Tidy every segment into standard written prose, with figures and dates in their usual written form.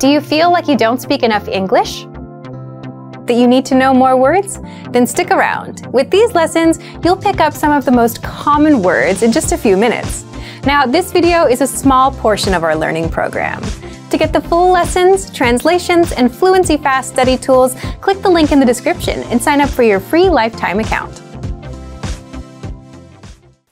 Do you feel like you don't speak enough English? That you need to know more words? Then stick around. With these lessons, you'll pick up some of the most common words in just a few minutes. Now, this video is a small portion of our learning program. To get the full lessons, translations, and Fluency Fast Study tools, click the link in the description and sign up for your free lifetime account.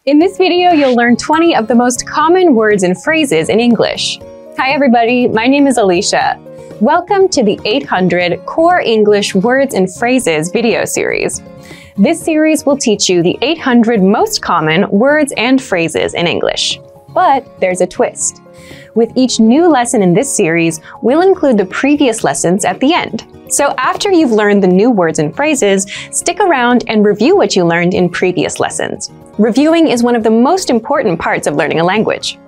In this video, you'll learn 20 of the most common words and phrases in English. Hi everybody, my name is Alicia. Welcome to the 800 Core English Words and Phrases video series. This series will teach you the 800 most common words and phrases in English. But there's a twist. With each new lesson in this series, we'll include the previous lessons at the end. So after you've learned the new words and phrases, stick around and review what you learned in previous lessons. Reviewing is one of the most important parts of learning a language.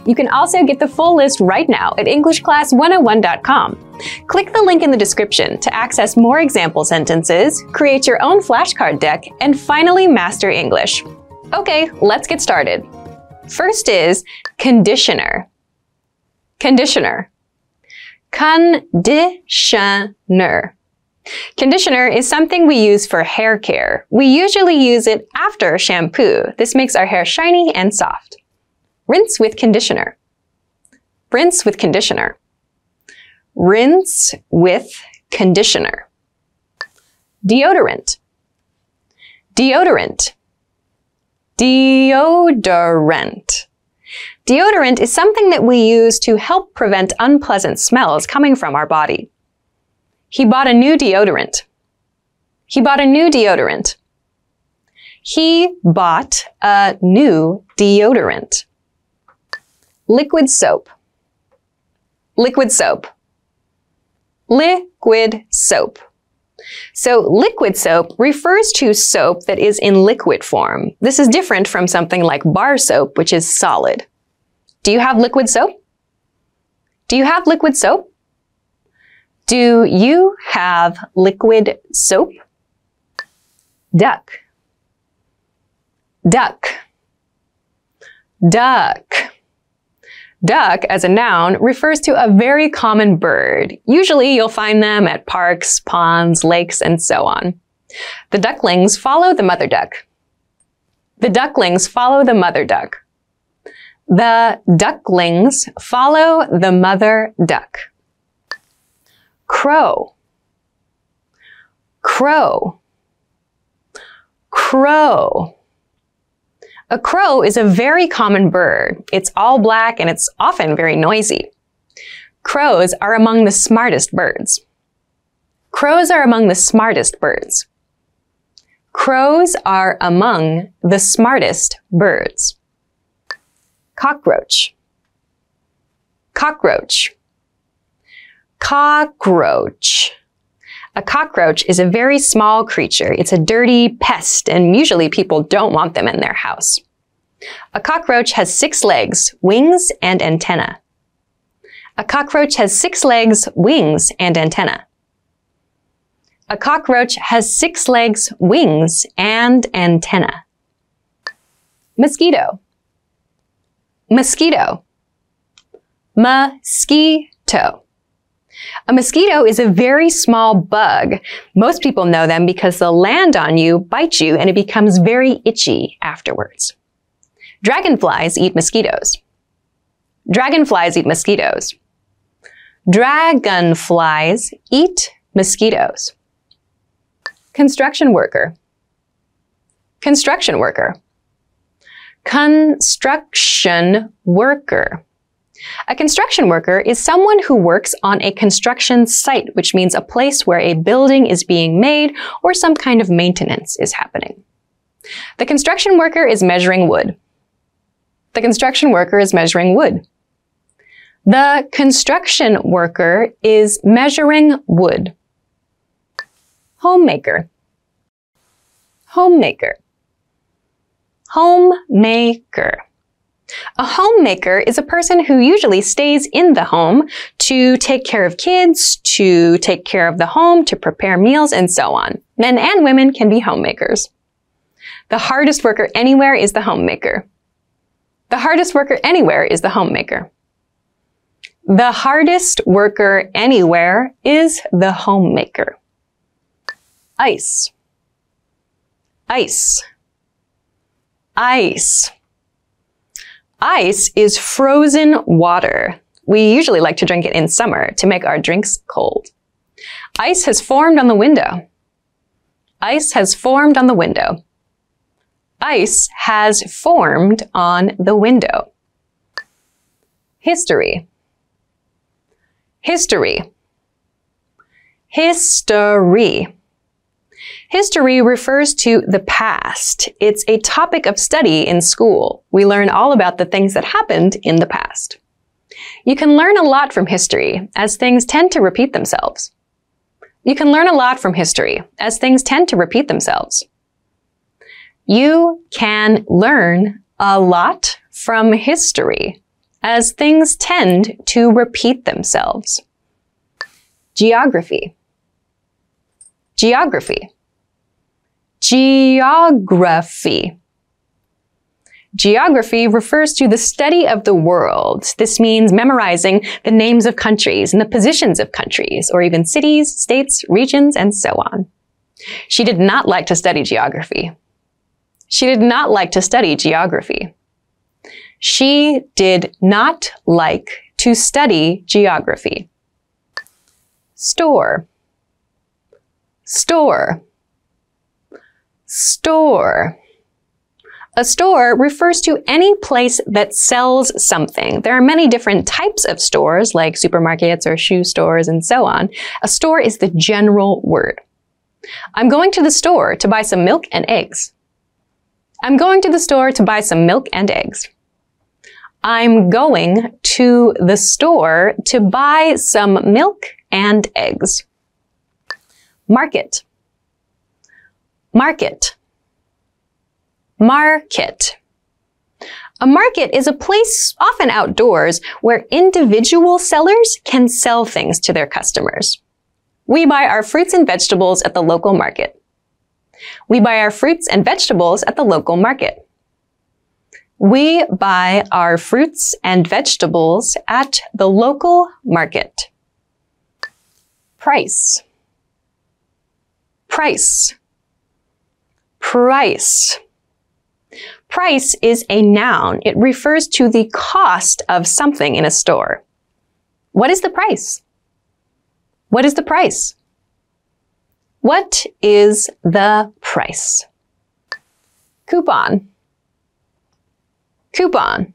You can also get the full list right now at EnglishClass101.com. Click the link in the description to access more example sentences, create your own flashcard deck, and finally master English. Okay, let's get started. First is conditioner. Conditioner. Conditioner. Conditioner is something we use for hair care. We usually use it after shampoo. This makes our hair shiny and soft. Rinse with conditioner. Rinse with conditioner. Rinse with conditioner. Deodorant. Deodorant. Deodorant. Deodorant is something that we use to help prevent unpleasant smells coming from our body. He bought a new deodorant. He bought a new deodorant. He bought a new deodorant. Liquid soap. Liquid soap. Liquid soap. So liquid soap refers to soap that is in liquid form. This is different from something like bar soap, which is solid. Do you have liquid soap? Do you have liquid soap? Do you have liquid soap? Duck. Duck. Duck. Duck, as a noun, refers to a very common bird. Usually you'll find them at parks, ponds, lakes, and so on. The ducklings follow the mother duck. The ducklings follow the mother duck. The ducklings follow the mother duck. Crow. Crow. Crow. A crow is a very common bird. It's all black and it's often very noisy. Crows are among the smartest birds. Crows are among the smartest birds. Crows are among the smartest birds. Cockroach. Cockroach. Cockroach. A cockroach is a very small creature. It's a dirty pest, and usually people don't want them in their house. A cockroach has 6 legs, wings, and antenna. A cockroach has 6 legs, wings, and antenna. A cockroach has 6 legs, wings, and antenna. Mosquito. Mosquito. Mosquito. A mosquito is a very small bug. Most people know them because they'll land on you, bite you, and it becomes very itchy afterwards. Dragonflies eat mosquitoes. Dragonflies eat mosquitoes. Dragonflies eat mosquitoes. Construction worker. Construction worker. Construction worker. A construction worker is someone who works on a construction site, which means a place where a building is being made or some kind of maintenance is happening. The construction worker is measuring wood. The construction worker is measuring wood. The construction worker is measuring wood. Homemaker. Homemaker. Homemaker. A homemaker is a person who usually stays in the home to take care of kids, to take care of the home, to prepare meals, and so on. Men and women can be homemakers. The hardest worker anywhere is the homemaker. The hardest worker anywhere is the homemaker. The hardest worker anywhere is the homemaker. Ice. Ice. Ice. Ice is frozen water. We usually like to drink it in summer to make our drinks cold. Ice has formed on the window. Ice has formed on the window. Ice has formed on the window. History. History. History. History refers to the past. It's a topic of study in school. We learn all about the things that happened in the past. You can learn a lot from history, as things tend to repeat themselves. You can learn a lot from history, as things tend to repeat themselves. You can learn a lot from history, as things tend to repeat themselves. Geography. Geography. Geography. Geography refers to the study of the world. This means memorizing the names of countries and the positions of countries, or even cities, states, regions, and so on. She did not like to study geography. She did not like to study geography. She did not like to study geography. Store. Store. Store. A store refers to any place that sells something. There are many different types of stores, like supermarkets or shoe stores and so on. A store is the general word. I'm going to the store to buy some milk and eggs. I'm going to the store to buy some milk and eggs. I'm going to the store to buy some milk and eggs. Market. Market. Market. A market is a place, often outdoors, where individual sellers can sell things to their customers. We buy our fruits and vegetables at the local market. We buy our fruits and vegetables at the local market. We buy our fruits and vegetables at the local market. Price. Price. Price. Price is a noun. It refers to the cost of something in a store. What is the price? What is the price? What is the price? Coupon. Coupon.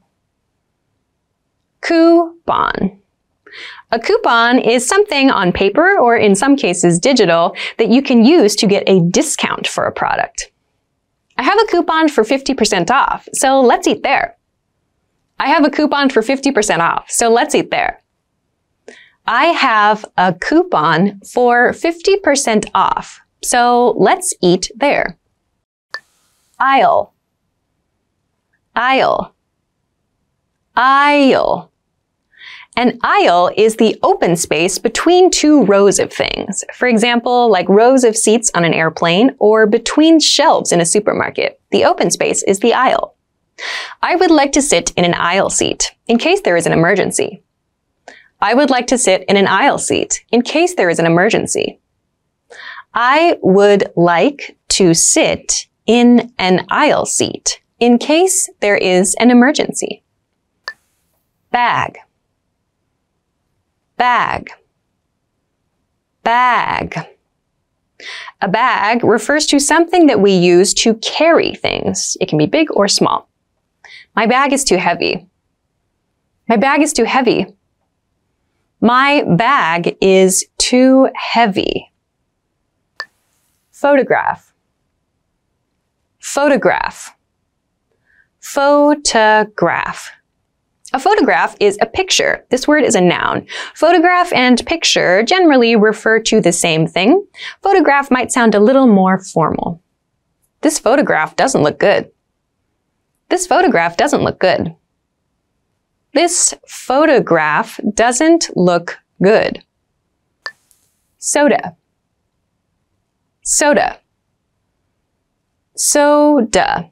Coupon. A coupon is something on paper, or in some cases digital, that you can use to get a discount for a product. I have a coupon for 50% off, so let's eat there. I have a coupon for 50% off, so let's eat there. I have a coupon for 50% off, so let's eat there. Aisle. Aisle. Aisle. An aisle is the open space between two rows of things. For example, like rows of seats on an airplane or between shelves in a supermarket. The open space is the aisle. I would like to sit in an aisle seat in case there is an emergency. I would like to sit in an aisle seat in case there is an emergency. I would like to sit in an aisle seat in case there is an emergency. Bag. Bag. Bag. A bag refers to something that we use to carry things. It can be big or small. My bag is too heavy. My bag is too heavy. My bag is too heavy. Photograph. Photograph. Photograph. A photograph is a picture. This word is a noun. Photograph and picture generally refer to the same thing. Photograph might sound a little more formal. This photograph doesn't look good. This photograph doesn't look good. This photograph doesn't look good. Soda. Soda. Soda.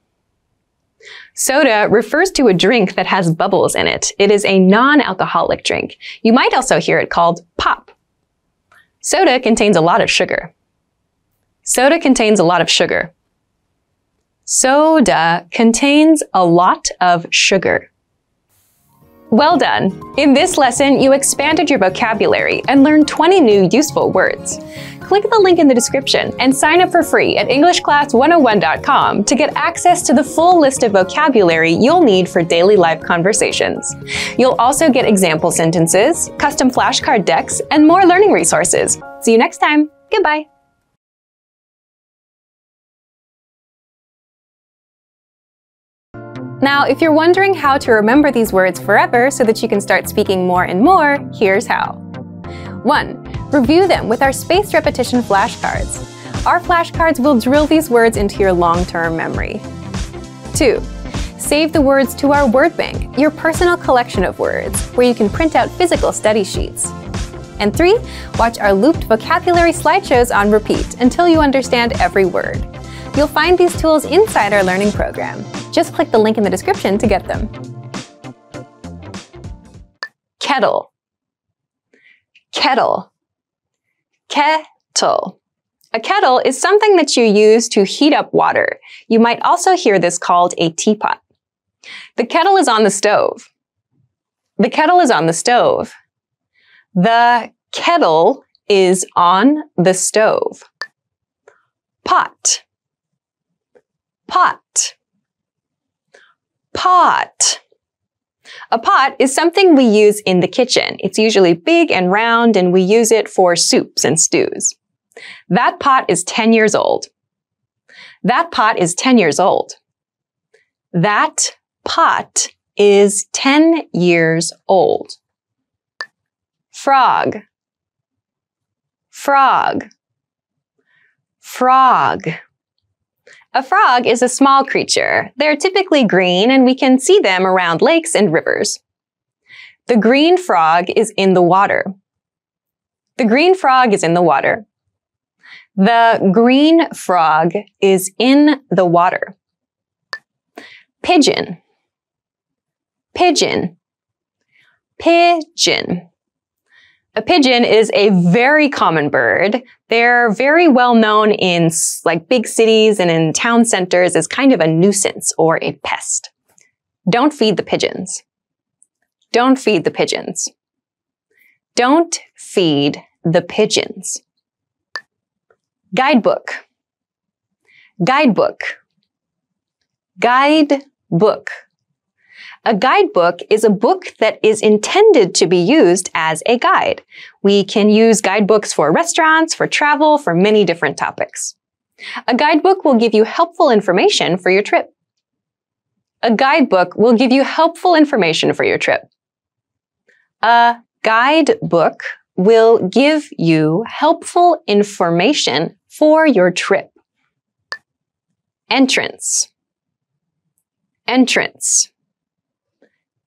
Soda refers to a drink that has bubbles in it. It is a non-alcoholic drink. You might also hear it called pop. Soda contains a lot of sugar. Soda contains a lot of sugar. Soda contains a lot of sugar. Well done! In this lesson, you expanded your vocabulary and learned 20 new useful words. Click the link in the description and sign up for free at EnglishClass101.com to get access to the full list of vocabulary you'll need for daily life conversations. You'll also get example sentences, custom flashcard decks, and more learning resources. See you next time. Goodbye. Now, if you're wondering how to remember these words forever so that you can start speaking more and more, here's how. 1. Review them with our spaced repetition flashcards. Our flashcards will drill these words into your long-term memory. 2. Save the words to our word bank, your personal collection of words, where you can print out physical study sheets. And 3. Watch our looped vocabulary slideshows on repeat until you understand every word. You'll find these tools inside our learning program. Just click the link in the description to get them. Kettle. Kettle. Kettle. A kettle is something that you use to heat up water. You might also hear this called a teapot. The kettle is on the stove. The kettle is on the stove. The kettle is on the stove. Pot. Pot. Pot. A pot is something we use in the kitchen. It's usually big and round, and we use it for soups and stews. That pot is 10 years old. That pot is 10 years old. That pot is 10 years old. Frog. Frog. Frog. A frog is a small creature. They're typically green, and we can see them around lakes and rivers. The green frog is in the water. The green frog is in the water. The green frog is in the water. Pigeon. Pigeon. Pigeon. A pigeon is a very common bird. They're very well known in big cities and in town centers as kind of a nuisance or a pest. Don't feed the pigeons. Don't feed the pigeons. Don't feed the pigeons. Guidebook. Guidebook. Guidebook. A guidebook is a book that is intended to be used as a guide. We can use guidebooks for restaurants, for travel, for many different topics. A guidebook will give you helpful information for your trip. A guidebook will give you helpful information for your trip. A guidebook will give you helpful information for your trip. Entrance. Entrance.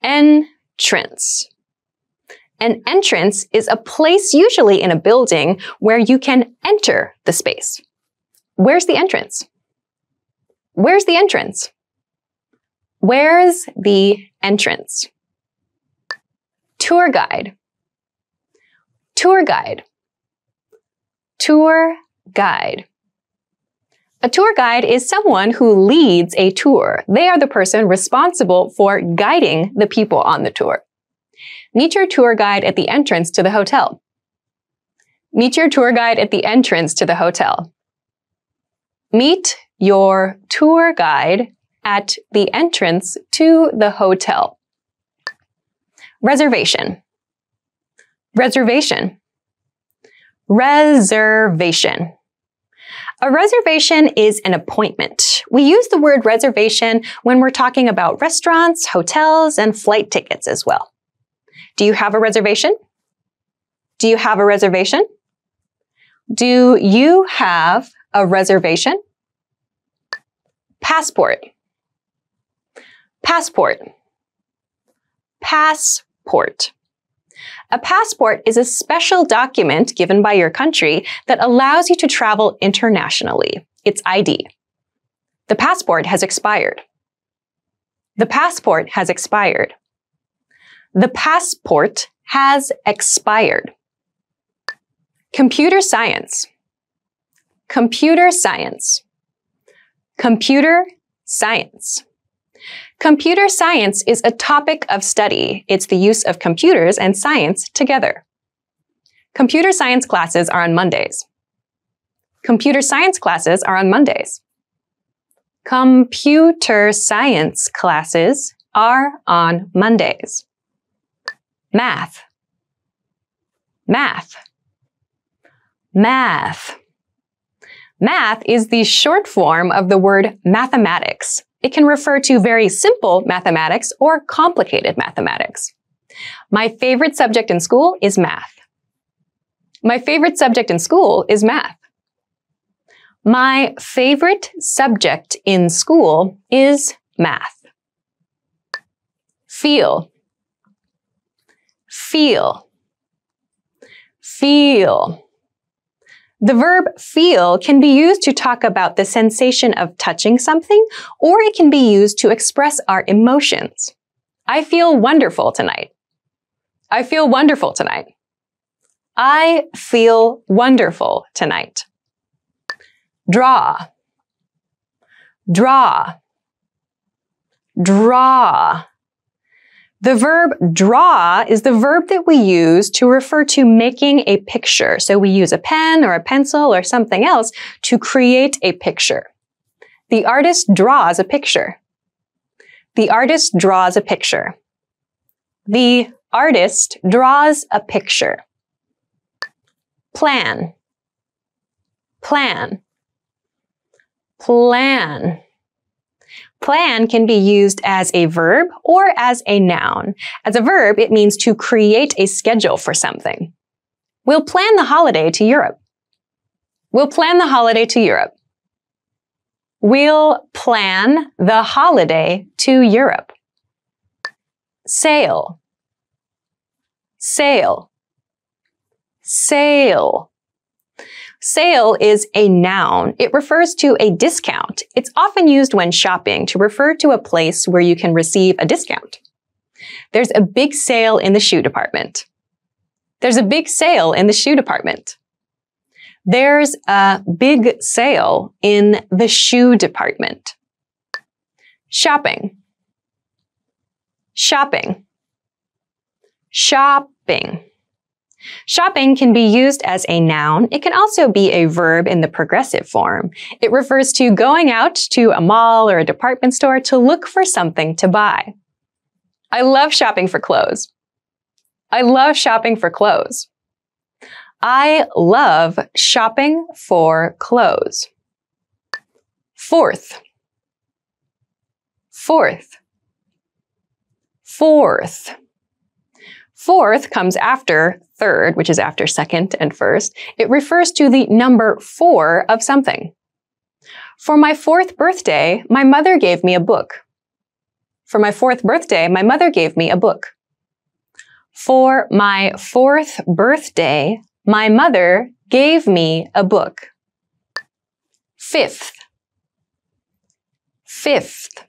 Entrance. An entrance is a place usually in a building where you can enter the space. Where's the entrance? Where's the entrance? Where's the entrance? Tour guide. Tour guide. Tour guide. A tour guide is someone who leads a tour. They are the person responsible for guiding the people on the tour. Meet your tour guide at the entrance to the hotel. Meet your tour guide at the entrance to the hotel. Meet your tour guide at the entrance to the hotel. Reservation. Reservation. Reservation. A reservation is an appointment. We use the word reservation when we're talking about restaurants, hotels, and flight tickets as well. Do you have a reservation? Do you have a reservation? Do you have a reservation? Passport. Passport. Passport. A passport is a special document given by your country that allows you to travel internationally. It's ID. The passport has expired. The passport has expired. The passport has expired. Computer science. Computer science. Computer science. Computer science is a topic of study. It's the use of computers and science together. Computer science classes are on Mondays. Computer science classes are on Mondays. Computer science classes are on Mondays. Math. Math. Math. Math is the short form of the word mathematics. It can refer to very simple mathematics or complicated mathematics. My favorite subject in school is math. My favorite subject in school is math. My favorite subject in school is math. Feel. Feel. Feel. The verb feel can be used to talk about the sensation of touching something, or it can be used to express our emotions. I feel wonderful tonight. I feel wonderful tonight. I feel wonderful tonight. Draw. Draw. Draw. The verb draw is the verb that we use to refer to making a picture. So we use a pen or a pencil or something else to create a picture. The artist draws a picture. The artist draws a picture. The artist draws a picture. Plan. Plan. Plan. Plan can be used as a verb or as a noun. As a verb, it means to create a schedule for something. We'll plan the holiday to Europe. We'll plan the holiday to Europe. We'll plan the holiday to Europe. Sail. Sail. Sail. Sale is a noun. It refers to a discount. It's often used when shopping to refer to a place where you can receive a discount. There's a big sale in the shoe department. There's a big sale in the shoe department. There's a big sale in the shoe department. Shopping. Shopping. Shopping. Shopping can be used as a noun. It can also be a verb in the progressive form. It refers to going out to a mall or a department store to look for something to buy. I love shopping for clothes. I love shopping for clothes. I love shopping for clothes. Fourth. Fourth. Fourth. Fourth comes after third, which is after second and first. It refers to the number 4 of something. For my 4th birthday, my mother gave me a book. For my 4th birthday, my mother gave me a book. For my 4th birthday, my mother gave me a book. Fifth. Fifth.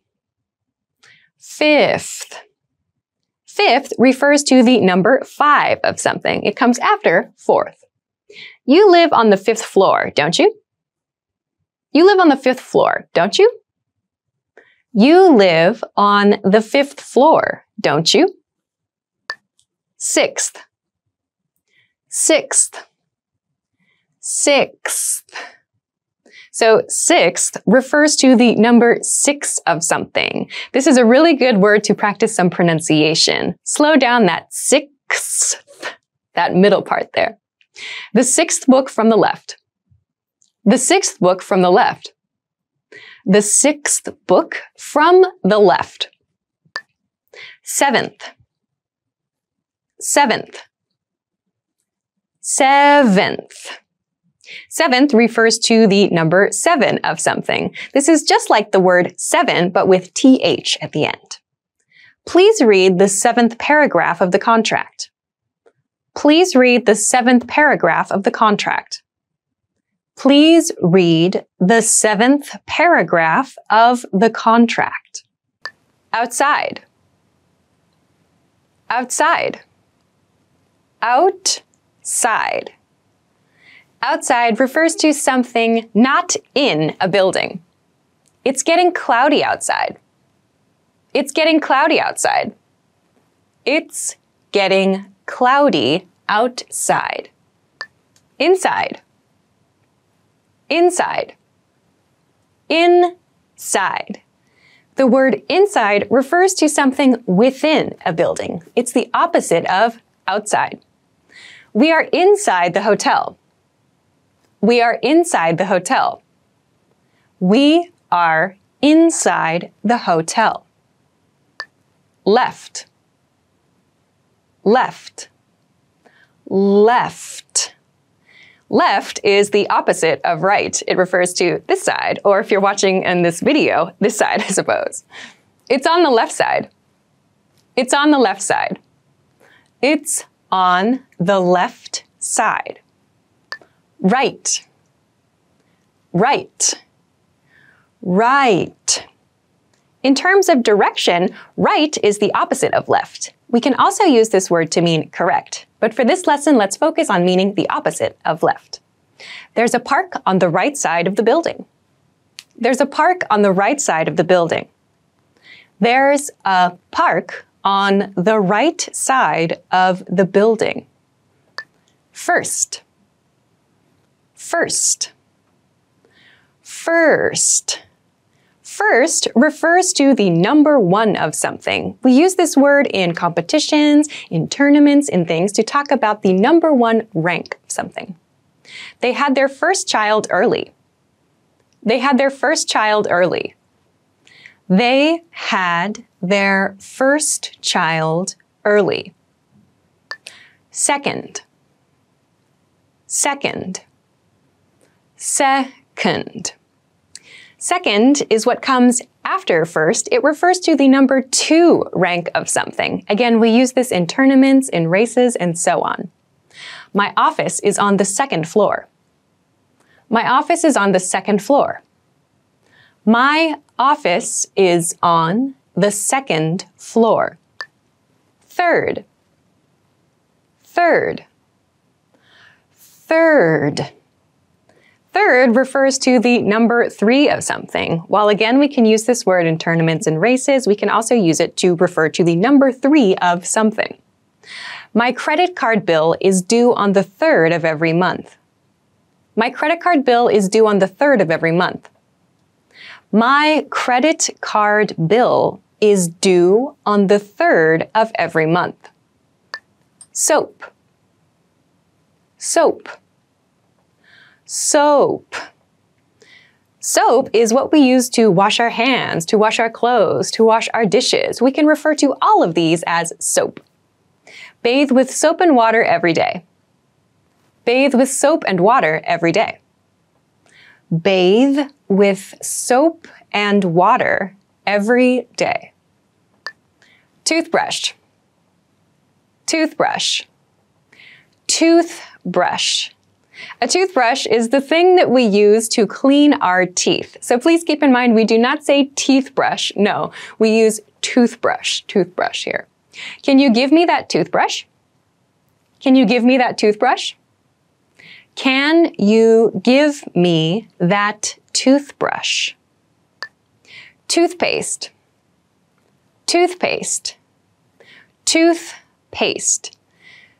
Fifth. Fifth refers to the number 5 of something. It comes after 4th. You live on the 5th floor, don't you? You live on the 5th floor, don't you? You live on the 5th floor, don't you? Sixth. Sixth. Sixth. So sixth refers to the number 6 of something. This is a really good word to practice some pronunciation. Slow down that sixth, that middle part there. The 6th book from the left. The 6th book from the left. The 6th book from the left. Seventh. Seventh. Seventh. Seventh refers to the number 7 of something. This is just like the word 7, but with th at the end. Please read the 7th paragraph of the contract. Please read the 7th paragraph of the contract. Please read the 7th paragraph of the contract. outside, outside, outside. Outside refers to something not in a building. It's getting cloudy outside. It's getting cloudy outside. It's getting cloudy outside. Inside, inside, inside. The word inside refers to something within a building. It's the opposite of outside. We are inside the hotel. We are inside the hotel. We are inside the hotel. Left, left, left. Left is the opposite of right. It refers to this side, or if you're watching in this video, this side, I suppose. It's on the left side. It's on the left side. It's on the left side. Right, right, right. In terms of direction, right is the opposite of left. We can also use this word to mean correct, but for this lesson, let's focus on meaning the opposite of left. There's a park on the right side of the building. There's a park on the right side of the building. There's a park on the right side of the building. First, first, first. First refers to the number one of something. We use this word in competitions, in tournaments, in things to talk about the number one rank of something. They had their first child early. They had their first child early. They had their first child early. Second, second, second. Second is what comes after first. It refers to the number two rank of something. Again, we use this in tournaments, in races, and so on. My office is on the second floor. My office is on the second floor. My office is on the second floor. Third, third, third. Third refers to the number three of something. While again we can use this word in tournaments and races, we can also use it to refer to the number three of something. My credit card bill is due on the 3rd of every month. My credit card bill is due on the 3rd of every month. My credit card bill is due on the 3rd of every month. Soap, soap, soap. Soap is what we use to wash our hands, to wash our clothes, to wash our dishes. We can refer to all of these as soap. Bathe with soap and water every day. Bathe with soap and water every day. Bathe with soap and water every day. Toothbrush, toothbrush, toothbrush. A toothbrush is the thing that we use to clean our teeth. So please keep in mind, we do not say teeth brush. No, we use toothbrush, toothbrush here. Can you give me that toothbrush? Can you give me that toothbrush? Can you give me that toothbrush? Toothpaste, toothpaste, toothpaste.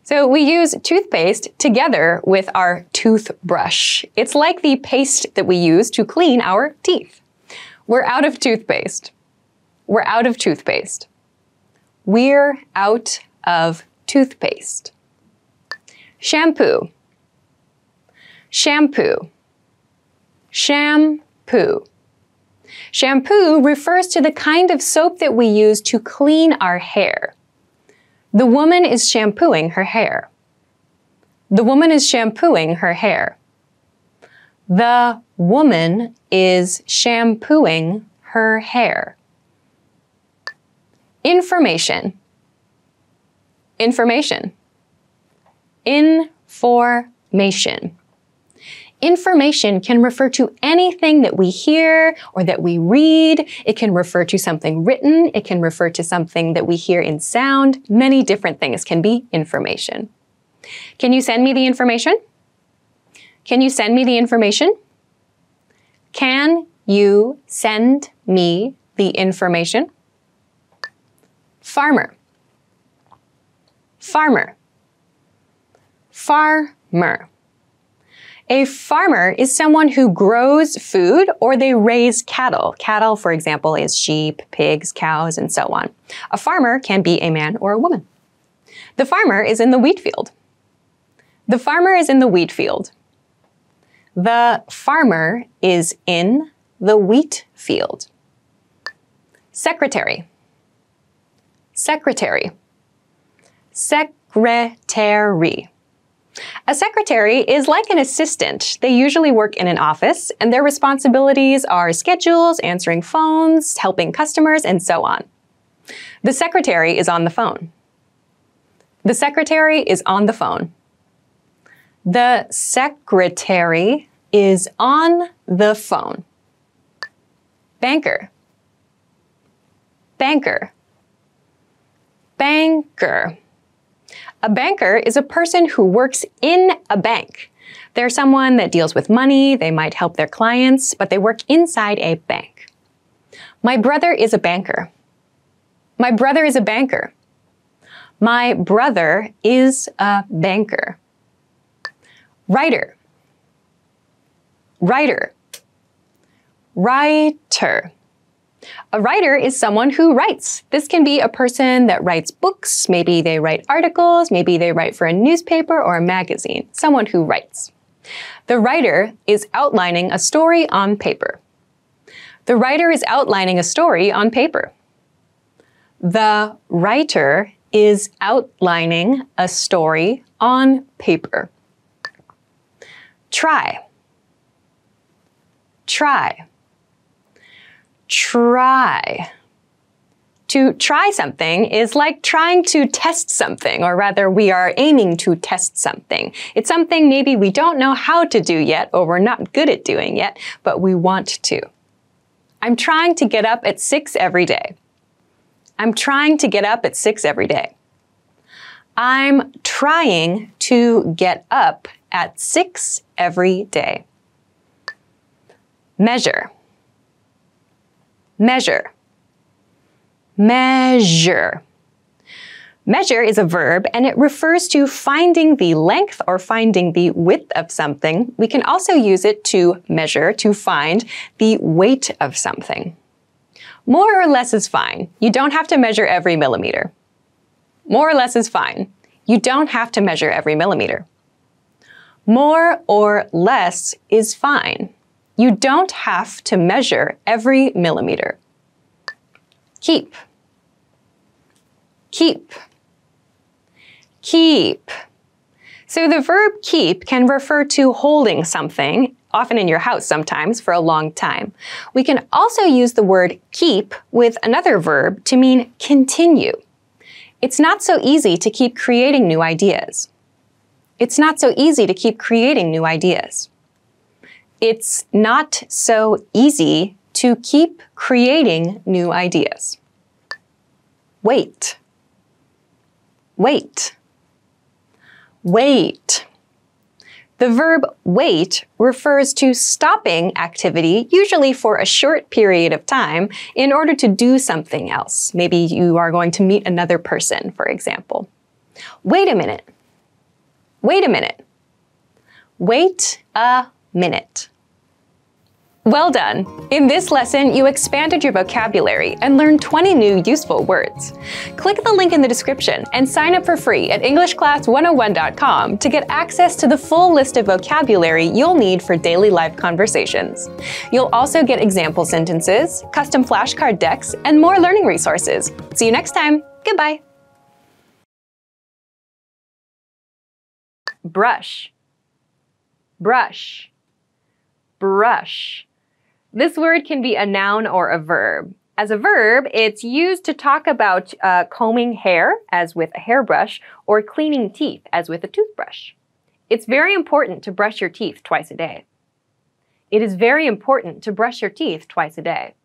So we use toothpaste together with our toothbrush. It's like the paste that we use to clean our teeth. We're out of toothpaste. We're out of toothpaste. We're out of toothpaste. Shampoo, shampoo, shampoo. Shampoo refers to the kind of soap that we use to clean our hair. The woman is shampooing her hair. The woman is shampooing her hair. The woman is shampooing her hair. Information, information, information. Information can refer to anything that we hear or that we read. It can refer to something written. It can refer to something that we hear in sound. Many different things can be information. Can you send me the information? Can you send me the information? Can you send me the information? Farmer. Farmer. Farmer. A farmer is someone who grows food or they raise cattle. Cattle, for example, is sheep, pigs, cows, and so on. A farmer can be a man or a woman. The farmer is in the wheat field. The farmer is in the wheat field. The farmer is in the wheat field. Secretary. Secretary. Secretary. A secretary is like an assistant. They usually work in an office, and their responsibilities are schedules, answering phones, helping customers, and so on. The secretary is on the phone. The secretary is on the phone. The secretary is on the phone. Banker. Banker. Banker. A banker is a person who works in a bank. They're someone that deals with money, they might help their clients, but they work inside a bank. My brother is a banker. My brother is a banker. My brother is a banker. Writer. Writer. Writer. A writer is someone who writes. This can be a person that writes books, maybe they write articles, maybe they write for a newspaper or a magazine. Someone who writes. The writer is outlining a story on paper. The writer is outlining a story on paper. The writer is outlining a story on paper. Try. Try. Try. To try something is like trying to test something, or rather we are aiming to test something. It's something maybe we don't know how to do yet, or we're not good at doing yet, but we want to. I'm trying to get up at 6 every day. I'm trying to get up at 6 every day. I'm trying to get up at 6 every day. Measure. Measure. Measure. Measure is a verb and it refers to finding the length or finding the width of something. We can also use it to measure, to find the weight of something. More or less is fine. You don't have to measure every millimeter. More or less is fine. You don't have to measure every millimeter. More or less is fine. You don't have to measure every millimeter. Keep. Keep. Keep. So the verb keep can refer to holding something, often in your house sometimes, for a long time. We can also use the word keep with another verb to mean continue. It's not so easy to keep creating new ideas. It's not so easy to keep creating new ideas. It's not so easy to keep creating new ideas. Wait. Wait. Wait. The verb wait refers to stopping activity, usually for a short period of time, in order to do something else. Maybe you are going to meet another person, for example. Wait a minute. Wait a minute. Wait a minute. Well done! In this lesson, you expanded your vocabulary and learned 20 new useful words. Click the link in the description and sign up for free at EnglishClass101.com to get access to the full list of vocabulary you'll need for daily life conversations. You'll also get example sentences, custom flashcard decks, and more learning resources. See you next time. Goodbye! Brush. Brush. Brush. This word can be a noun or a verb. As a verb, it's used to talk about combing hair, as with a hairbrush, or cleaning teeth, as with a toothbrush. It's very important to brush your teeth twice a day. It is very important to brush your teeth twice a day.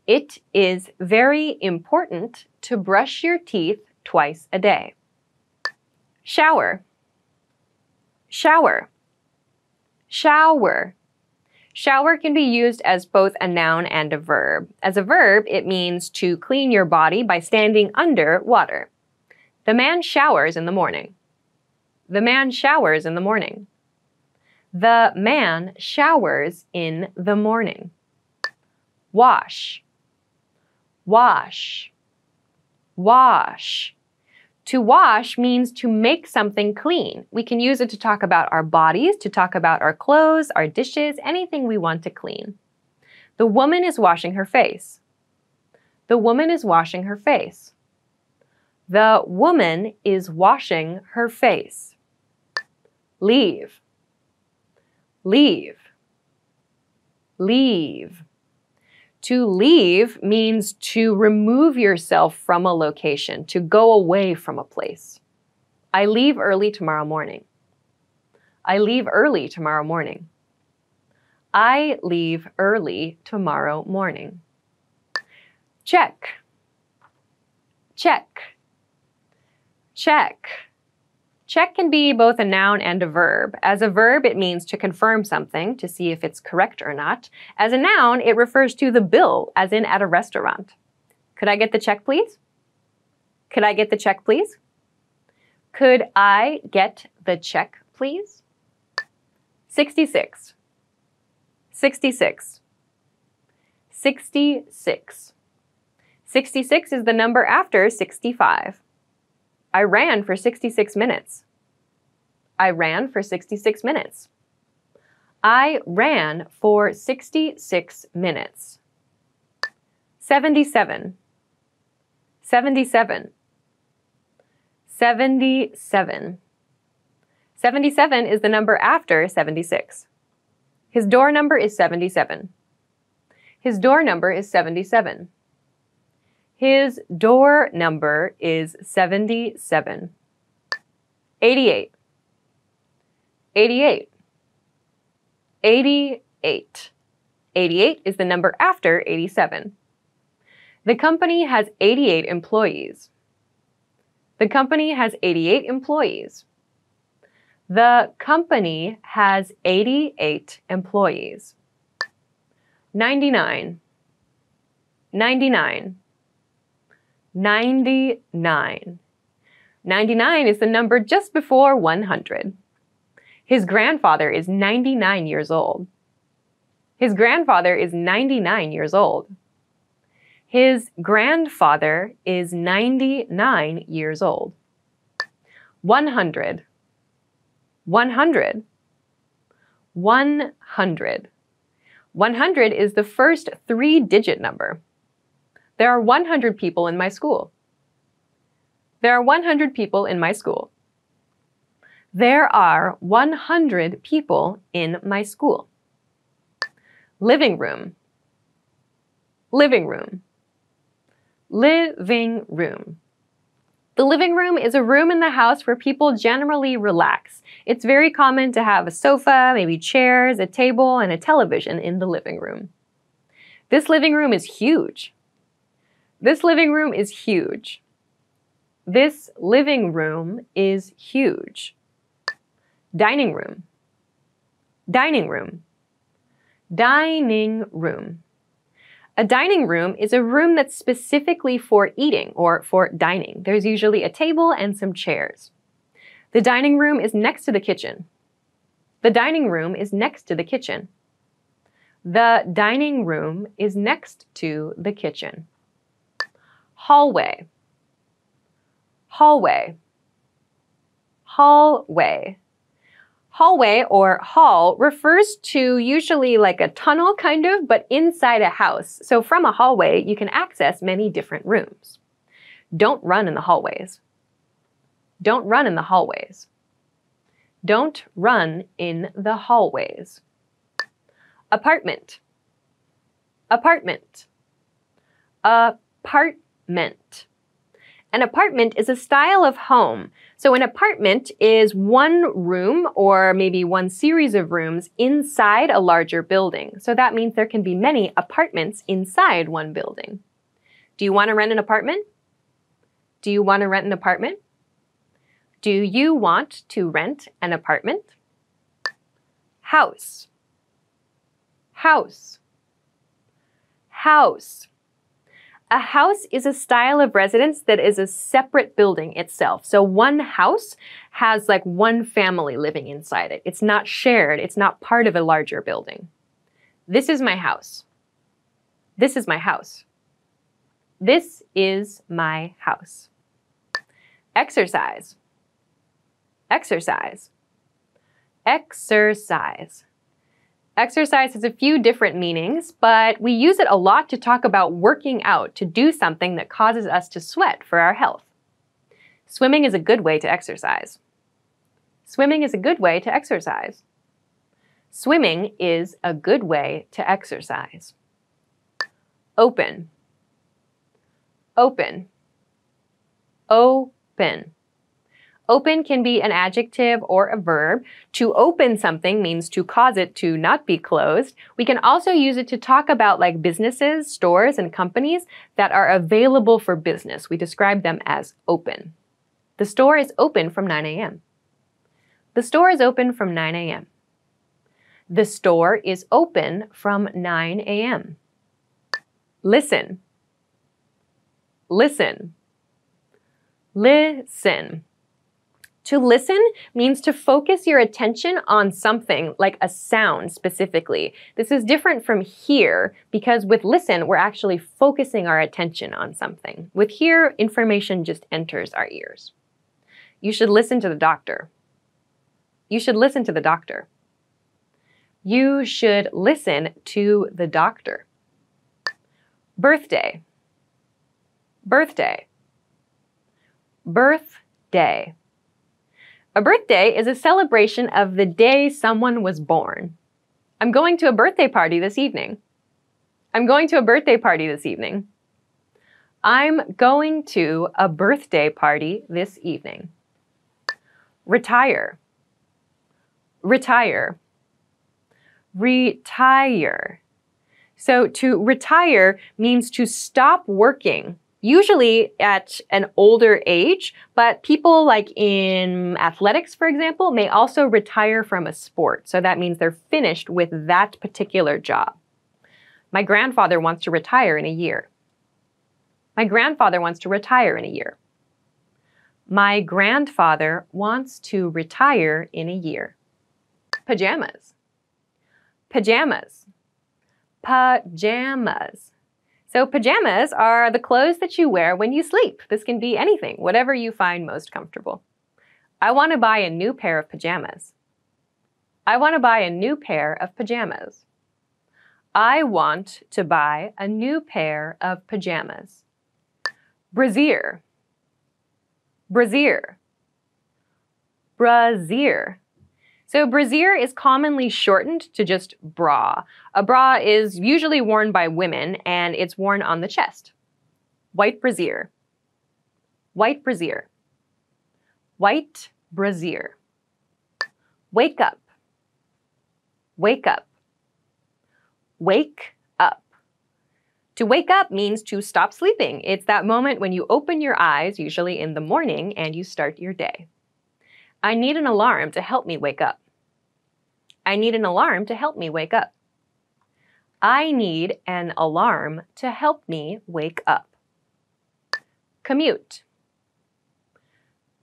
It is very important to brush your teeth twice a day. Shower. Shower. Shower. Shower can be used as both a noun and a verb. As a verb, it means to clean your body by standing under water. The man showers in the morning. The man showers in the morning. The man showers in the morning. Wash. Wash. Wash. To wash means to make something clean. We can use it to talk about our bodies, to talk about our clothes, our dishes, anything we want to clean. The woman is washing her face. The woman is washing her face. The woman is washing her face. Leave. Leave. Leave. To leave means to remove yourself from a location, to go away from a place. I leave early tomorrow morning. I leave early tomorrow morning. I leave early tomorrow morning. Check. Check. Check. Check can be both a noun and a verb. As a verb, it means to confirm something, to see if it's correct or not. As a noun, it refers to the bill, as in at a restaurant. Could I get the check, please? Could I get the check, please? Could I get the check, please? 66. 66. 66. 66 is the number after 65. I ran for 66 minutes. I ran for 66 minutes. I ran for 66 minutes. 77. 77. 77. 77 is the number after 76. His door number is 77. His door number is 77. His door number is 77. 88. 88. 88. 88 is the number after 87. The company has 88 employees. The company has 88 employees. The company has 88 employees. 99. 99. 99. 99 is the number just before 100. His grandfather is 99 years old. His grandfather is 99 years old. His grandfather is 99 years old. 100. 100. 100. 100 is the first three-digit number. There are 100 people in my school. There are 100 people in my school. There are 100 people in my school. Living room. Living room. Living room. The living room is a room in the house where people generally relax. It's very common to have a sofa, maybe chairs, a table, and a television in the living room. This living room is huge. This living room is huge. This living room is huge. Dining room. Dining room. Dining room. A dining room is a room that's specifically for eating or for dining. There's usually a table and some chairs. The dining room is next to the kitchen. The dining room is next to the kitchen. The dining room is next to the kitchen. Hallway. Hallway. Hallway. Hallway or hall refers to usually like a tunnel kind of, but inside a house. So from a hallway, you can access many different rooms. Don't run in the hallways. Don't run in the hallways. Don't run in the hallways. Apartment. Apartment. Apartment. An apartment is a style of home. So an apartment is one room or maybe one series of rooms inside a larger building. So that means there can be many apartments inside one building. Do you want to rent an apartment? Do you want to rent an apartment? Do you want to rent an apartment? House. House. House. A house is a style of residence that is a separate building itself. So one house has like one family living inside it. It's not shared. It's not part of a larger building. This is my house. This is my house. This is my house. Exercise. Exercise. Exercise. Exercise has a few different meanings, but we use it a lot to talk about working out, to do something that causes us to sweat for our health. Swimming is a good way to exercise. Swimming is a good way to exercise. Swimming is a good way to exercise. Open. Open. Open. Open can be an adjective or a verb. To open something means to cause it to not be closed. We can also use it to talk about like businesses, stores, and companies that are available for business. We describe them as open. The store is open from 9 a.m. The store is open from 9 a.m. The store is open from 9 a.m. Listen. Listen. Listen. To listen means to focus your attention on something, like a sound specifically. This is different from hear because with listen, we're actually focusing our attention on something. With hear, information just enters our ears. You should listen to the doctor. You should listen to the doctor. You should listen to the doctor. Birthday. Birthday. Birthday. A birthday is a celebration of the day someone was born. I'm going to a birthday party this evening. I'm going to a birthday party this evening. I'm going to a birthday party this evening. Retire. Retire. Retire. So to retire means to stop working. Usually at an older age, but people like in athletics, for example, may also retire from a sport. So that means they're finished with that particular job. My grandfather wants to retire in a year. My grandfather wants to retire in a year. My grandfather wants to retire in a year. Pajamas. Pajamas. Pajamas. So pajamas are the clothes that you wear when you sleep. This can be anything, whatever you find most comfortable. I want to buy a new pair of pajamas. I want to buy a new pair of pajamas. I want to buy a new pair of pajamas. Brazier. Brazier. Brazier. So brazier is commonly shortened to just bra. A bra is usually worn by women and it's worn on the chest. White brazier. White brazier. White brazier. Wake up. Wake up. Wake up. To wake up means to stop sleeping. It's that moment when you open your eyes, usually in the morning, and you start your day. I need an alarm to help me wake up. I need an alarm to help me wake up. I need an alarm to help me wake up. Commute.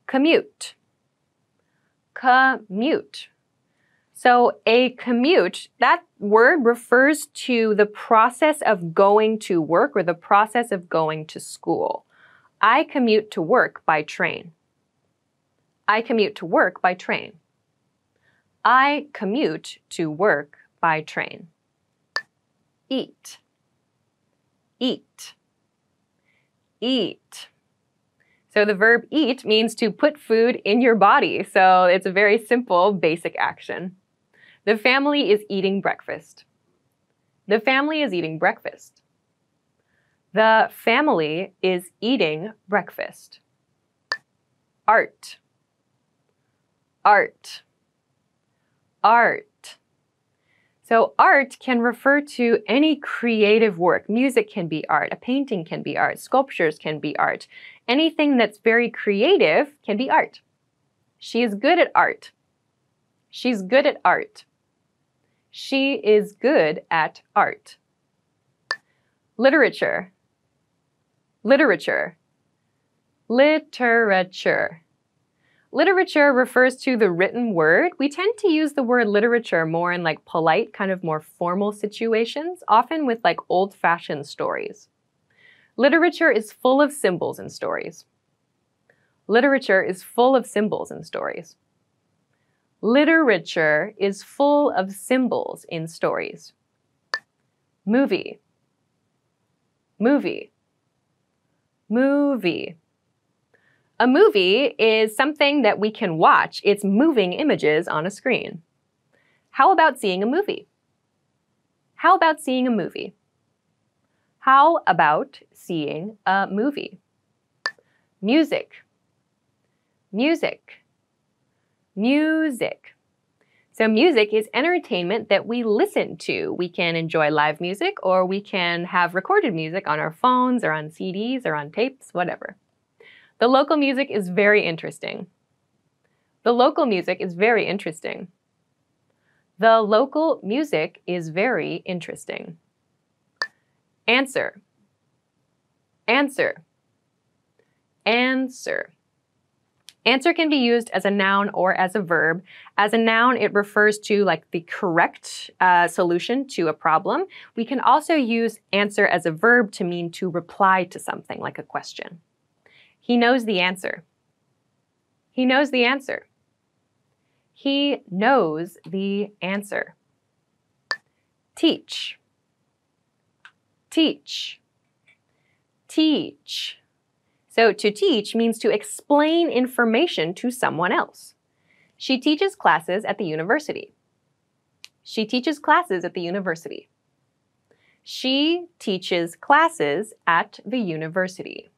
Commute. Commute. So a commute, that word refers to the process of going to work or the process of going to school. I commute to work by train. I commute to work by train. I commute to work by train. Eat. Eat. Eat. So the verb eat means to put food in your body. So it's a very simple, basic action. The family is eating breakfast. The family is eating breakfast. The family is eating breakfast. art, art, art. So art can refer to any creative work. Music can be art, a painting can be art, sculptures can be art. Anything that's very creative can be art. She is good at art. She's good at art. She is good at art. Literature, literature, literature. Literature refers to the written word. We tend to use the word literature more in like polite, kind of more formal situations, often with like old-fashioned stories. Literature is full of symbols and stories. Literature is full of symbols and stories. Literature is full of symbols in stories. Movie, movie, movie. A movie is something that we can watch. It's moving images on a screen. How about seeing a movie? How about seeing a movie? How about seeing a movie? Music, music, music. So music is entertainment that we listen to. We can enjoy live music, or we can have recorded music on our phones or on CDs or on tapes, whatever. The local music is very interesting. The local music is very interesting. The local music is very interesting. Answer, answer, answer. Answer can be used as a noun or as a verb. As a noun, it refers to like the correct solution to a problem. We can also use answer as a verb to mean to reply to something, like a question. He knows the answer. He knows the answer. He knows the answer. Teach, teach, teach. So to teach means to explain information to someone else. She teaches classes at the university. She teaches classes at the university. She teaches classes at the university.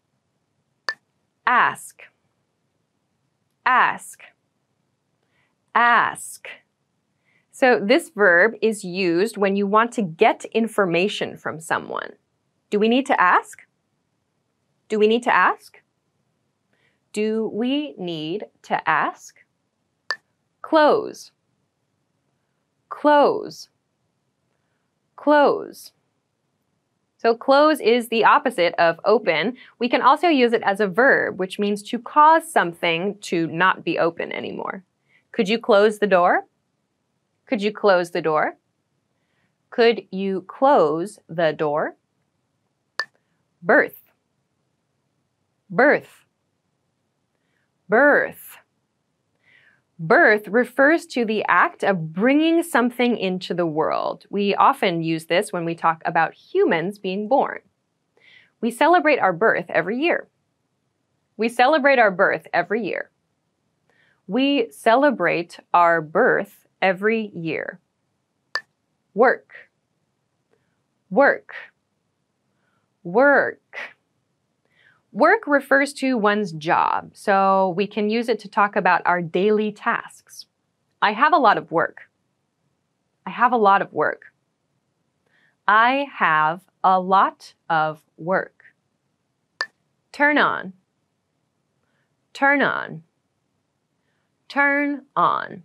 Ask, ask, ask. So this verb is used when you want to get information from someone. Do we need to ask? Do we need to ask? Do we need to ask? Close, close, close. So close is the opposite of open. We can also use it as a verb, which means to cause something to not be open anymore. Could you close the door? Could you close the door? Could you close the door? Birth, birth, birth. Birth refers to the act of bringing something into the world. We often use this when we talk about humans being born. We celebrate our birth every year. We celebrate our birth every year. We celebrate our birth every year. Work, work, work. Work refers to one's job, so we can use it to talk about our daily tasks. I have a lot of work. I have a lot of work. I have a lot of work. Turn on, turn on, turn on.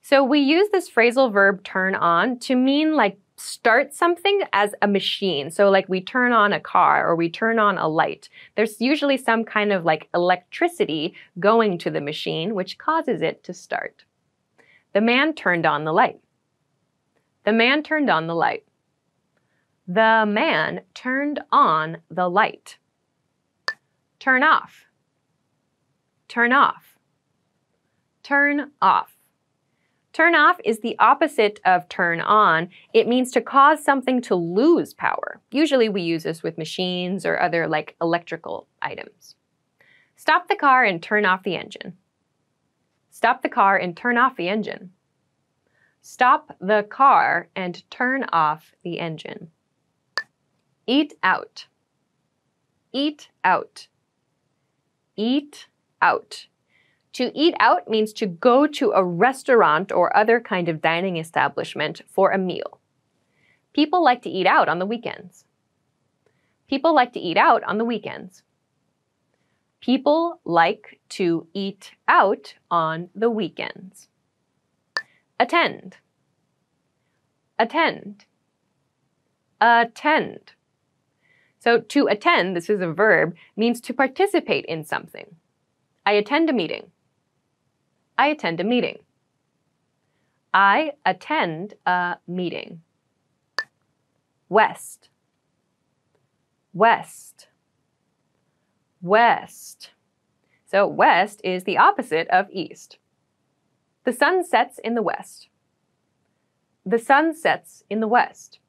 So we use this phrasal verb turn on to mean like start something as a machine. So like we turn on a car or we turn on a light. There's usually some kind of like electricity going to the machine which causes it to start. The man turned on the light. The man turned on the light. The man turned on the light. Turn off. Turn off. Turn off. Turn off is the opposite of turn on. It means to cause something to lose power. Usually we use this with machines or other like electrical items. Stop the car and turn off the engine. Stop the car and turn off the engine. Stop the car and turn off the engine. Eat out. Eat out. Eat out. To eat out means to go to a restaurant or other kind of dining establishment for a meal. People like to eat out on the weekends. People like to eat out on the weekends. People like to eat out on the weekends. Attend. Attend. Attend. So to attend, this is a verb, means to participate in something. I attend a meeting. I attend a meeting. I attend a meeting. West. West. West. So west is the opposite of east. The sun sets in the west. The sun sets in the west.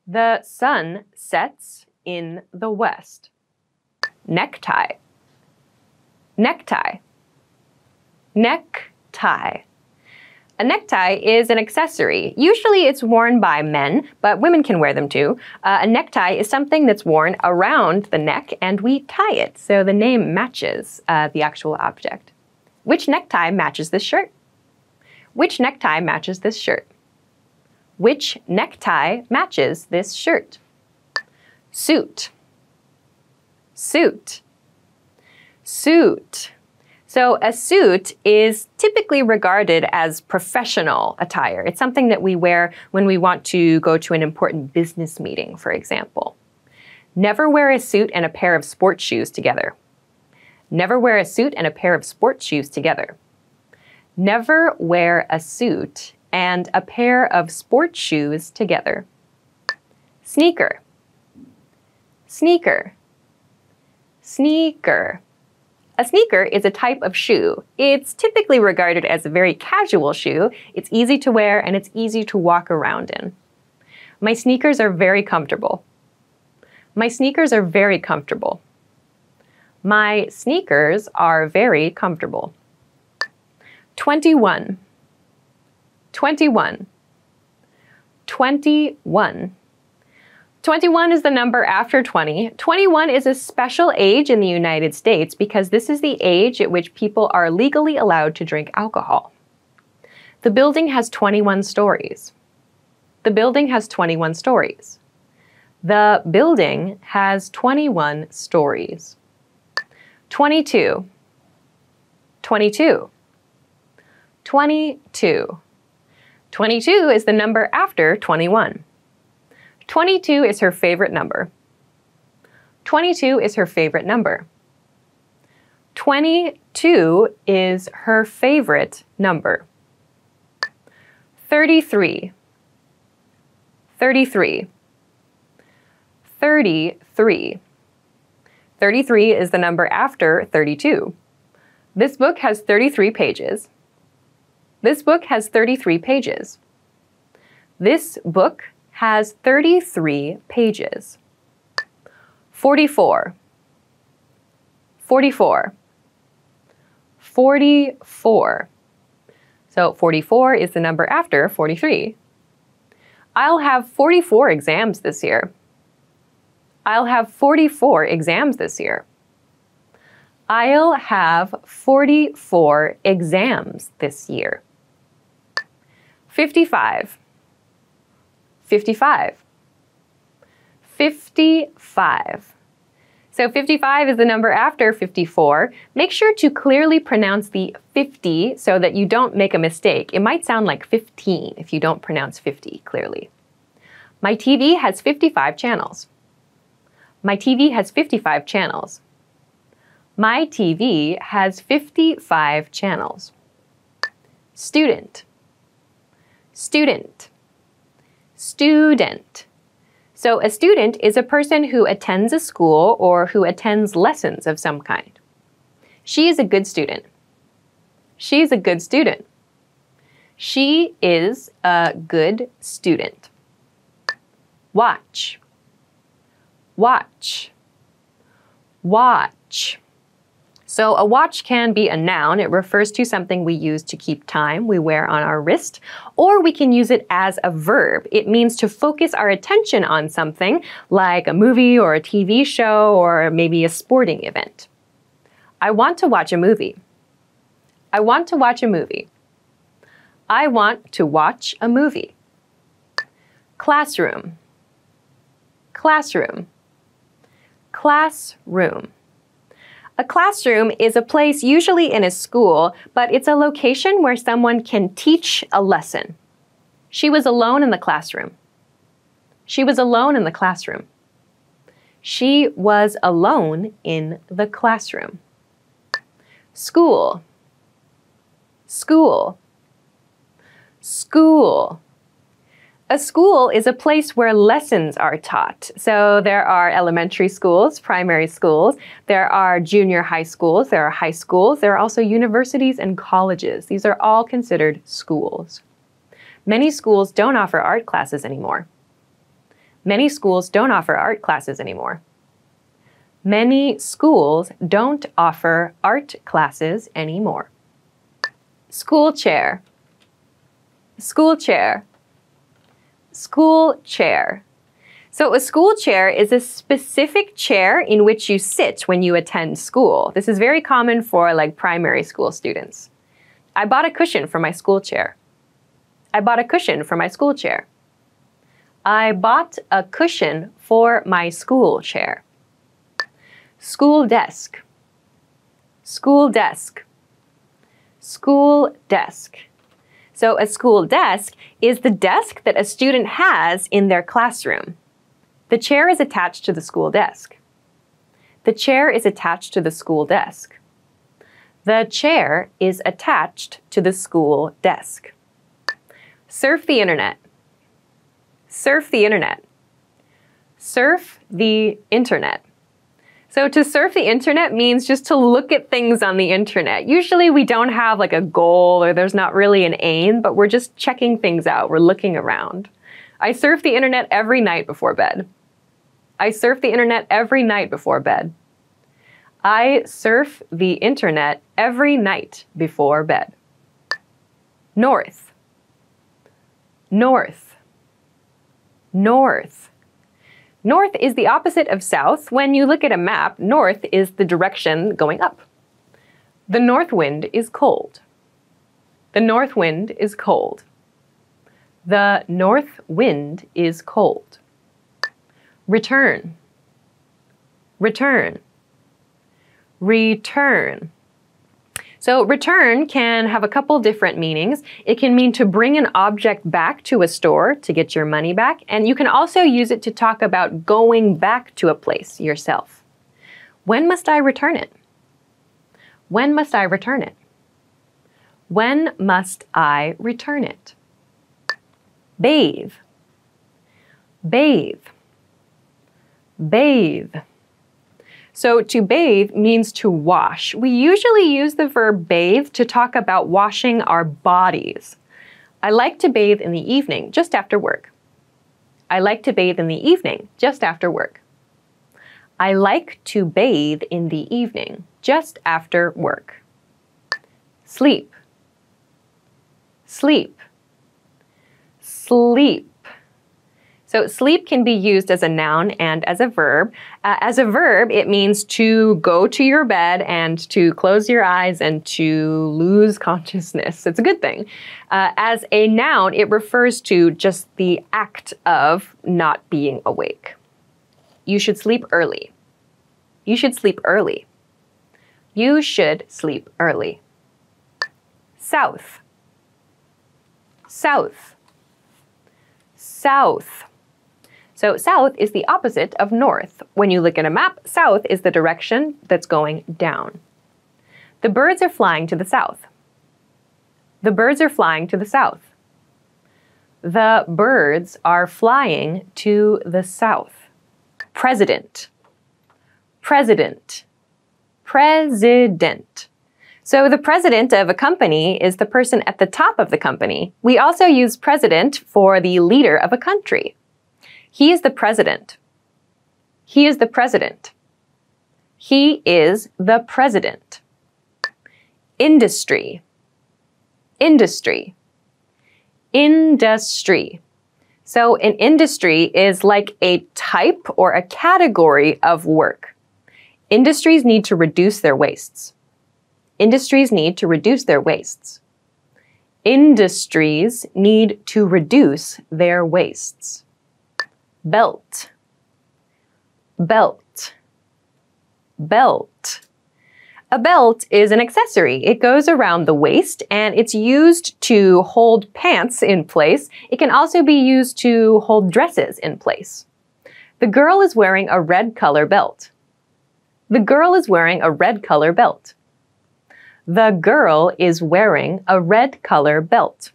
The sun sets in the west. Necktie. Necktie. Necktie. A necktie is an accessory. Usually it's worn by men, but women can wear them too. A necktie is something that's worn around the neck and we tie it, so the name matches the actual object. Which necktie matches this shirt? Which necktie matches this shirt? Which necktie matches this shirt? Suit. Suit. Suit. So a suit is typically regarded as professional attire. It's something that we wear when we want to go to an important business meeting, for example. Never wear a suit and a pair of sports shoes together. Never wear a suit and a pair of sports shoes together. Never wear a suit and a pair of sports shoes together. Sneaker. Sneaker. Sneaker. A sneaker is a type of shoe. It's typically regarded as a very casual shoe. It's easy to wear and it's easy to walk around in. My sneakers are very comfortable. My sneakers are very comfortable. My sneakers are very comfortable. 21. 21. 21. 21 is the number after 20. 21 is a special age in the United States because this is the age at which people are legally allowed to drink alcohol. The building has 21 stories. The building has 21 stories. The building has 21 stories. 22. 22. 22. 22 is the number after 21. 22 is her favorite number. 22 is her favorite number. 22 is her favorite number. 33. 33. 33. 33 is the number after 32. This book has 33 pages. This book has 33 pages. This book has 33 pages. 44. 44. 44. So 44 is the number after 43. I'll have 44 exams this year. I'll have 44 exams this year. I'll have 44 exams this year. 55. 55. 55. So 55 is the number after 54. Make sure to clearly pronounce the 50 so that you don't make a mistake. It might sound like 15 if you don't pronounce 50 clearly. My TV has 55 channels. My TV has 55 channels. My TV has 55 channels. Student. Student. Student. So a student is a person who attends a school or who attends lessons of some kind. She is a good student. She is a good student. She is a good student. Watch. Watch. Watch. So a watch can be a noun. It refers to something we use to keep time, we wear on our wrist, or we can use it as a verb. It means to focus our attention on something like a movie or a TV show or maybe a sporting event. I want to watch a movie. I want to watch a movie. I want to watch a movie. Classroom. Classroom. Classroom. A classroom is a place usually in a school, but it's a location where someone can teach a lesson. She was alone in the classroom. She was alone in the classroom. She was alone in the classroom. School. School. School. A school is a place where lessons are taught. So there are elementary schools, primary schools, there are junior high schools, there are high schools, there are also universities and colleges. These are all considered schools. Many schools don't offer art classes anymore. Many schools don't offer art classes anymore. Many schools don't offer art classes anymore. School chair. School chair. School chair. So a school chair is a specific chair in which you sit when you attend school. This is very common for like primary school students. I bought a cushion for my school chair. I bought a cushion for my school chair. I bought a cushion for my school chair. School desk. School desk. School desk. So a school desk is the desk that a student has in their classroom. The chair is attached to the school desk. The chair is attached to the school desk. The chair is attached to the school desk. Surf the internet. Surf the internet. Surf the internet. So to surf the internet means just to look at things on the internet. Usually we don't have like a goal or there's not really an aim, but we're just checking things out. We're looking around. I surf the internet every night before bed. I surf the internet every night before bed. I surf the internet every night before bed. North. North. North. North is the opposite of south. When you look at a map, north is the direction going up. The north wind is cold. The north wind is cold. The north wind is cold. Return. Return. Return. So return can have a couple different meanings. It can mean to bring an object back to a store to get your money back, and you can also use it to talk about going back to a place yourself. When must I return it? When must I return it? When must I return it? Bathe. Bathe. Bathe. So to bathe means to wash. We usually use the verb bathe to talk about washing our bodies. I like to bathe in the evening, just after work. I like to bathe in the evening, just after work. I like to bathe in the evening, just after work. Sleep. Sleep. Sleep. So sleep can be used as a noun and as a verb. As a verb, it means to go to your bed and to close your eyes and to lose consciousness. It's a good thing. As a noun, it refers to just the act of not being awake. You should sleep early. You should sleep early. You should sleep early. South. South. South. So south is the opposite of north. When you look at a map, south is the direction that's going down. The birds are flying to the south. The birds are flying to the south. The birds are flying to the south. President. President. President. So the president of a company is the person at the top of the company. We also use president for the leader of a country. He is the president. He is the president. He is the president. Industry. Industry. Industry. So an industry is like a type or a category of work. Industries need to reduce their wastes. Industries need to reduce their wastes. Industries need to reduce their wastes. Belt. Belt. Belt. A belt is an accessory. It goes around the waist and it's used to hold pants in place. It can also be used to hold dresses in place. The girl is wearing a red color belt. The girl is wearing a red color belt. The girl is wearing a red color belt.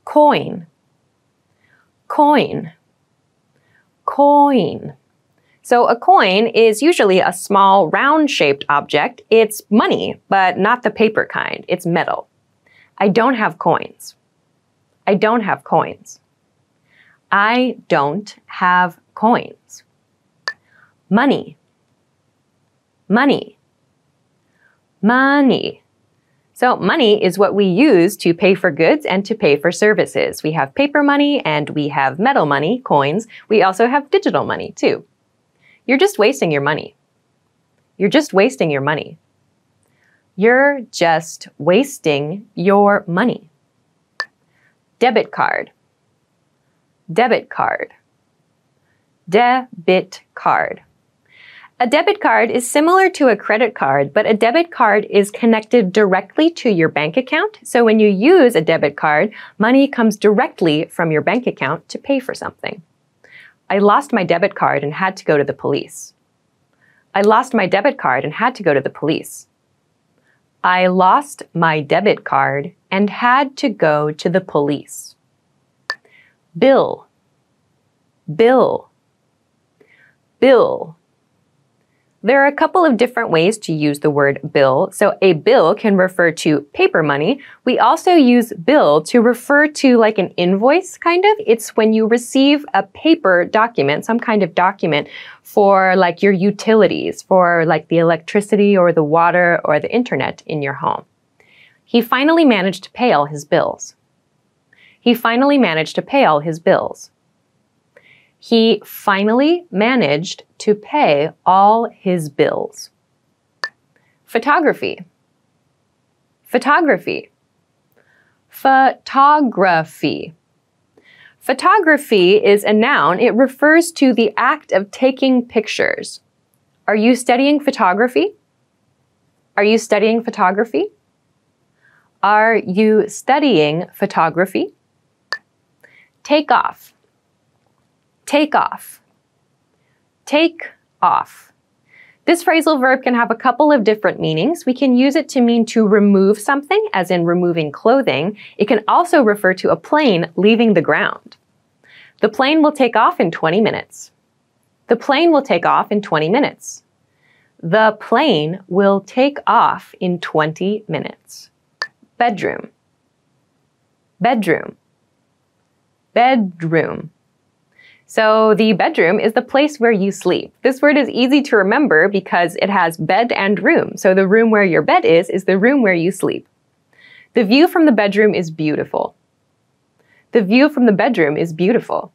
Coin. Coin. Coin. So a coin is usually a small round-shaped object. It's money, but not the paper kind. It's metal. I don't have coins. I don't have coins. I don't have coins. Money. Money. Money. So money is what we use to pay for goods and to pay for services. We have paper money and we have metal money, coins. We also have digital money too. You're just wasting your money. You're just wasting your money. You're just wasting your money. Debit card. Debit card. Debit card. A debit card is similar to a credit card, but a debit card is connected directly to your bank account. So when you use a debit card, money comes directly from your bank account to pay for something. I lost my debit card and had to go to the police. I lost my debit card and had to go to the police. I lost my debit card and had to go to the police. Bill. Bill. Bill. There are a couple of different ways to use the word bill. So a bill can refer to paper money. We also use bill to refer to like an invoice, kind of. It's when you receive a paper document, some kind of document for like your utilities, for like the electricity or the water or the internet in your home. He finally managed to pay all his bills. He finally managed to pay all his bills. He finally managed to pay all his bills. Photography. Photography. Photography. Photography is a noun. It refers to the act of taking pictures. Are you studying photography? Are you studying photography? Are you studying photography? Take off. Take off. Take off. This phrasal verb can have a couple of different meanings. We can use it to mean to remove something, as in removing clothing. It can also refer to a plane leaving the ground. The plane will take off in 20 minutes. The plane will take off in 20 minutes. The plane will take off in 20 minutes. Bedroom. Bedroom. Bedroom. So the bedroom is the place where you sleep. This word is easy to remember because it has bed and room. So the room where your bed is the room where you sleep. The view from the bedroom is beautiful. The view from the bedroom is beautiful.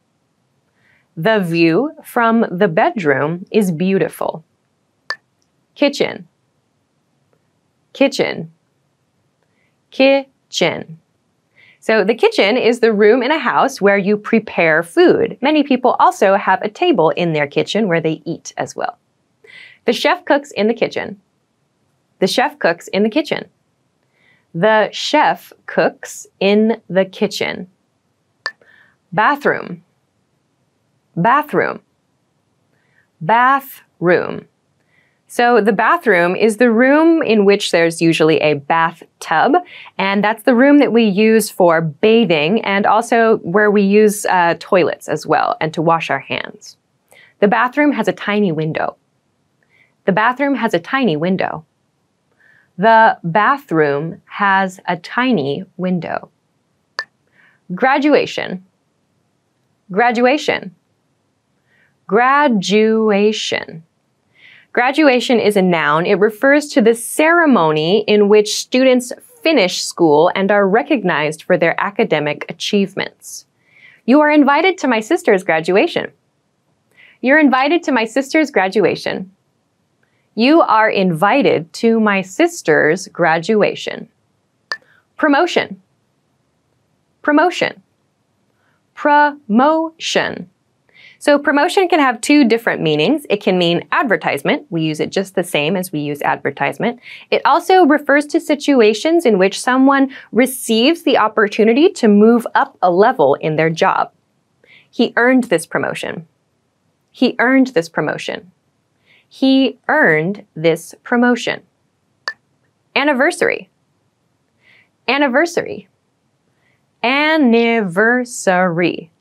The view from the bedroom is beautiful. Kitchen. Kitchen. Kitchen. So the kitchen is the room in a house where you prepare food. Many people also have a table in their kitchen where they eat as well. The chef cooks in the kitchen. The chef cooks in the kitchen. The chef cooks in the kitchen. Bathroom. Bathroom. Bathroom. So the bathroom is the room in which there's usually a bathtub, and that's the room that we use for bathing and also where we use toilets as well and to wash our hands. The bathroom has a tiny window. The bathroom has a tiny window. The bathroom has a tiny window. Graduation. Graduation. Graduation. Graduation is a noun. It refers to the ceremony in which students finish school and are recognized for their academic achievements. You are invited to my sister's graduation. You're invited to my sister's graduation. You are invited to my sister's graduation. Promotion. Promotion. Promotion. So promotion can have two different meanings. It can mean advertisement. We use it just the same as we use advertisement. It also refers to situations in which someone receives the opportunity to move up a level in their job. He earned this promotion. He earned this promotion. He earned this promotion. Anniversary. Anniversary. Anniversary.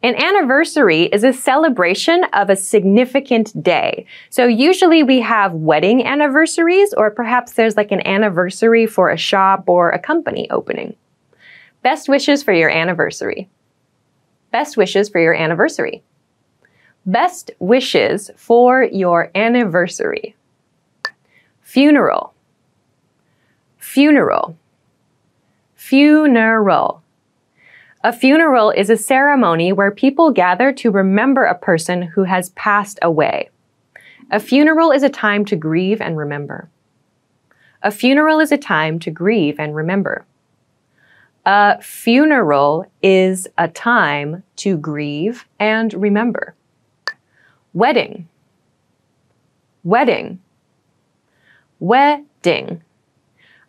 An anniversary is a celebration of a significant day. So usually we have wedding anniversaries, or perhaps there's like an anniversary for a shop or a company opening. Best wishes for your anniversary. Best wishes for your anniversary. Best wishes for your anniversary. Funeral. Funeral. Funeral. A funeral is a ceremony where people gather to remember a person who has passed away. A funeral is a time to grieve and remember. A funeral is a time to grieve and remember. A funeral is a time to grieve and remember. Wedding. Wedding. Wedding.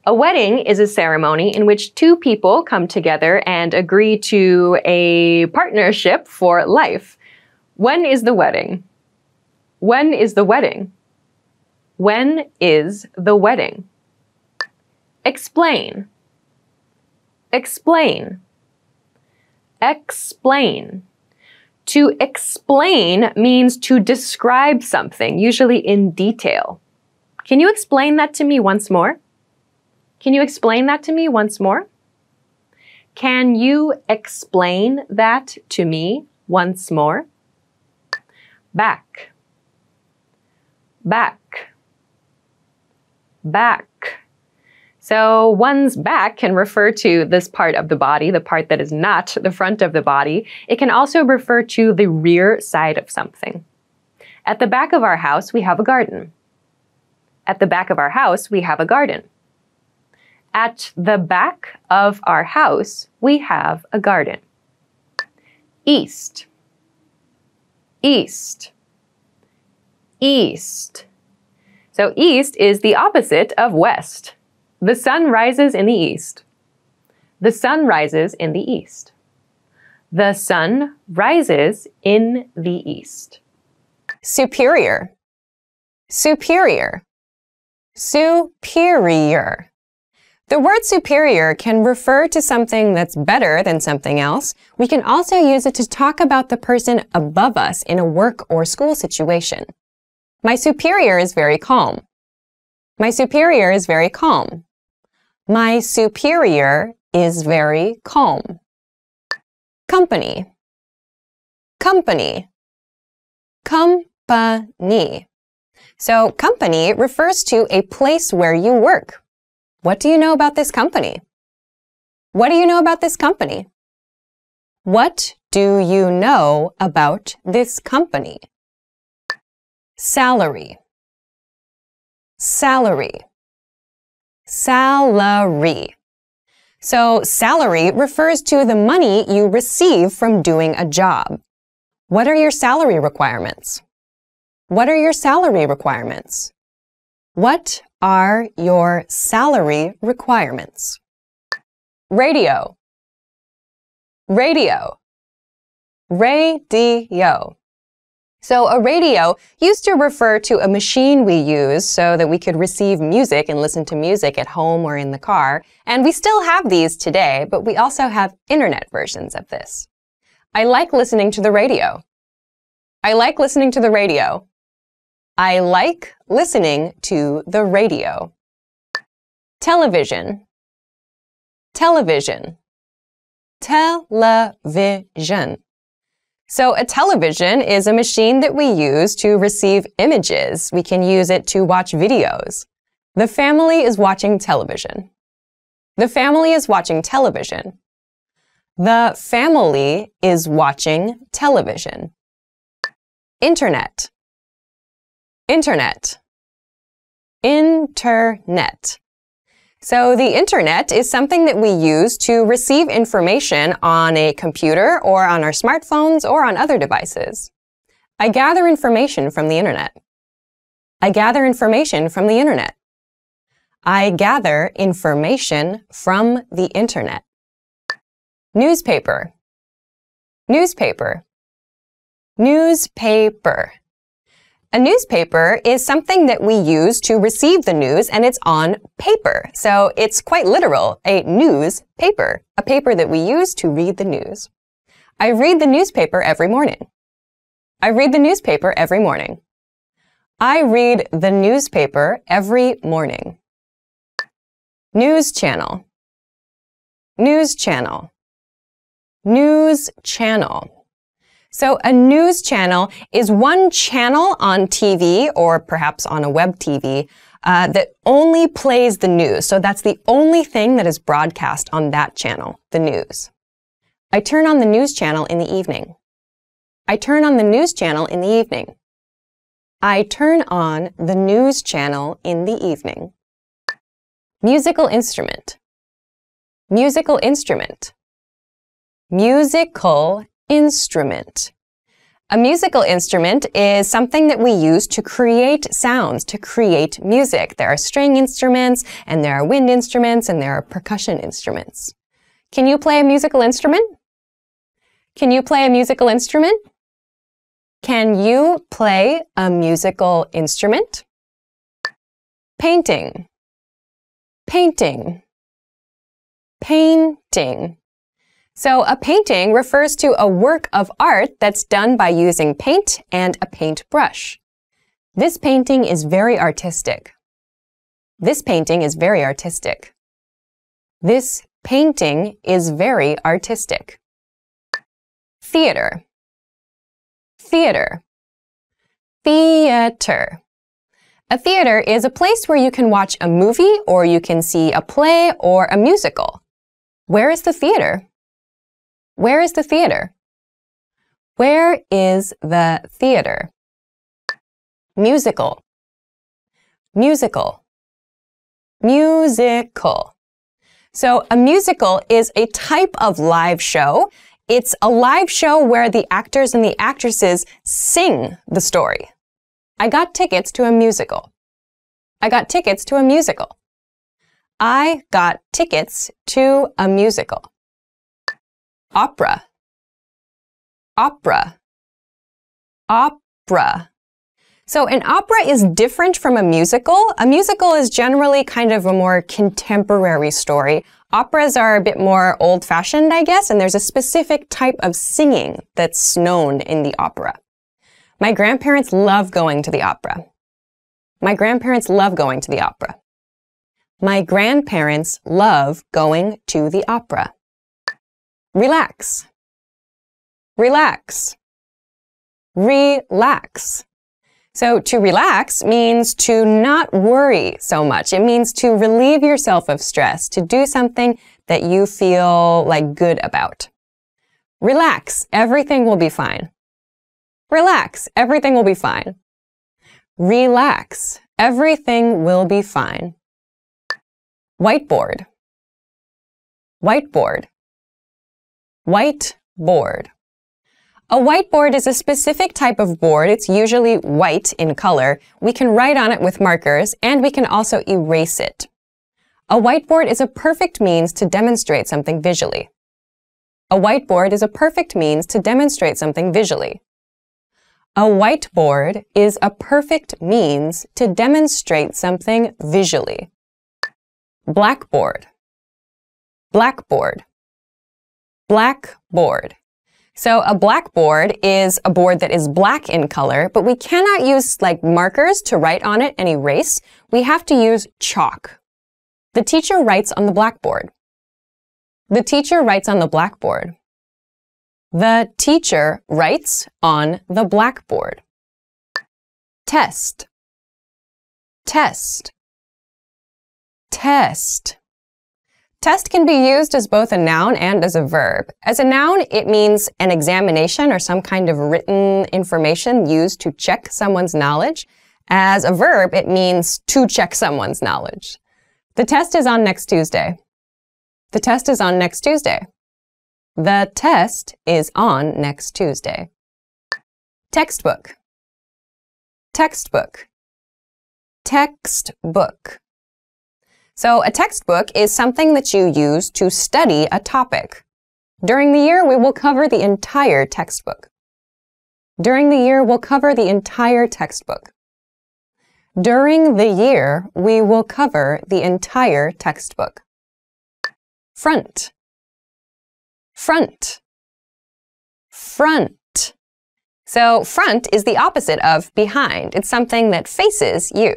A wedding is a ceremony in which two people come together and agree to a partnership for life. When is the wedding? When is the wedding? When is the wedding? Explain. Explain. Explain. To explain means to describe something, usually in detail. Can you explain that to me once more? Can you explain that to me once more? Can you explain that to me once more? Back. Back. Back. So one's back can refer to this part of the body, the part that is not the front of the body. It can also refer to the rear side of something. At the back of our house, we have a garden. At the back of our house, we have a garden. At the back of our house, we have a garden. East. East. East. So east is the opposite of west. The sun rises in the east. The sun rises in the east. The sun rises in the east. Superior. Superior. Superior. The word superior can refer to something that's better than something else. We can also use it to talk about the person above us in a work or school situation. My superior is very calm. My superior is very calm. My superior is very calm. Company. Company. Company. So company refers to a place where you work. What do you know about this company? What do you know about this company? What do you know about this company? Salary. Salary. Salary. So salary refers to the money you receive from doing a job. What are your salary requirements? What are your salary requirements? What are your salary requirements? Radio. Radio. Radio. So a radio used to refer to a machine we use so that we could receive music and listen to music at home or in the car. And we still have these today, but we also have internet versions of this. I like listening to the radio. I like listening to the radio. I like listening to the radio. Television. Television. Television. So a television is a machine that we use to receive images. We can use it to watch videos. The family is watching television. The family is watching television. The family is watching television. Internet. Internet. Internet. So the internet is something that we use to receive information on a computer or on our smartphones or on other devices. I gather information from the internet. I gather information from the internet. I gather information from the internet. Newspaper. Newspaper. Newspaper. A newspaper is something that we use to receive the news, and it's on paper. So it's quite literal, a newspaper, a paper that we use to read the news. I read the newspaper every morning. I read the newspaper every morning. I read the newspaper every morning. News channel. News channel. News channel. So a news channel is one channel on TV or perhaps on a web TV that only plays the news. So that's the only thing that is broadcast on that channel, the news. I turn on the news channel in the evening. I turn on the news channel in the evening. I turn on the news channel in the evening. Musical instrument. Musical instrument. Musical instrument. A musical instrument is something that we use to create sounds, to create music. There are string instruments, and there are wind instruments, and there are percussion instruments. Can you play a musical instrument? Can you play a musical instrument? Can you play a musical instrument? Painting. Painting. Painting. So a painting refers to a work of art that's done by using paint and a paintbrush. This painting is very artistic. This painting is very artistic. This painting is very artistic. Theater. Theater. Theater. A theater is a place where you can watch a movie or you can see a play or a musical. Where is the theater? Where is the theater? Where is the theater? Musical. Musical. Musical. So a musical is a type of live show. It's a live show where the actors and the actresses sing the story. I got tickets to a musical. I got tickets to a musical. I got tickets to a musical. Opera. Opera. Opera. So an opera is different from a musical. A musical is generally kind of a more contemporary story. Operas are a bit more old-fashioned, I guess, and there's a specific type of singing that's known in the opera. My grandparents love going to the opera. My grandparents love going to the opera. My grandparents love going to the opera. Relax. Relax. Relax. So to relax means to not worry so much. It means to relieve yourself of stress, to do something that you feel like good about. Relax, everything will be fine. Relax, everything will be fine. Relax, everything will be fine. Whiteboard. Whiteboard. Whiteboard. A whiteboard is a specific type of board. It's usually white in color. We can write on it with markers, and we can also erase it. A whiteboard is a perfect means to demonstrate something visually. A whiteboard is a perfect means to demonstrate something visually. A whiteboard is a perfect means to demonstrate something visually. Blackboard. Blackboard. Blackboard. So a blackboard is a board that is black in color, but we cannot use like markers to write on it and erase. We have to use chalk. The teacher writes on the blackboard. The teacher writes on the blackboard. The teacher writes on the blackboard. Test. Test. Test. Test can be used as both a noun and as a verb. As a noun, it means an examination or some kind of written information used to check someone's knowledge. As a verb, it means to check someone's knowledge. The test is on next Tuesday. The test is on next Tuesday. The test is on next Tuesday. Textbook. Textbook. Textbook. So a textbook is something that you use to study a topic. During the year, we will cover the entire textbook. During the year, we'll cover the entire textbook. During the year, we will cover the entire textbook. Front. Front. Front. So front is the opposite of behind. It's something that faces you.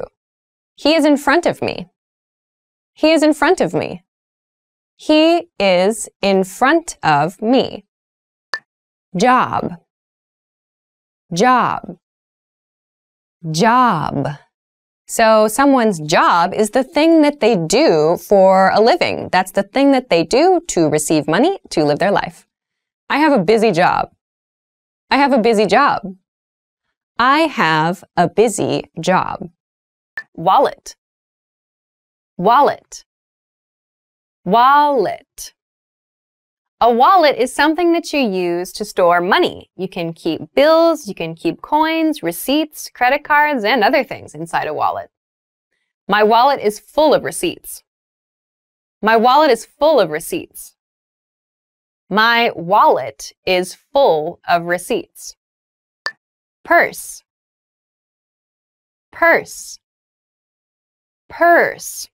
He is in front of me. He is in front of me. He is in front of me. Job. Job. Job. So someone's job is the thing that they do for a living. That's the thing that they do to receive money to live their life. I have a busy job. I have a busy job. I have a busy job. Wallet. Wallet. Wallet. A wallet is something that you use to store money. You can keep bills, you can keep coins, receipts, credit cards, and other things inside a wallet. My wallet is full of receipts. My wallet is full of receipts. My wallet is full of receipts. Purse. Purse. Purse.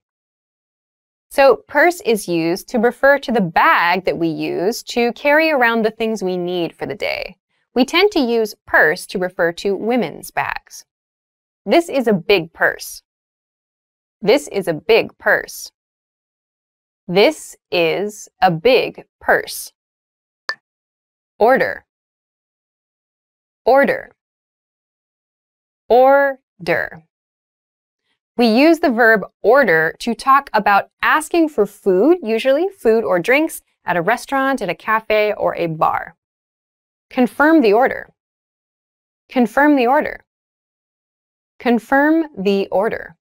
So purse is used to refer to the bag that we use to carry around the things we need for the day. We tend to use purse to refer to women's bags. This is a big purse. This is a big purse. This is a big purse. Order. Order. Order. We use the verb order to talk about asking for food, usually food or drinks, at a restaurant, at a cafe, or a bar. Confirm the order. Confirm the order. Confirm the order.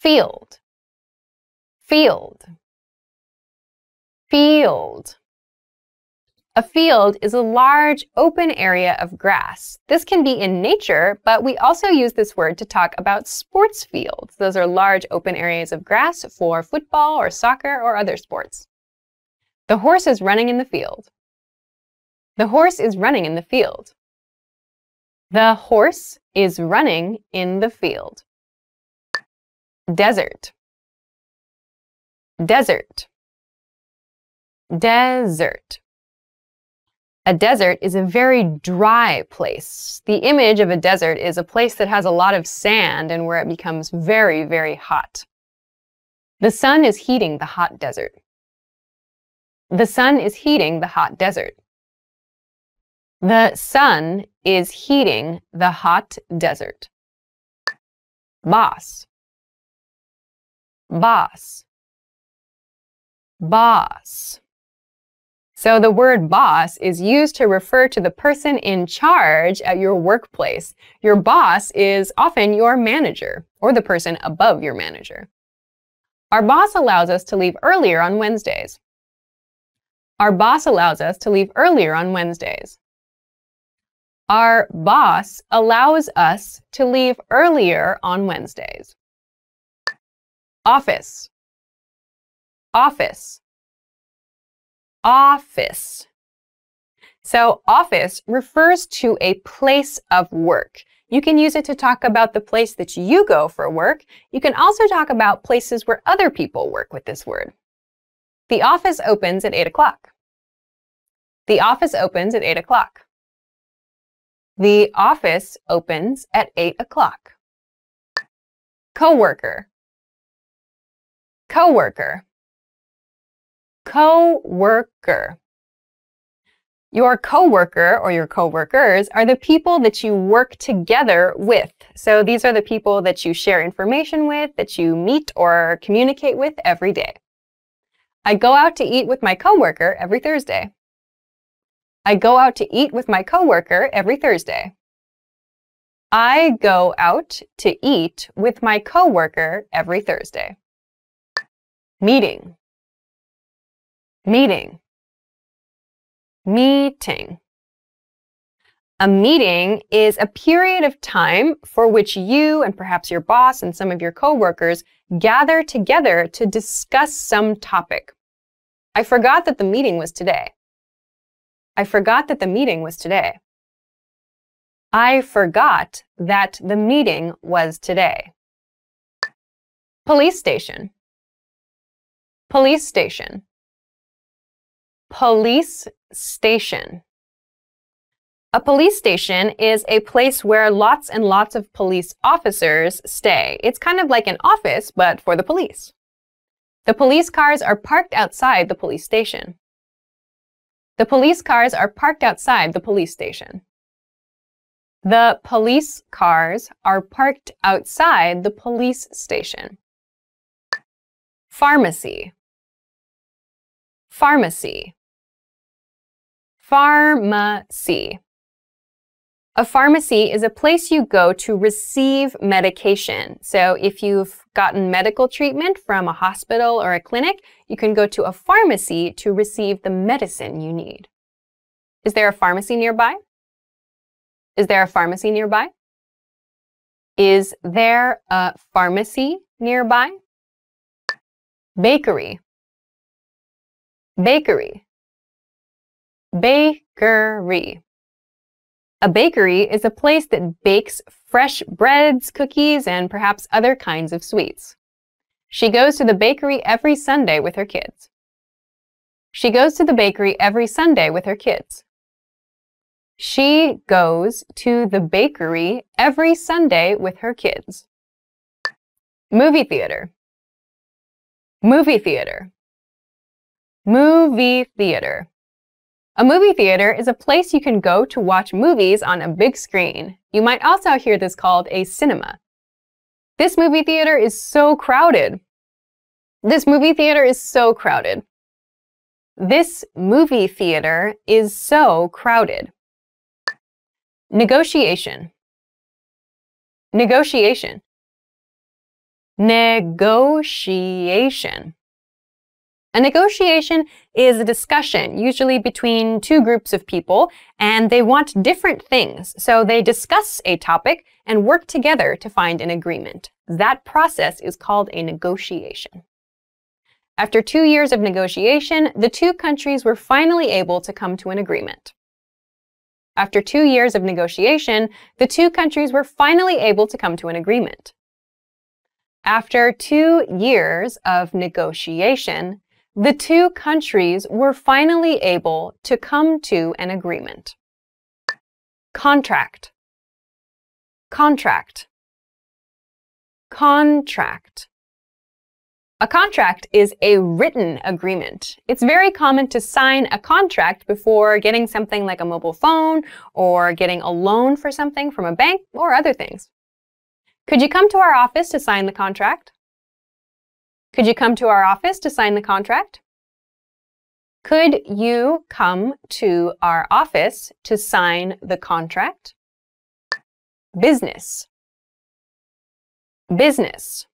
Field. Field. Field. A field is a large, open area of grass. This can be in nature, but we also use this word to talk about sports fields. Those are large, open areas of grass for football or soccer or other sports. The horse is running in the field. The horse is running in the field. The horse is running in the field. Desert. Desert. Desert. A desert is a very dry place. The image of a desert is a place that has a lot of sand and where it becomes very, very hot. The sun is heating the hot desert. The sun is heating the hot desert. The sun is heating the hot desert. Boss. Boss. Boss. So the word boss is used to refer to the person in charge at your workplace. Your boss is often your manager or the person above your manager. Our boss allows us to leave earlier on Wednesdays. Our boss allows us to leave earlier on Wednesdays. Our boss allows us to leave earlier on Wednesdays. Office. Office. Office. So office refers to a place of work. You can use it to talk about the place that you go for work. You can also talk about places where other people work with this word. The office opens at 8 o'clock. The office opens at 8 o'clock. The office opens at 8 o'clock. Coworker. Coworker. Coworker. Your coworker or your coworkers are the people that you work together with. So these are the people that you share information with, that you meet or communicate with every day. I go out to eat with my coworker every Thursday. I go out to eat with my coworker every Thursday. I go out to eat with my coworker every Thursday. Meeting, meeting, meeting. A meeting is a period of time for which you and perhaps your boss and some of your coworkers gather together to discuss some topic. I forgot that the meeting was today. I forgot that the meeting was today. I forgot that the meeting was today. Police station. Police station. Police station. A police station is a place where lots and lots of police officers stay. It's kind of like an office, but for the police. The police cars are parked outside the police station. The police cars are parked outside the police station. The police cars are parked outside the police station. Pharmacy. Pharmacy. Pharmacy. A pharmacy is a place you go to receive medication. So if you've gotten medical treatment from a hospital or a clinic, you can go to a pharmacy to receive the medicine you need. Is there a pharmacy nearby? Is there a pharmacy nearby? Is there a pharmacy nearby? Bakery. Bakery. Bakery. A bakery is a place that bakes fresh breads, cookies, and perhaps other kinds of sweets. She goes to the bakery every Sunday with her kids. She goes to the bakery every Sunday with her kids. She goes to the bakery every Sunday with her kids. Movie theater. Movie theater. Movie theater. A movie theater is a place you can go to watch movies on a big screen. You might also hear this called a cinema. This movie theater is so crowded. This movie theater is so crowded. This movie theater is so crowded. Negotiation. Negotiation. Negotiation. A negotiation is a discussion, usually between two groups of people, and they want different things, so they discuss a topic and work together to find an agreement. That process is called a negotiation. After 2 years of negotiation, the two countries were finally able to come to an agreement. After 2 years of negotiation, the two countries were finally able to come to an agreement. After 2 years of negotiation, the two countries were finally able to come to an agreement. Contract. Contract. Contract. A contract is a written agreement. It's very common to sign a contract before getting something like a mobile phone or getting a loan for something from a bank or other things. Could you come to our office to sign the contract? Could you come to our office to sign the contract? Could you come to our office to sign the contract? Business. Business.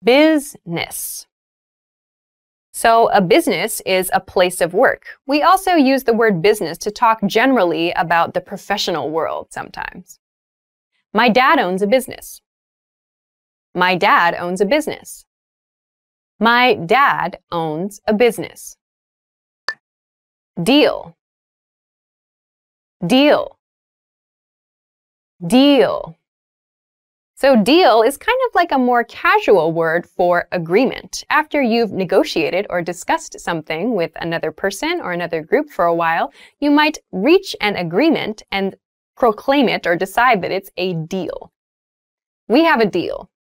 Business. So a business is a place of work. We also use the word business to talk generally about the professional world sometimes. My dad owns a business. My dad owns a business. My dad owns a business. Deal. Deal. Deal. So deal is kind of like a more casual word for agreement. After you've negotiated or discussed something with another person or another group for a while, you might reach an agreement and proclaim it or decide that it's a deal. We have a deal.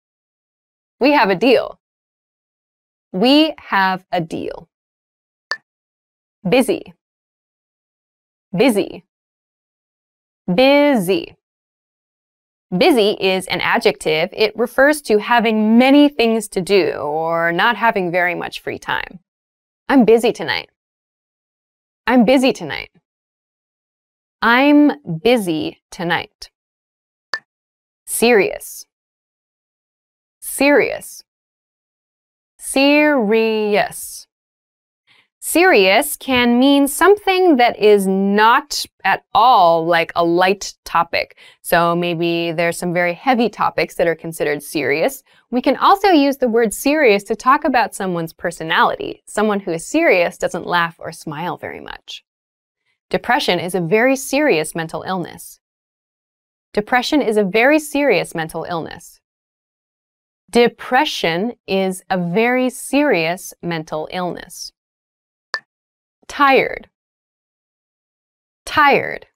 We have a deal. We have a deal. Busy. Busy. Busy. Busy is an adjective. It refers to having many things to do or not having very much free time. I'm busy tonight. I'm busy tonight. I'm busy tonight. Serious. Serious. Serious. Serious can mean something that is not at all like a light topic. So maybe there's some very heavy topics that are considered serious. We can also use the word serious to talk about someone's personality. Someone who is serious doesn't laugh or smile very much. Depression is a very serious mental illness. Depression is a very serious mental illness. Depression is a very serious mental illness. Tired. Tired.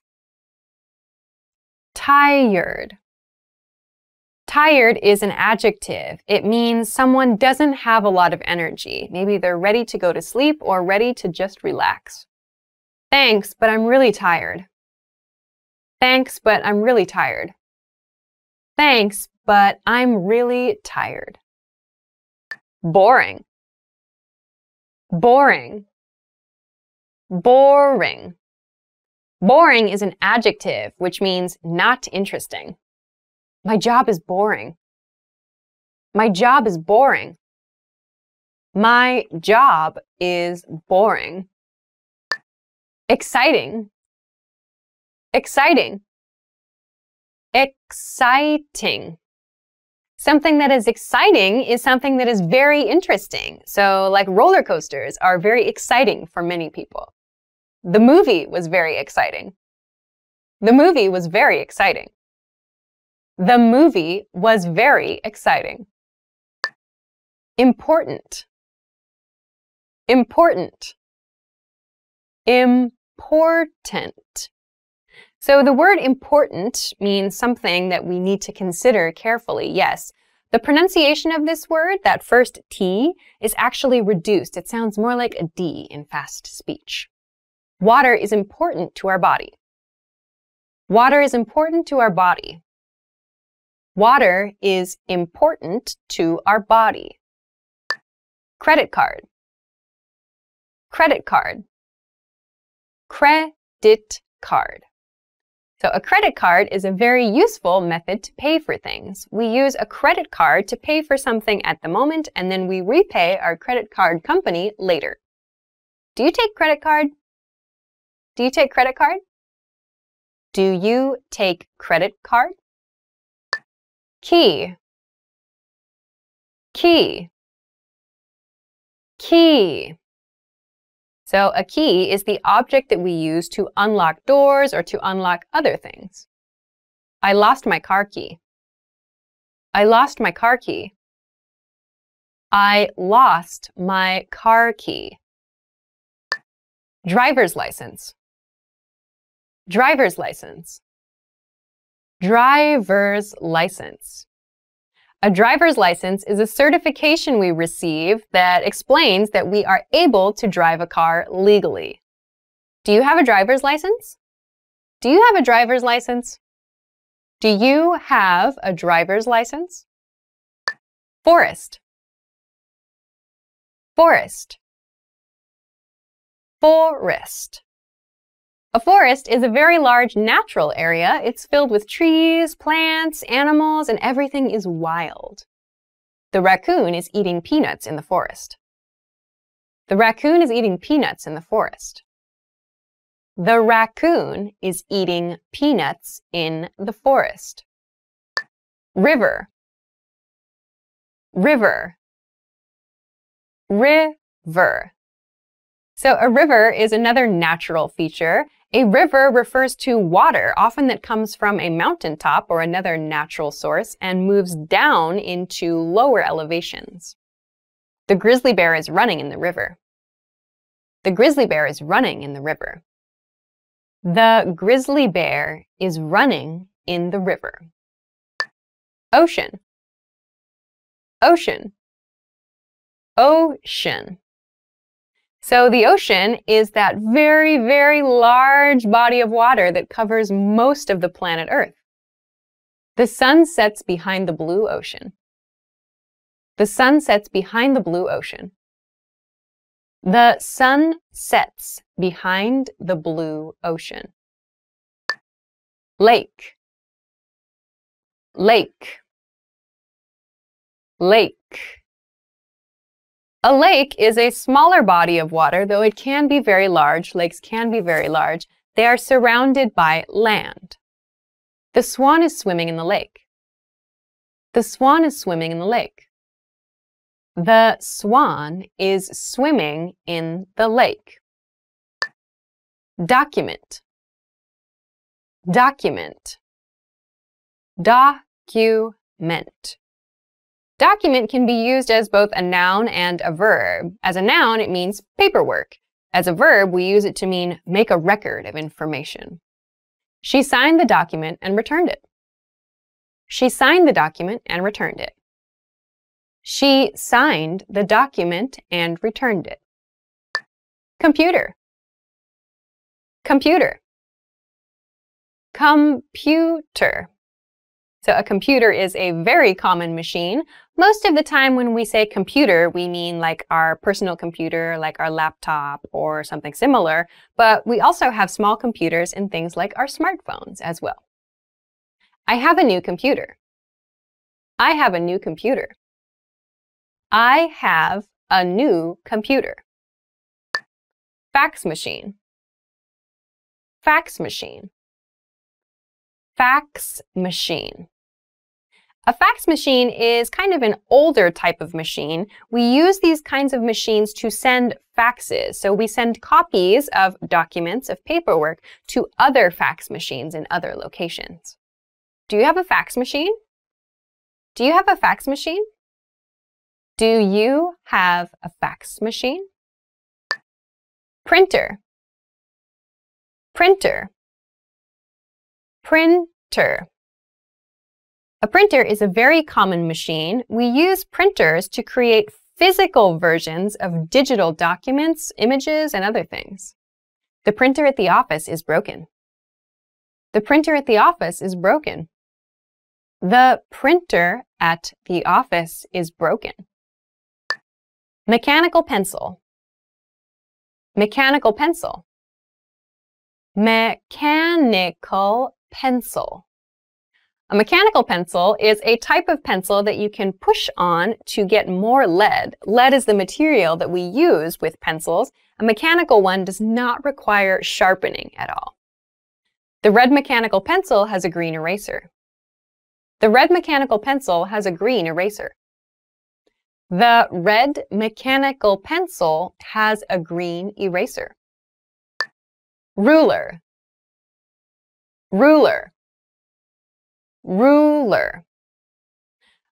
Tired. Tired is an adjective. It means someone doesn't have a lot of energy. Maybe they're ready to go to sleep or ready to just relax. Thanks, but I'm really tired. Thanks, but I'm really tired. Thanks, but I'm really tired. Boring. Boring. Boring. Boring is an adjective, which means not interesting. My job is boring. My job is boring. My job is boring. Exciting. Exciting. Exciting. Something that is exciting is something that is very interesting. So, like roller coasters are very exciting for many people. The movie was very exciting. The movie was very exciting. The movie was very exciting. Important. Important. Important. So the word important means something that we need to consider carefully. Yes, the pronunciation of this word, that first T, is actually reduced. It sounds more like a D in fast speech. Water is important to our body. Water is important to our body. Water is important to our body. Credit card. Credit card. Credit card. So a credit card is a very useful method to pay for things. We use a credit card to pay for something at the moment, and then we repay our credit card company later. Do you take credit card? Do you take credit card? Do you take credit card? Key. Key. Key. So a key is the object that we use to unlock doors or to unlock other things. I lost my car key. I lost my car key. I lost my car key. Driver's license. Driver's license. Driver's license. A driver's license is a certification we receive that explains that we are able to drive a car legally. Do you have a driver's license? Do you have a driver's license? Do you have a driver's license? Forest. Forest. Forest. A forest is a very large natural area. It's filled with trees, plants, animals, and everything is wild. The raccoon is eating peanuts in the forest. The raccoon is eating peanuts in the forest. The raccoon is eating peanuts in the forest. River. River. River. So a river is another natural feature. A river refers to water, often that comes from a mountaintop or another natural source, and moves down into lower elevations. The grizzly bear is running in the river. The grizzly bear is running in the river. The grizzly bear is running in the river. Ocean. Ocean. Ocean. So the ocean is that very, very large body of water that covers most of the planet Earth. The sun sets behind the blue ocean. The sun sets behind the blue ocean. The sun sets behind the blue ocean. Lake. Lake. Lake. A lake is a smaller body of water, though it can be very large. Lakes can be very large. They are surrounded by land. The swan is swimming in the lake. The swan is swimming in the lake. The swan is swimming in the lake. Document. Document. Document. Document can be used as both a noun and a verb. As a noun, it means paperwork. As a verb, we use it to mean make a record of information. She signed the document and returned it. She signed the document and returned it. She signed the document and returned it. Computer. Computer. Computer. So a computer is a very common machine. Most of the time when we say computer, we mean like our personal computer, like our laptop or something similar, but we also have small computers in things like our smartphones as well. I have a new computer. I have a new computer. I have a new computer. Fax machine. Fax machine. Fax machine. A fax machine is kind of an older type of machine. We use these kinds of machines to send faxes. So we send copies of documents, of paperwork, to other fax machines in other locations. Do you have a fax machine? Do you have a fax machine? Do you have a fax machine? Printer. Printer. Printer. A printer is a very common machine. We use printers to create physical versions of digital documents, images, and other things. The printer at the office is broken. The printer at the office is broken. The printer at the office is broken. Mechanical pencil. Mechanical pencil. Mechanical pencil. A mechanical pencil is a type of pencil that you can push on to get more lead. Lead is the material that we use with pencils. A mechanical one does not require sharpening at all. The red mechanical pencil has a green eraser. The red mechanical pencil has a green eraser. The red mechanical pencil has a green eraser. Ruler. Ruler. Ruler.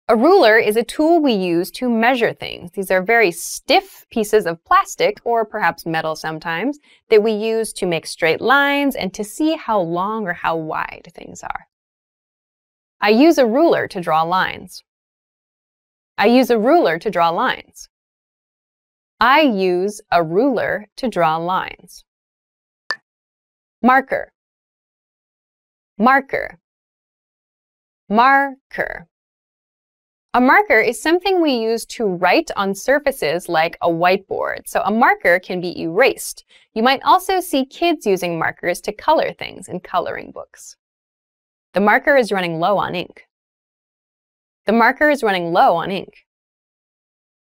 A ruler is a tool we use to measure things. These are very stiff pieces of plastic, or perhaps metal sometimes, that we use to make straight lines and to see how long or how wide things are. I use a ruler to draw lines. I use a ruler to draw lines. I use a ruler to draw lines. Marker. Marker. Marker. A marker is something we use to write on surfaces like a whiteboard. So a marker can be erased. You might also see kids using markers to color things in coloring books. The marker is running low on ink. The marker is running low on ink.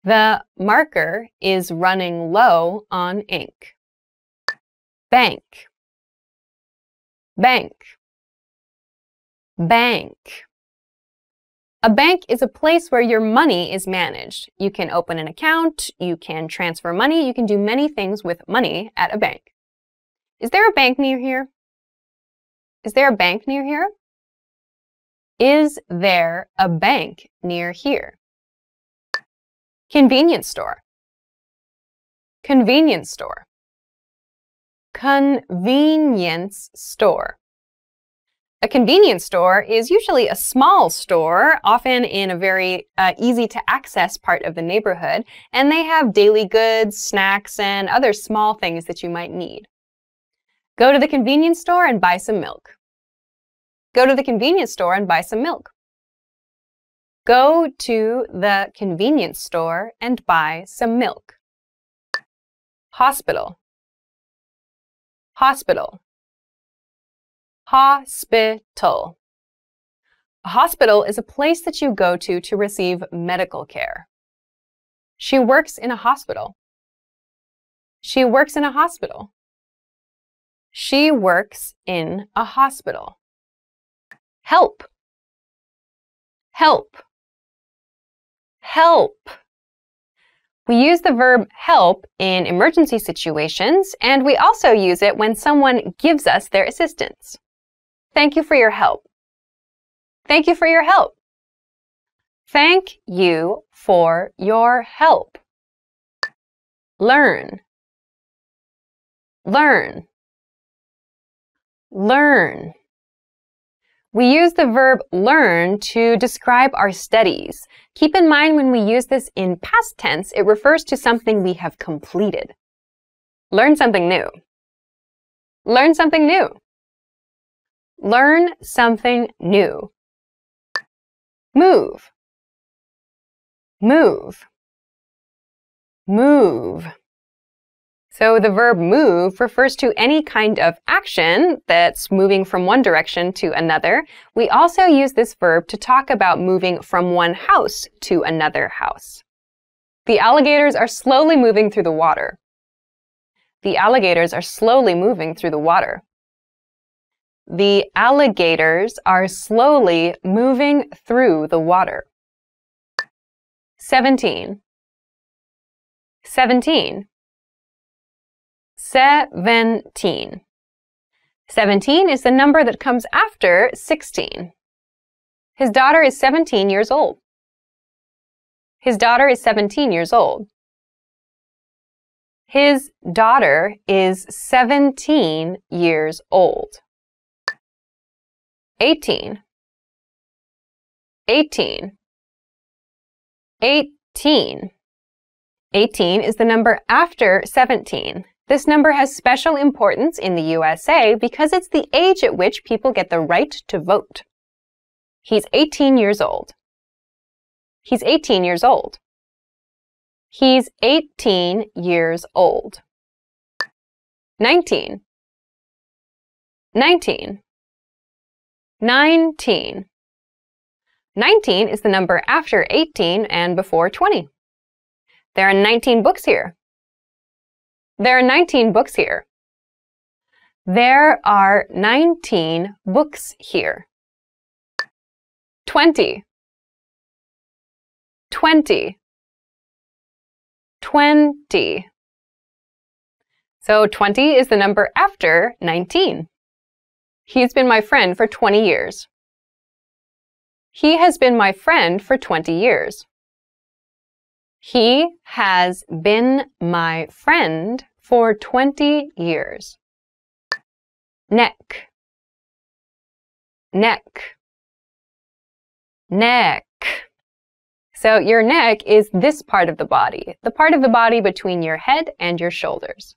The marker is running low on ink. Bank. Bank. Bank. A bank is a place where your money is managed. You can open an account, you can transfer money, you can do many things with money at a bank. Is there a bank near here? Is there a bank near here? Is there a bank near here? Convenience store. Convenience store. Convenience store. A convenience store is usually a small store, often in a very easy to access part of the neighborhood, and they have daily goods, snacks, and other small things that you might need. Go to the convenience store and buy some milk. Go to the convenience store and buy some milk. Go to the convenience store and buy some milk. Hospital. Hospital. Hospital. A hospital is a place that you go to receive medical care. She works in a hospital. She works in a hospital. She works in a hospital. Help. Help. Help. We use the verb help in emergency situations, and we also use it when someone gives us their assistance. Thank you for your help. Thank you for your help. Thank you for your help. Learn. Learn. Learn. We use the verb learn to describe our studies. Keep in mind when we use this in past tense, it refers to something we have completed. Learn something new. Learn something new. Learn something new. Move. Move. Move. So the verb move refers to any kind of action that's moving from one direction to another. We also use this verb to talk about moving from one house to another house. The alligators are slowly moving through the water. The alligators are slowly moving through the water. The alligators are slowly moving through the water. 17. 17. 17. 17 is the number that comes after 16. His daughter is 17 years old. His daughter is 17 years old. His daughter is 17 years old. 18. 18. 18. 18 is the number after 17. This number has special importance in the USA because it's the age at which people get the right to vote. He's 18 years old. He's 18 years old. He's 18 years old. 19. 19. 19. 19 is the number after 18 and before 20. There are 19 books here. There are 19 books here. There are 19 books here. 20. 20. 20. So 20 is the number after 19. He's been my friend for 20 years. He has been my friend for 20 years. He has been my friend for 20 years. Neck. Neck. Neck. So your neck is this part of the body, the part of the body between your head and your shoulders.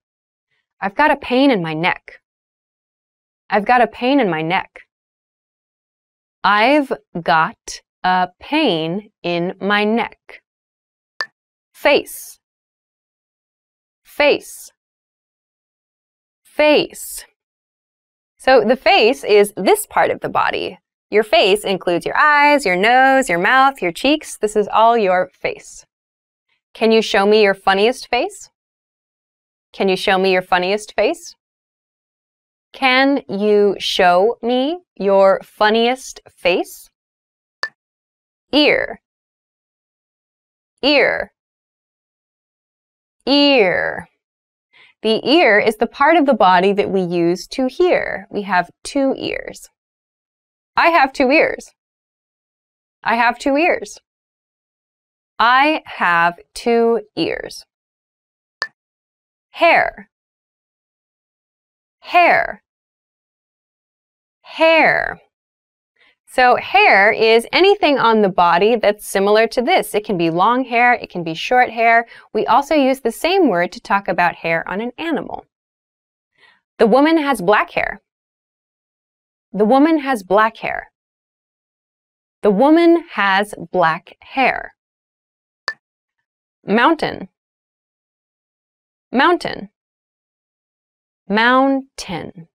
I've got a pain in my neck. I've got a pain in my neck. I've got a pain in my neck. Face. Face. Face. So the face is this part of the body. Your face includes your eyes, your nose, your mouth, your cheeks. This is all your face. Can you show me your funniest face? Can you show me your funniest face? Can you show me your funniest face? Ear. Ear. Ear. The ear is the part of the body that we use to hear. We have two ears. I have two ears. I have two ears. I have two ears. Hair. Hair. Hair. So hair is anything on the body that's similar to this. It can be long hair, it can be short hair. We also use the same word to talk about hair on an animal. The woman has black hair. The woman has black hair. The woman has black hair. Mountain. Mountain. Mountain.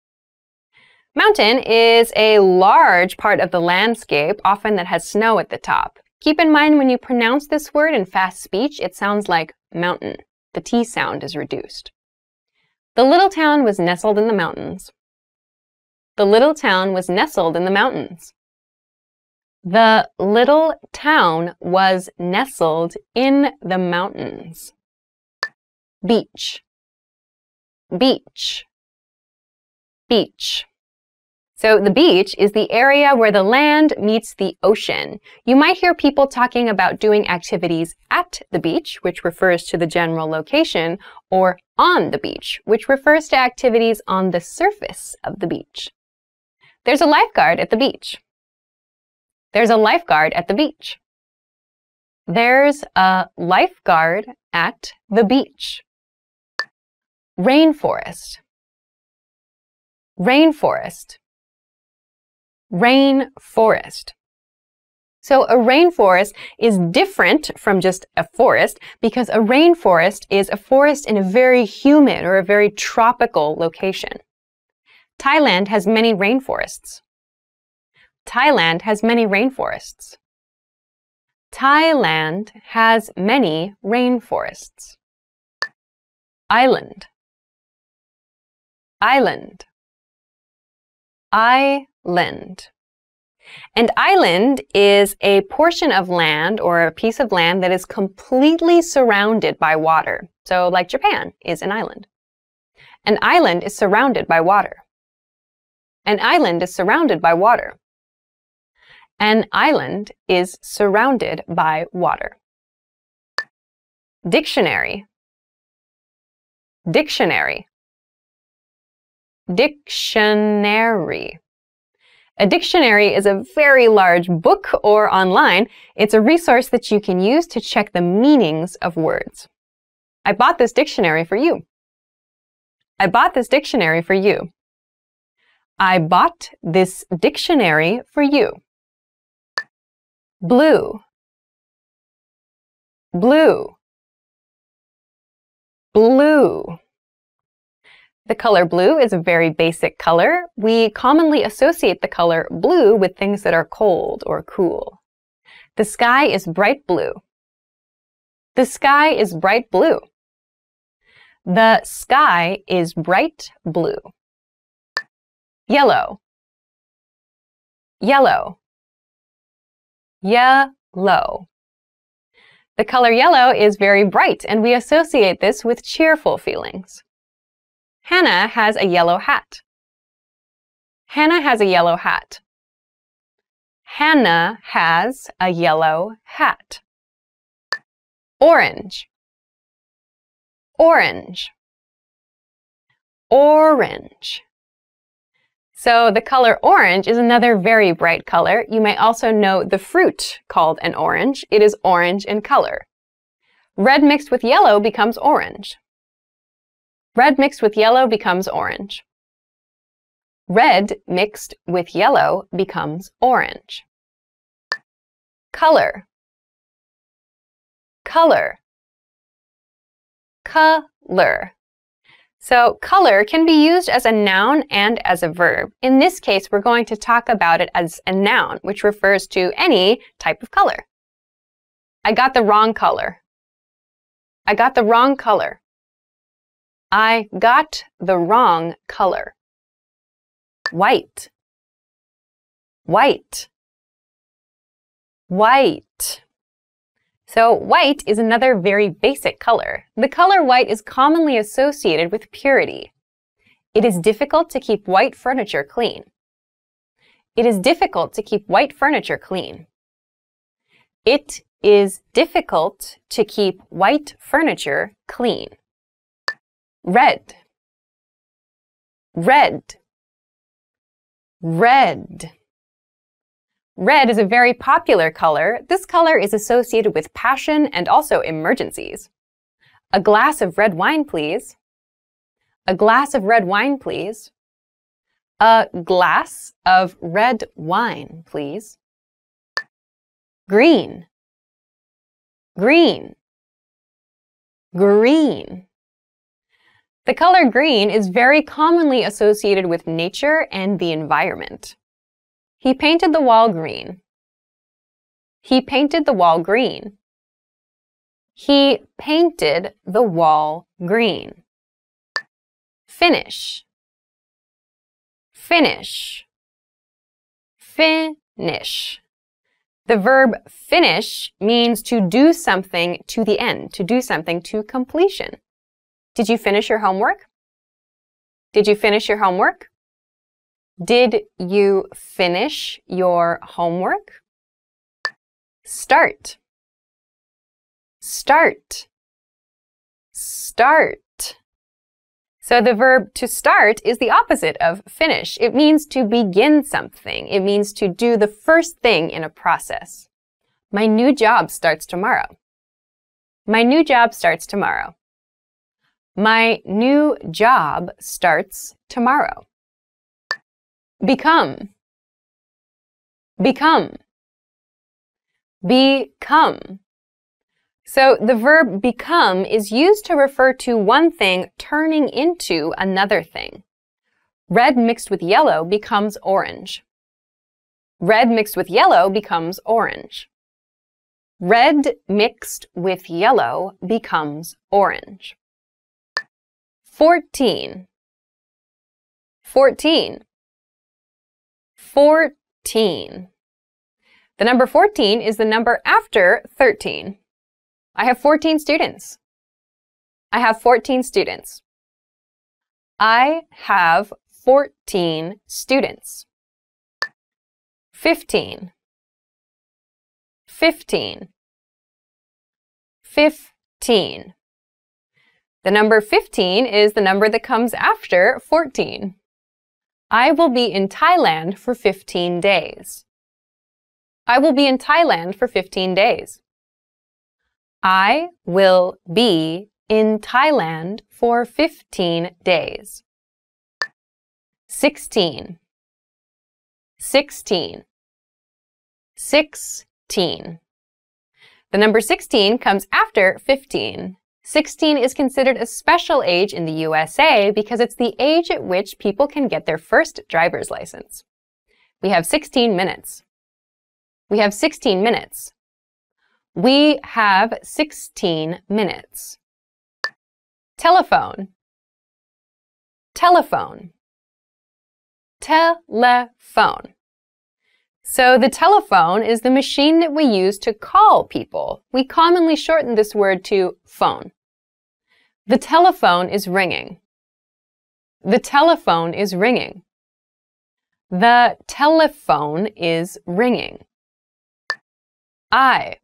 Mountain is a large part of the landscape, often that has snow at the top. Keep in mind when you pronounce this word in fast speech, it sounds like mountain. The T sound is reduced. The little town was nestled in the mountains. The little town was nestled in the mountains. The little town was nestled in the mountains. Beach. Beach. Beach. So the beach is the area where the land meets the ocean. You might hear people talking about doing activities at the beach, which refers to the general location, or on the beach, which refers to activities on the surface of the beach. There's a lifeguard at the beach. There's a lifeguard at the beach. There's a lifeguard at the beach. Rainforest. Rainforest. Rainforest. So a rainforest is different from just a forest because a rainforest is a forest in a very humid or a very tropical location. Thailand has many rainforests. Thailand has many rainforests. Thailand has many rainforests. Island. Island. Island. An island is a portion of land or a piece of land that is completely surrounded by water. So like Japan is an island. An island is surrounded by water. An island is surrounded by water. An island is surrounded by water. Dictionary. Dictionary. Dictionary. A dictionary is a very large book or online. It's a resource that you can use to check the meanings of words. I bought this dictionary for you. I bought this dictionary for you. I bought this dictionary for you. Blue. Blue. Blue. The color blue is a very basic color. We commonly associate the color blue with things that are cold or cool. The sky is bright blue. The sky is bright blue. The sky is bright blue. Yellow. Yellow. Yellow. The color yellow is very bright, and we associate this with cheerful feelings. Hannah has a yellow hat. Hannah has a yellow hat. Hannah has a yellow hat. Orange. Orange. Orange. So the color orange is another very bright color. You may also know the fruit called an orange. It is orange in color. Red mixed with yellow becomes orange. Red mixed with yellow becomes orange. Red mixed with yellow becomes orange. Color. Color. Color. So color can be used as a noun and as a verb. In this case, we're going to talk about it as a noun, which refers to any type of color. I got the wrong color. I got the wrong color. I got the wrong color. White. White. White. So white is another very basic color. The color white is commonly associated with purity. It is difficult to keep white furniture clean. It is difficult to keep white furniture clean. It is difficult to keep white furniture clean. Red. Red. Red. Red is a very popular color. This color is associated with passion and also emergencies. A glass of red wine, please. A glass of red wine, please. A glass of red wine, please. Green. Green. Green. The color green is very commonly associated with nature and the environment. He painted the wall green. He painted the wall green. He painted the wall green. Finish. Finish. Finish. The verb finish means to do something to the end, to do something to completion. Did you finish your homework? Did you finish your homework? Did you finish your homework? Start. Start. Start. So the verb to start is the opposite of finish. It means to begin something. It means to do the first thing in a process. My new job starts tomorrow. My new job starts tomorrow. My new job starts tomorrow. Become. Become. Become. So the verb become is used to refer to one thing turning into another thing. Red mixed with yellow becomes orange. Red mixed with yellow becomes orange. Red mixed with yellow becomes orange. 14. 14. 14. The number 14 is the number after 13. I have 14 students. I have 14 students. I have 14 students. 15. 15. 15. The number 15 is the number that comes after 14. I will be in Thailand for 15 days. I will be in Thailand for 15 days. I will be in Thailand for 15 days. 16. 16. 16. The number 16 comes after 15. 16 is considered a special age in the USA because it's the age at which people can get their first driver's license. We have 16 minutes. We have 16 minutes. We have 16 minutes. Telephone. Telephone. Telephone. So the telephone is the machine that we use to call people. We commonly shorten this word to phone. The telephone is ringing. The telephone is ringing. The telephone is ringing. I.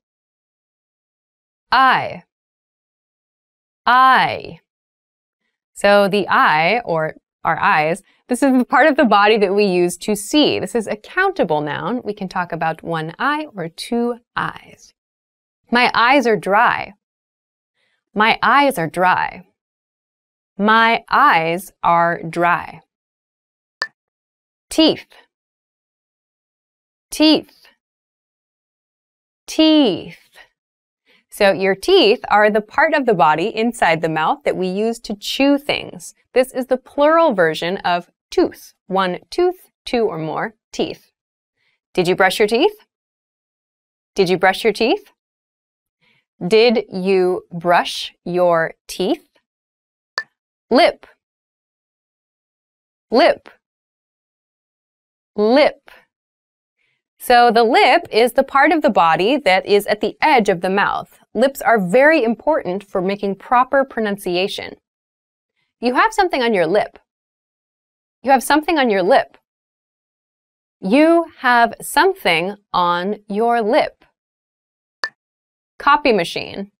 So the eye, or our eyes, this is the part of the body that we use to see. This is a countable noun. We can talk about one eye or two eyes. My eyes are dry. My eyes are dry. My eyes are dry. Teeth. Teeth. Teeth. So your teeth are the part of the body inside the mouth that we use to chew things. This is the plural version of tooth. One tooth, two or more teeth. Did you brush your teeth? Did you brush your teeth? Did you brush your teeth? Lip. Lip. Lip. So the lip is the part of the body that is at the edge of the mouth. Lips are very important for making proper pronunciation. You have something on your lip. You have something on your lip. You have something on your lip. Copy machine.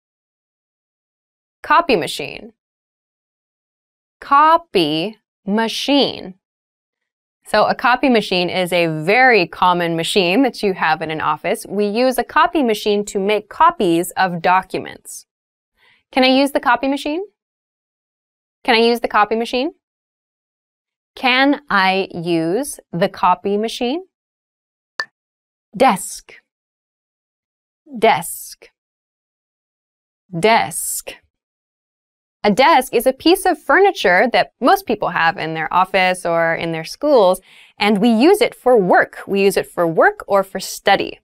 Copy machine. Copy machine. So a copy machine is a very common machine that you have in an office. We use a copy machine to make copies of documents. Can I use the copy machine? Can I use the copy machine? Can I use the copy machine? Desk. Desk. Desk. A desk is a piece of furniture that most people have in their office or in their schools, and we use it for work. We use it for work or for study.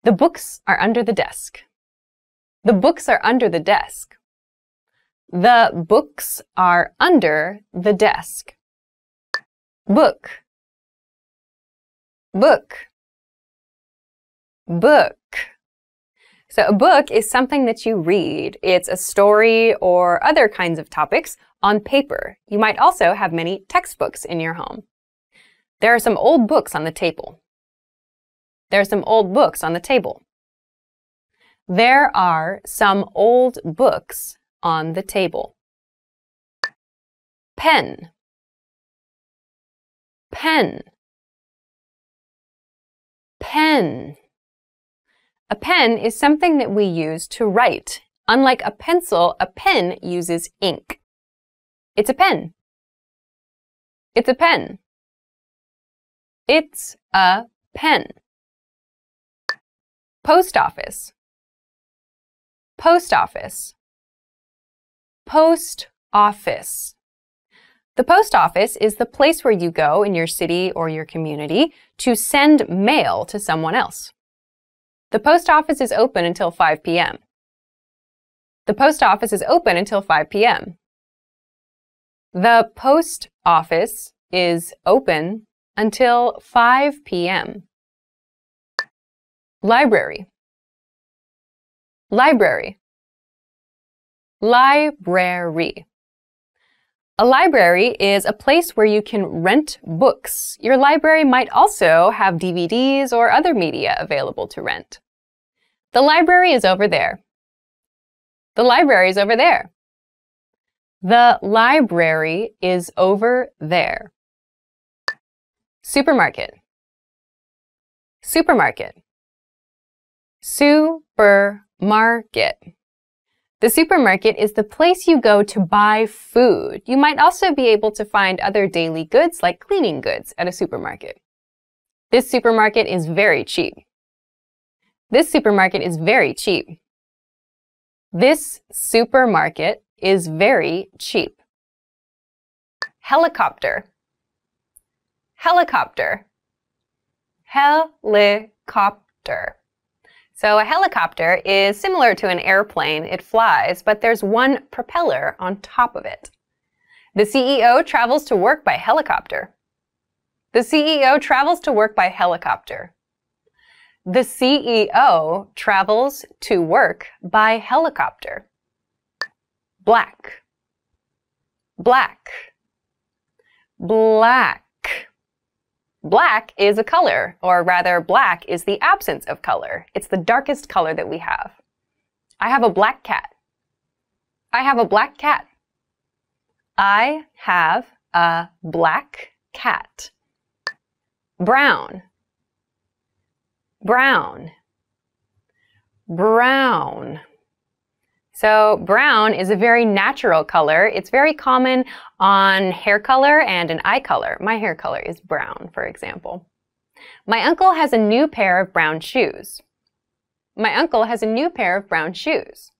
The books are under the desk. The books are under the desk. The books are under the desk. Book. Book. Book. So a book is something that you read. It's a story or other kinds of topics on paper. You might also have many textbooks in your home. There are some old books on the table. There are some old books on the table. There are some old books on the table. Pen. Pen. Pen. A pen is something that we use to write. Unlike a pencil, a pen uses ink. It's a pen. It's a pen. It's a pen. Post office. Post office. Post office. The post office is the place where you go in your city or your community to send mail to someone else. The post office is open until 5 p.m. The post office is open until 5 p.m. The post office is open until 5 p.m. Library. Library. Library. A library is a place where you can rent books. Your library might also have DVDs or other media available to rent. The library is over there. The library is over there. The library is over there. Supermarket. Supermarket. Supermarket. The supermarket is the place you go to buy food. You might also be able to find other daily goods like cleaning goods at a supermarket. This supermarket is very cheap. This supermarket is very cheap. This supermarket is very cheap. Helicopter. Helicopter. Helicopter. So a helicopter is similar to an airplane. It flies, but there's one propeller on top of it. The CEO travels to work by helicopter. The CEO travels to work by helicopter. The CEO travels to work by helicopter. Black. Black. Black. Black is a color, or rather, black is the absence of color. It's the darkest color that we have. I have a black cat. I have a black cat. I have a black cat. Brown. Brown. Brown. So brown is a very natural color. It's very common on hair color and an eye color. My hair color is brown, for example. My uncle has a new pair of brown shoes. My uncle has a new pair of brown shoes.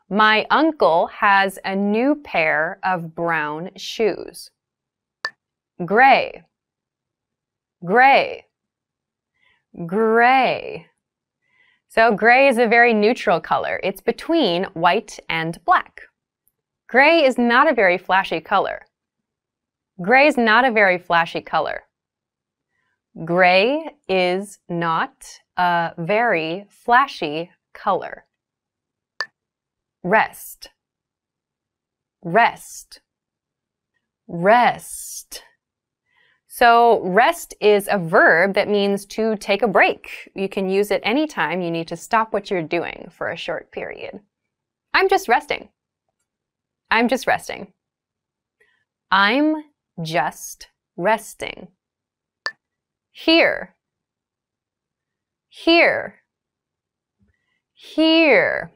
My uncle has a new pair of brown shoes. Gray. Gray. Gray. So gray is a very neutral color. It's between white and black. Gray is not a very flashy color. Gray is not a very flashy color. Gray is not a very flashy color. Rest. Rest. Rest. So rest is a verb that means to take a break. You can use it anytime you need to stop what you're doing for a short period. I'm just resting. I'm just resting. I'm just resting. Here. Here. Here.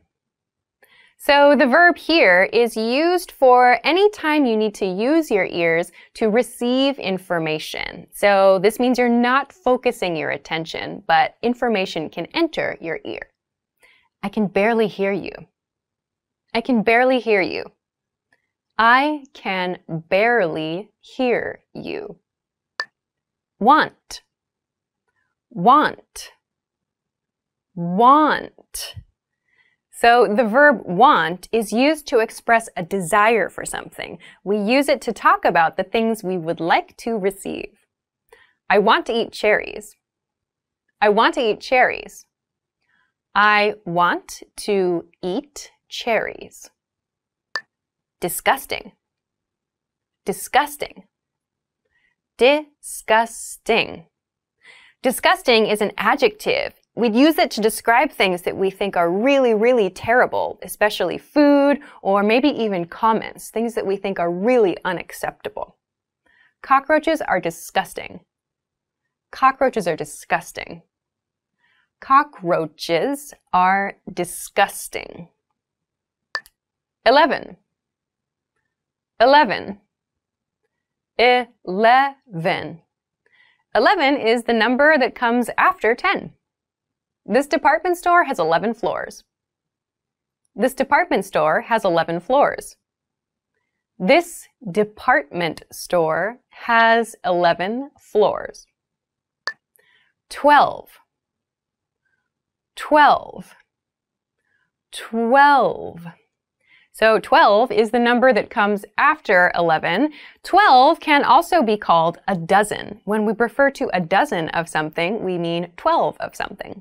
So the verb here is used for any time you need to use your ears to receive information. So this means you're not focusing your attention, but information can enter your ear. I can barely hear you. I can barely hear you. I can barely hear you. Want, want, want. So the verb want is used to express a desire for something. We use it to talk about the things we would like to receive. I want to eat cherries. I want to eat cherries. I want to eat cherries. Disgusting. Disgusting. Disgusting. Disgusting is an adjective. We'd use it to describe things that we think are really, really terrible, especially food or maybe even comments, things that we think are really unacceptable. Cockroaches are disgusting. Cockroaches are disgusting. Cockroaches are disgusting. 11. 11. 11. 11 is the number that comes after 10. This department store has 11 floors. This department store has 11 floors. This department store has 11 floors. 12. 12. 12. So 12 is the number that comes after 11. 12 can also be called a dozen. When we refer to a dozen of something, we mean 12 of something.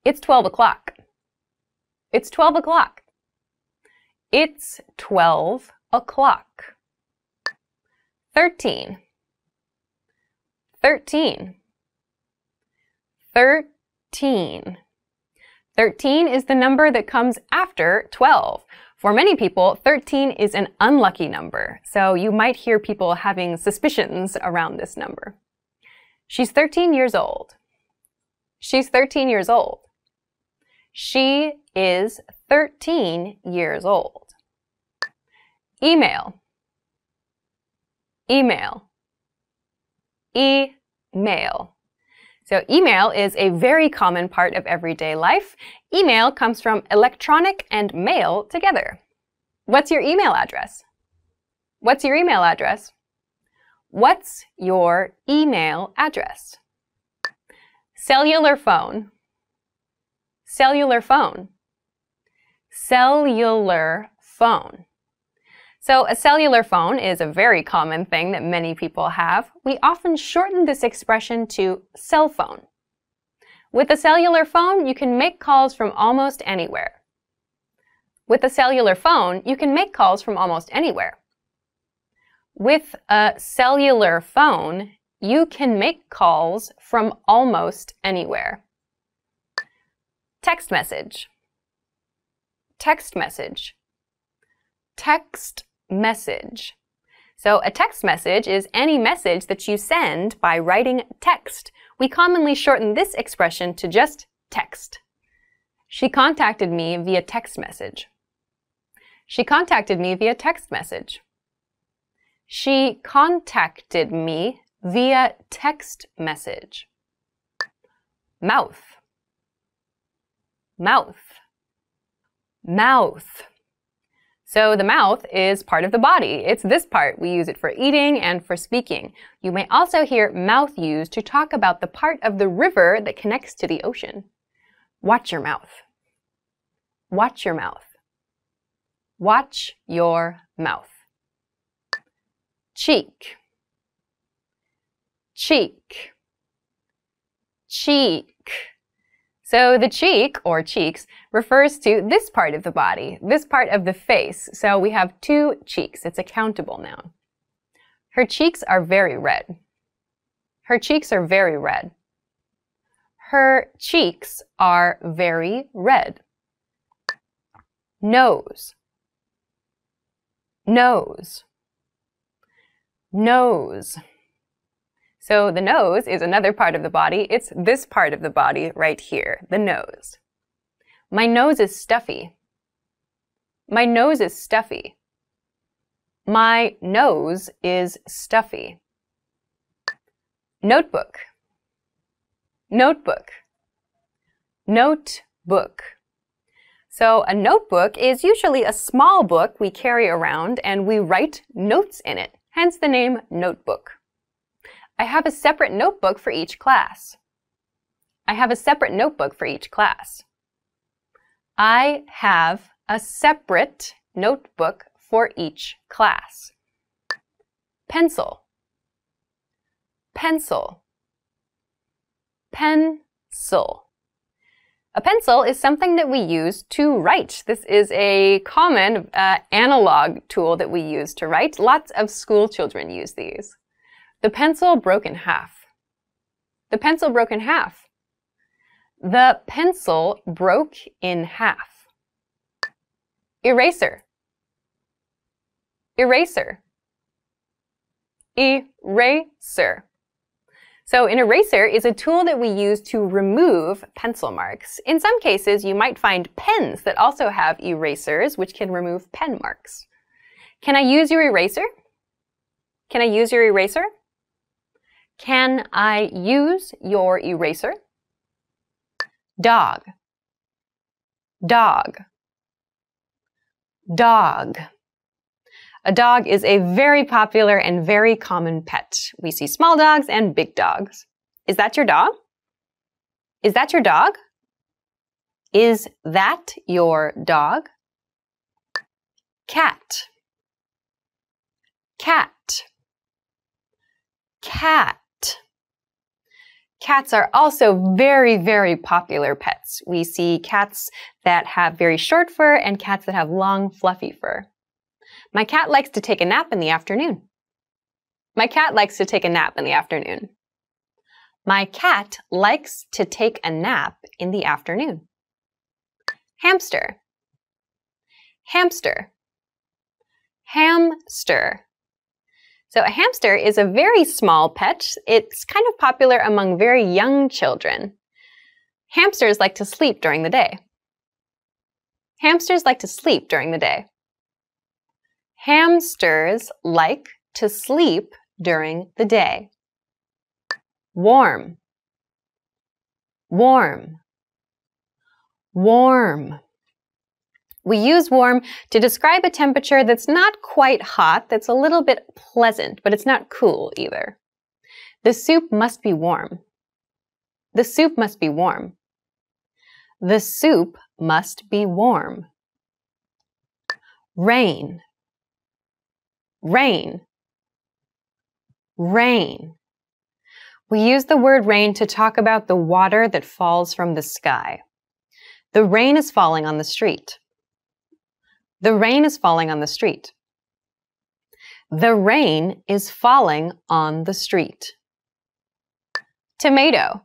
It's 12 o'clock. It's 12 o'clock. It's 12 o'clock. 13. 13. 13. 13 is the number that comes after 12. For many people, 13 is an unlucky number, so you might hear people having suspicions around this number. She's 13 years old. She's 13 years old. She is 13 years old. Email. Email. Email. So email is a very common part of everyday life. Email comes from electronic and mail together. What's your email address? What's your email address? What's your email address? Cellular phone. Cellular phone. Cellular phone. So a cellular phone is a very common thing that many people have. We often shorten this expression to cell phone. With a cellular phone, you can make calls from almost anywhere. With a cellular phone, you can make calls from almost anywhere. With a cellular phone, you can make calls from almost anywhere. Text message. Text message. Text message. So a text message is any message that you send by writing text. We commonly shorten this expression to just text. She contacted me via text message. She contacted me via text message. She contacted me via text message. Mouth. Mouth. Mouth. So the mouth is part of the body. It's this part. We use it for eating and for speaking. You may also hear mouth used to talk about the part of the river that connects to the ocean. Watch your mouth. Watch your mouth. Watch your mouth. Cheek. Cheek. Cheek. So the cheek, or cheeks, refers to this part of the body, this part of the face. So we have two cheeks. It's a countable noun. Her cheeks are very red. Her cheeks are very red. Her cheeks are very red. Nose. Nose. Nose. So the nose is another part of the body. It's this part of the body right here, the nose. My nose is stuffy. My nose is stuffy. My nose is stuffy. Notebook. Notebook. Notebook. So a notebook is usually a small book we carry around and we write notes in it, hence the name notebook. I have a separate notebook for each class. I have a separate notebook for each class. I have a separate notebook for each class. Pencil, pencil, pencil. A pencil is something that we use to write. This is a common analog tool that we use to write. Lots of school children use these. The pencil broke in half. The pencil broke in half. The pencil broke in half. Eraser, eraser, eraser. So an eraser is a tool that we use to remove pencil marks. In some cases, you might find pens that also have erasers, which can remove pen marks. Can I use your eraser? Can I use your eraser? Can I use your eraser? Dog, dog, dog. A dog is a very popular and very common pet. We see small dogs and big dogs. Is that your dog? Is that your dog? Is that your dog? Cat, cat, cat. Cats are also very, very popular pets. We see cats that have very short fur and cats that have long, fluffy fur. My cat likes to take a nap in the afternoon. My cat likes to take a nap in the afternoon. My cat likes to take a nap in the afternoon. Hamster, hamster, hamster. So a hamster is a very small pet. It's kind of popular among very young children. Hamsters like to sleep during the day. Hamsters like to sleep during the day. Hamsters like to sleep during the day. Warm, warm, warm. We use warm to describe a temperature that's not quite hot, that's a little bit pleasant, but it's not cool either. The soup must be warm. The soup must be warm. The soup must be warm. Rain, rain, rain. We use the word rain to talk about the water that falls from the sky. The rain is falling on the street. The rain is falling on the street. The rain is falling on the street. Tomato,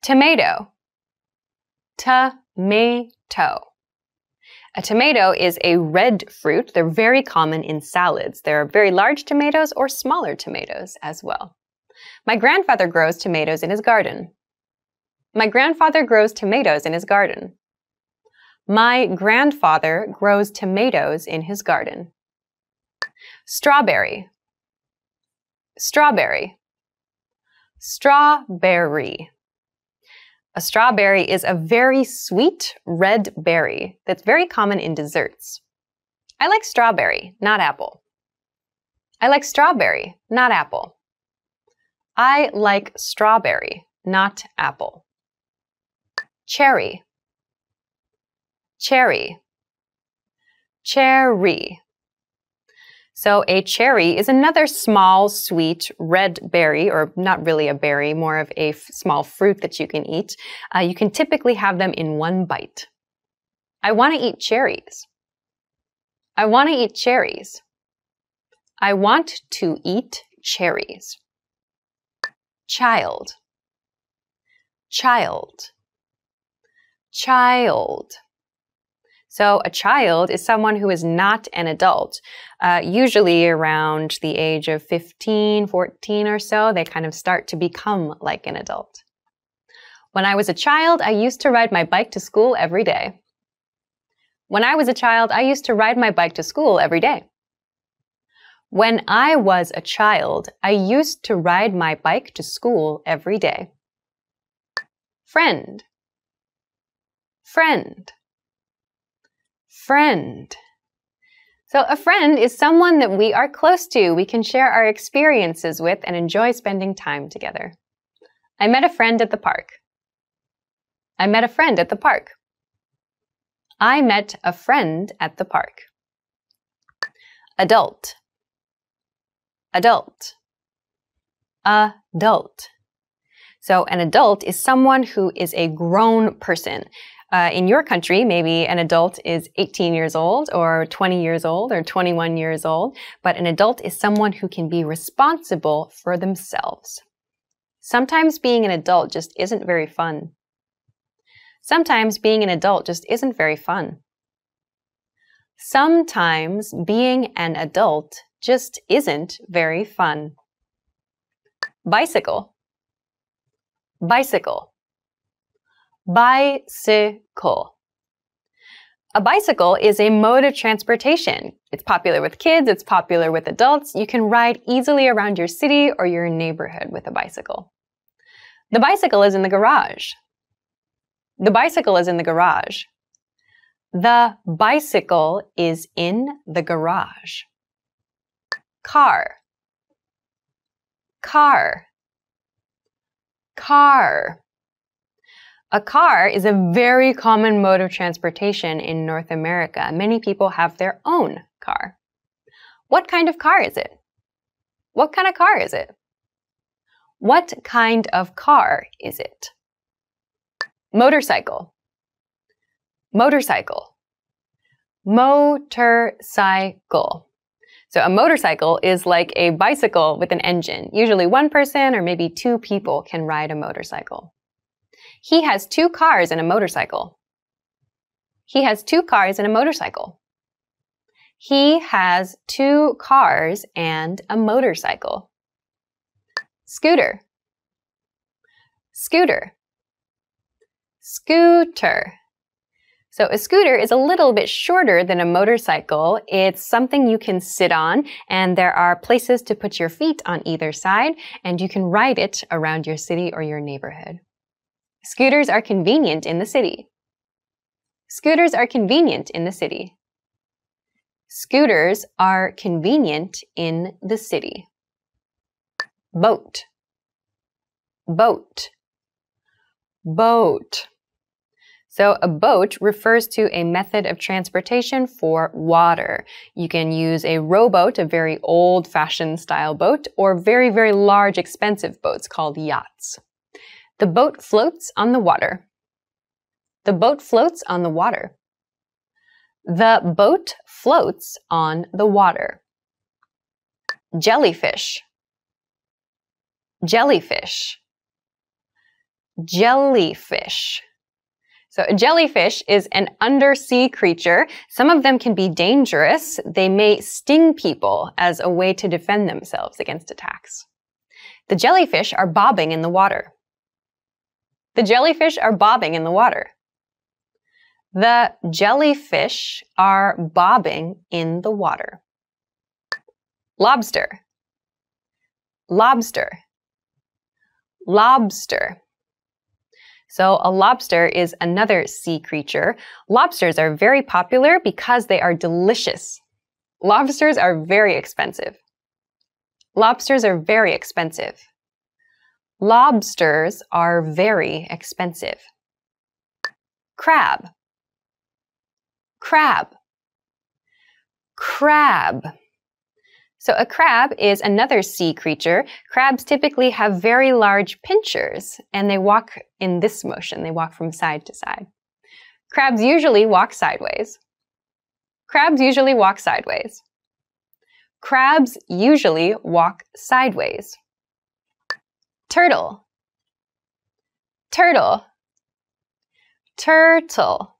tomato, tomato. A tomato is a red fruit. They're very common in salads. There are very large tomatoes or smaller tomatoes as well. My grandfather grows tomatoes in his garden. My grandfather grows tomatoes in his garden. My grandfather grows tomatoes in his garden. Strawberry, strawberry, strawberry. A strawberry is a very sweet red berry that's very common in desserts. I like strawberry, not apple. I like strawberry, not apple. I like strawberry, not apple. Cherry, cherry, cherry. So a cherry is another small, sweet, red berry, or not really a berry, more of a small fruit that you can eat. You can typically have them in one bite. I want to eat cherries. I want to eat cherries. I want to eat cherries. Child, child, child. So a child is someone who is not an adult. Usually around the age of 15, 14 or so, they kind of start to become like an adult. When I was a child, I used to ride my bike to school every day. When I was a child, I used to ride my bike to school every day. When I was a child, I used to ride my bike to school every day. Friend, Friend. Friend. So a friend is someone that we are close to, we can share our experiences with, and enjoy spending time together. I met a friend at the park. I met a friend at the park. I met a friend at the park. Adult. Adult. Adult. So an adult is someone who is a grown person. In your country, maybe an adult is 18 years old or 20 years old or 21 years old, but an adult is someone who can be responsible for themselves. Sometimes being an adult just isn't very fun. Sometimes being an adult just isn't very fun. Sometimes being an adult just isn't very fun. Bicycle. Bicycle. Bicycle. A bicycle is a mode of transportation. It's popular with kids, it's popular with adults. You can ride easily around your city or your neighborhood with a bicycle. The bicycle is in the garage. The bicycle is in the garage. The bicycle is in the garage. Car. Car. Car. A car is a very common mode of transportation in North America. Many people have their own car. What kind of car is it? What kind of car is it? What kind of car is it? Motorcycle. Motorcycle. Motorcycle. So a motorcycle is like a bicycle with an engine. Usually one person or maybe two people can ride a motorcycle. He has two cars and a motorcycle. He has two cars and a motorcycle. He has two cars and a motorcycle. Scooter. Scooter. Scooter. So a scooter is a little bit shorter than a motorcycle. It's something you can sit on, and there are places to put your feet on either side, and you can ride it around your city or your neighborhood. Scooters are convenient in the city. Scooters are convenient in the city. Scooters are convenient in the city. Boat. Boat. Boat. So a boat refers to a method of transportation for water. You can use a rowboat, a very old-fashioned style boat, or very, very large, expensive boats called yachts. The boat floats on the water. The boat floats on the water. The boat floats on the water. Jellyfish. Jellyfish. Jellyfish. So a jellyfish is an undersea creature. Some of them can be dangerous. They may sting people as a way to defend themselves against attacks. The jellyfish are bobbing in the water. The jellyfish are bobbing in the water. The jellyfish are bobbing in the water. Lobster. Lobster. Lobster. So a lobster is another sea creature. Lobsters are very popular because they are delicious. Lobsters are very expensive. Lobsters are very expensive. Lobsters are very expensive. Crab. Crab. Crab. So a crab is another sea creature. Crabs typically have very large pincers, and they walk in this motion. They walk from side to side. Crabs usually walk sideways. Crabs usually walk sideways. Crabs usually walk sideways. Turtle. Turtle. Turtle.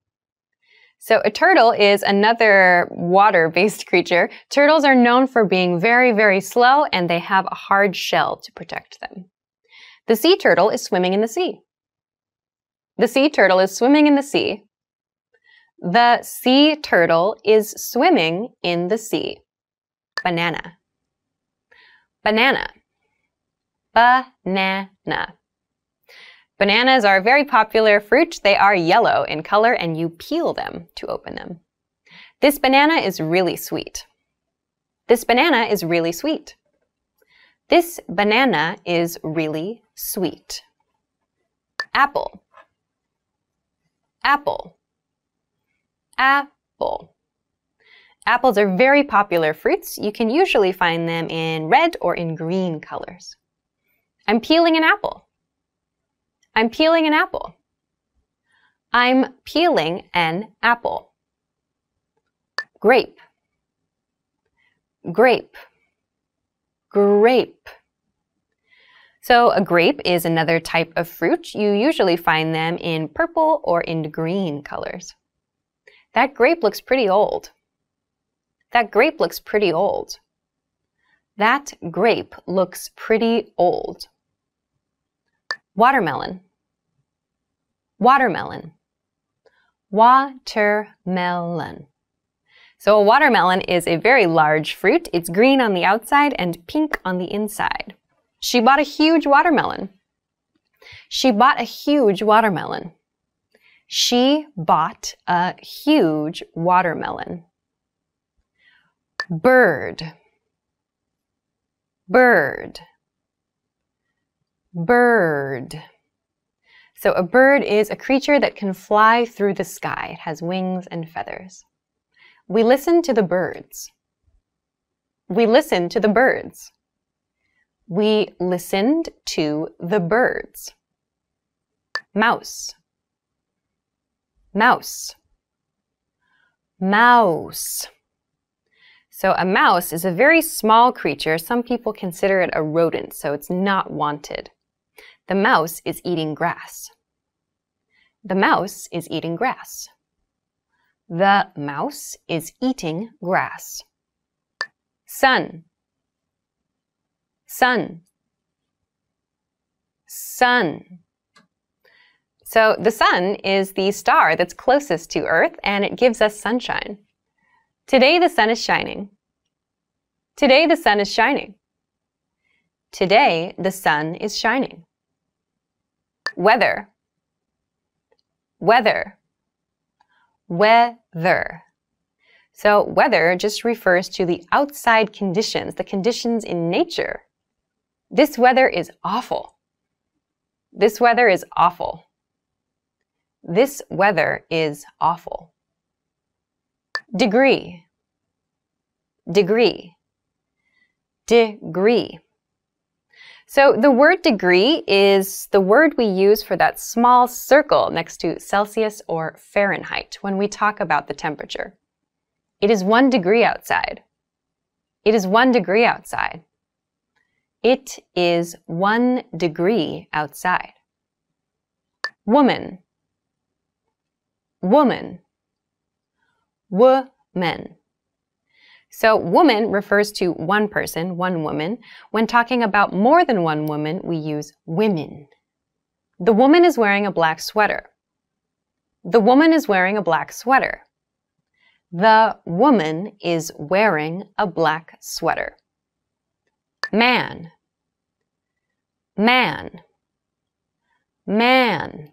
So a turtle is another water-based creature. Turtles are known for being very, very slow, and they have a hard shell to protect them. The sea turtle is swimming in the sea. The sea turtle is swimming in the sea. The sea turtle is swimming in the sea. Banana. Banana. Banana. Bananas are a very popular fruit. They are yellow in color and you peel them to open them. This banana is really sweet. This banana is really sweet. This banana is really sweet. Apple. Apple. Apple. Apples are very popular fruits. You can usually find them in red or in green colors. I'm peeling an apple. I'm peeling an apple. I'm peeling an apple. Grape. Grape. Grape. So a grape is another type of fruit. You usually find them in purple or in green colors. That grape looks pretty old. That grape looks pretty old. That grape looks pretty old. Watermelon. Watermelon. Watermelon. So a watermelon is a very large fruit. It's green on the outside and pink on the inside. She bought a huge watermelon. She bought a huge watermelon. She bought a huge watermelon. Bird. Bird. Bird. So a bird is a creature that can fly through the sky. It has wings and feathers. We listen to the birds. We listen to the birds. We listened to the birds. Mouse. Mouse. Mouse. So a mouse is a very small creature. Some people consider it a rodent, so it's not wanted. The mouse is eating grass. The mouse is eating grass. The mouse is eating grass. Sun. Sun. Sun. So the sun is the star that's closest to Earth, and it gives us sunshine. Today the sun is shining. Today the sun is shining. Today the sun is shining. Weather. Weather. Weather. So weather just refers to the outside conditions, the conditions in nature. This weather is awful. This weather is awful. This weather is awful. Degree. Degree. Degree. So the word degree is the word we use for that small circle next to Celsius or Fahrenheit when we talk about the temperature. It is 1 degree outside. It is 1 degree outside. It is 1 degree outside. Woman. Woman. Woman. So woman refers to one person, one woman. When talking about more than one woman, we use women. The woman is wearing a black sweater. The woman is wearing a black sweater. The woman is wearing a black sweater. Man. Man. Man.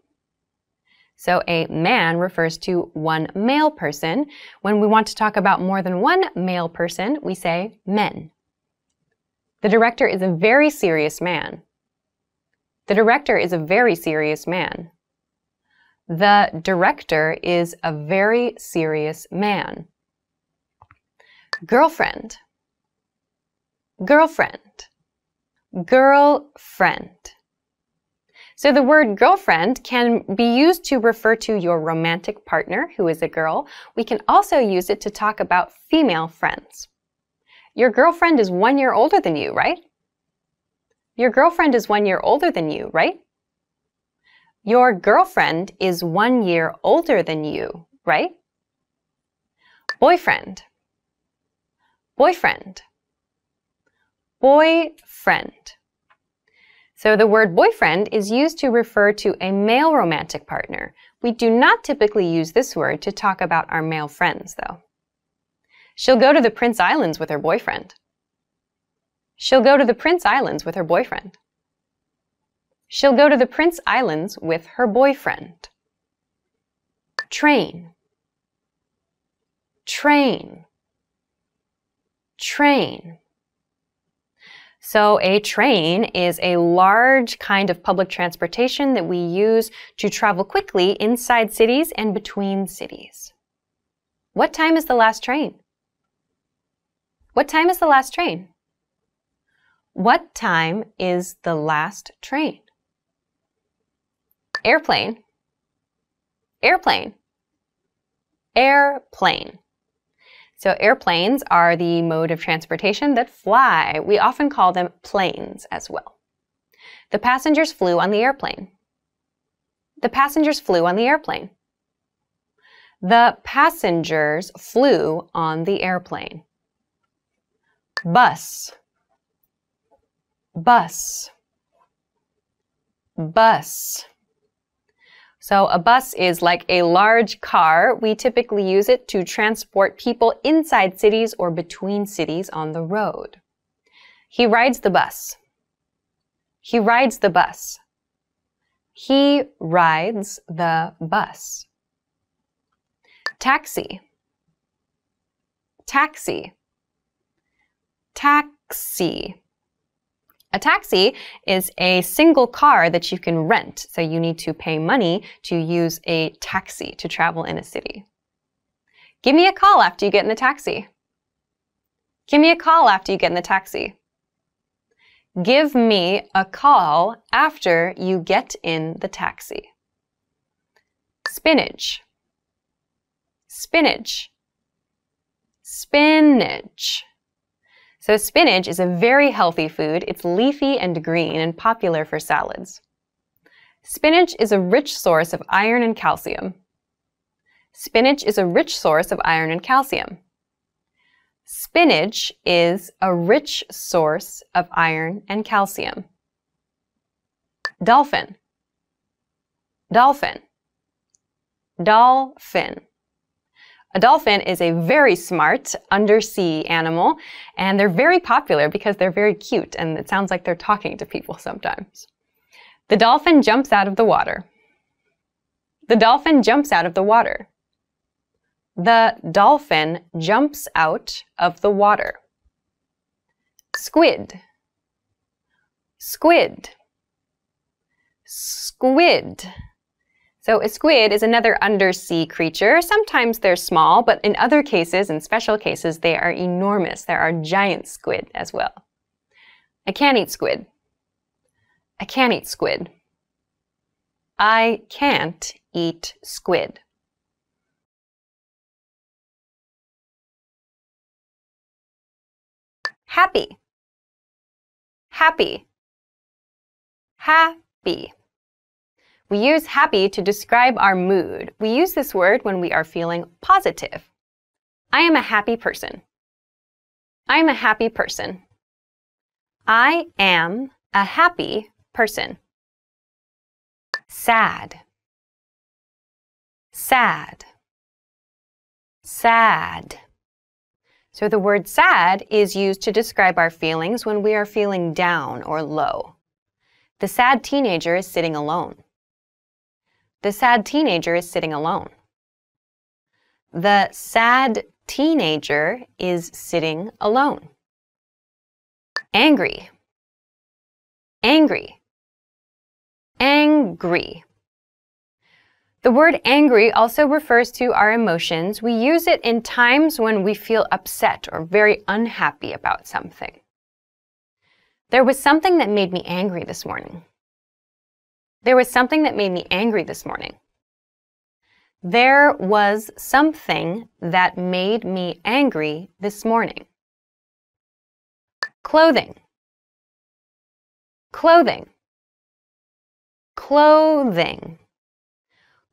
So a man refers to one male person. When we want to talk about more than one male person, we say men. The director is a very serious man. The director is a very serious man. The director is a very serious man. Girlfriend. Girlfriend. Girlfriend. So the word girlfriend can be used to refer to your romantic partner who is a girl. We can also use it to talk about female friends. Your girlfriend is 1 year older than you, right? Your girlfriend is 1 year older than you, right? Your girlfriend is 1 year older than you, right? Boyfriend. Boyfriend. Boyfriend. So the word boyfriend is used to refer to a male romantic partner. We do not typically use this word to talk about our male friends, though. She'll go to the Prince Islands with her boyfriend. She'll go to the Prince Islands with her boyfriend. She'll go to the Prince Islands with her boyfriend. Train, train, train. So a train is a large kind of public transportation that we use to travel quickly inside cities and between cities. What time is the last train? What time is the last train? What time is the last train? Airplane, airplane, airplane. So airplanes are the mode of transportation that fly. We often call them planes as well. The passengers flew on the airplane. The passengers flew on the airplane. The passengers flew on the airplane. Bus, bus, bus. So a bus is like a large car. We typically use it to transport people inside cities or between cities on the road. He rides the bus. He rides the bus. He rides the bus. Taxi, taxi, taxi. A taxi is a single car that you can rent, so you need to pay money to use a taxi to travel in a city. Give me a call after you get in the taxi. Give me a call after you get in the taxi. Give me a call after you get in the taxi. Spinach, spinach, spinach. So spinach is a very healthy food. It's leafy and green and popular for salads. Spinach is a rich source of iron and calcium. Spinach is a rich source of iron and calcium. Spinach is a rich source of iron and calcium. Dolphin, dolphin, dolphin. A dolphin is a very smart undersea animal, and they're very popular because they're very cute, and it sounds like they're talking to people sometimes. The dolphin jumps out of the water. The dolphin jumps out of the water. The dolphin jumps out of the water. Squid, squid, squid. So a squid is another undersea creature. Sometimes they're small, but in other cases, in special cases, they are enormous. There are giant squid as well. I can't eat squid. I can't eat squid. I can't eat squid. Happy, happy, happy. We use happy to describe our mood. We use this word when we are feeling positive. I am a happy person. I am a happy person. I am a happy person. Sad, sad, sad. So the word sad is used to describe our feelings when we are feeling down or low. The sad teenager is sitting alone. The sad teenager is sitting alone. The sad teenager is sitting alone. Angry, angry, angry. The word angry also refers to our emotions. We use it in times when we feel upset or very unhappy about something. There was something that made me angry this morning. There was something that made me angry this morning. There was something that made me angry this morning. Clothing, clothing, clothing.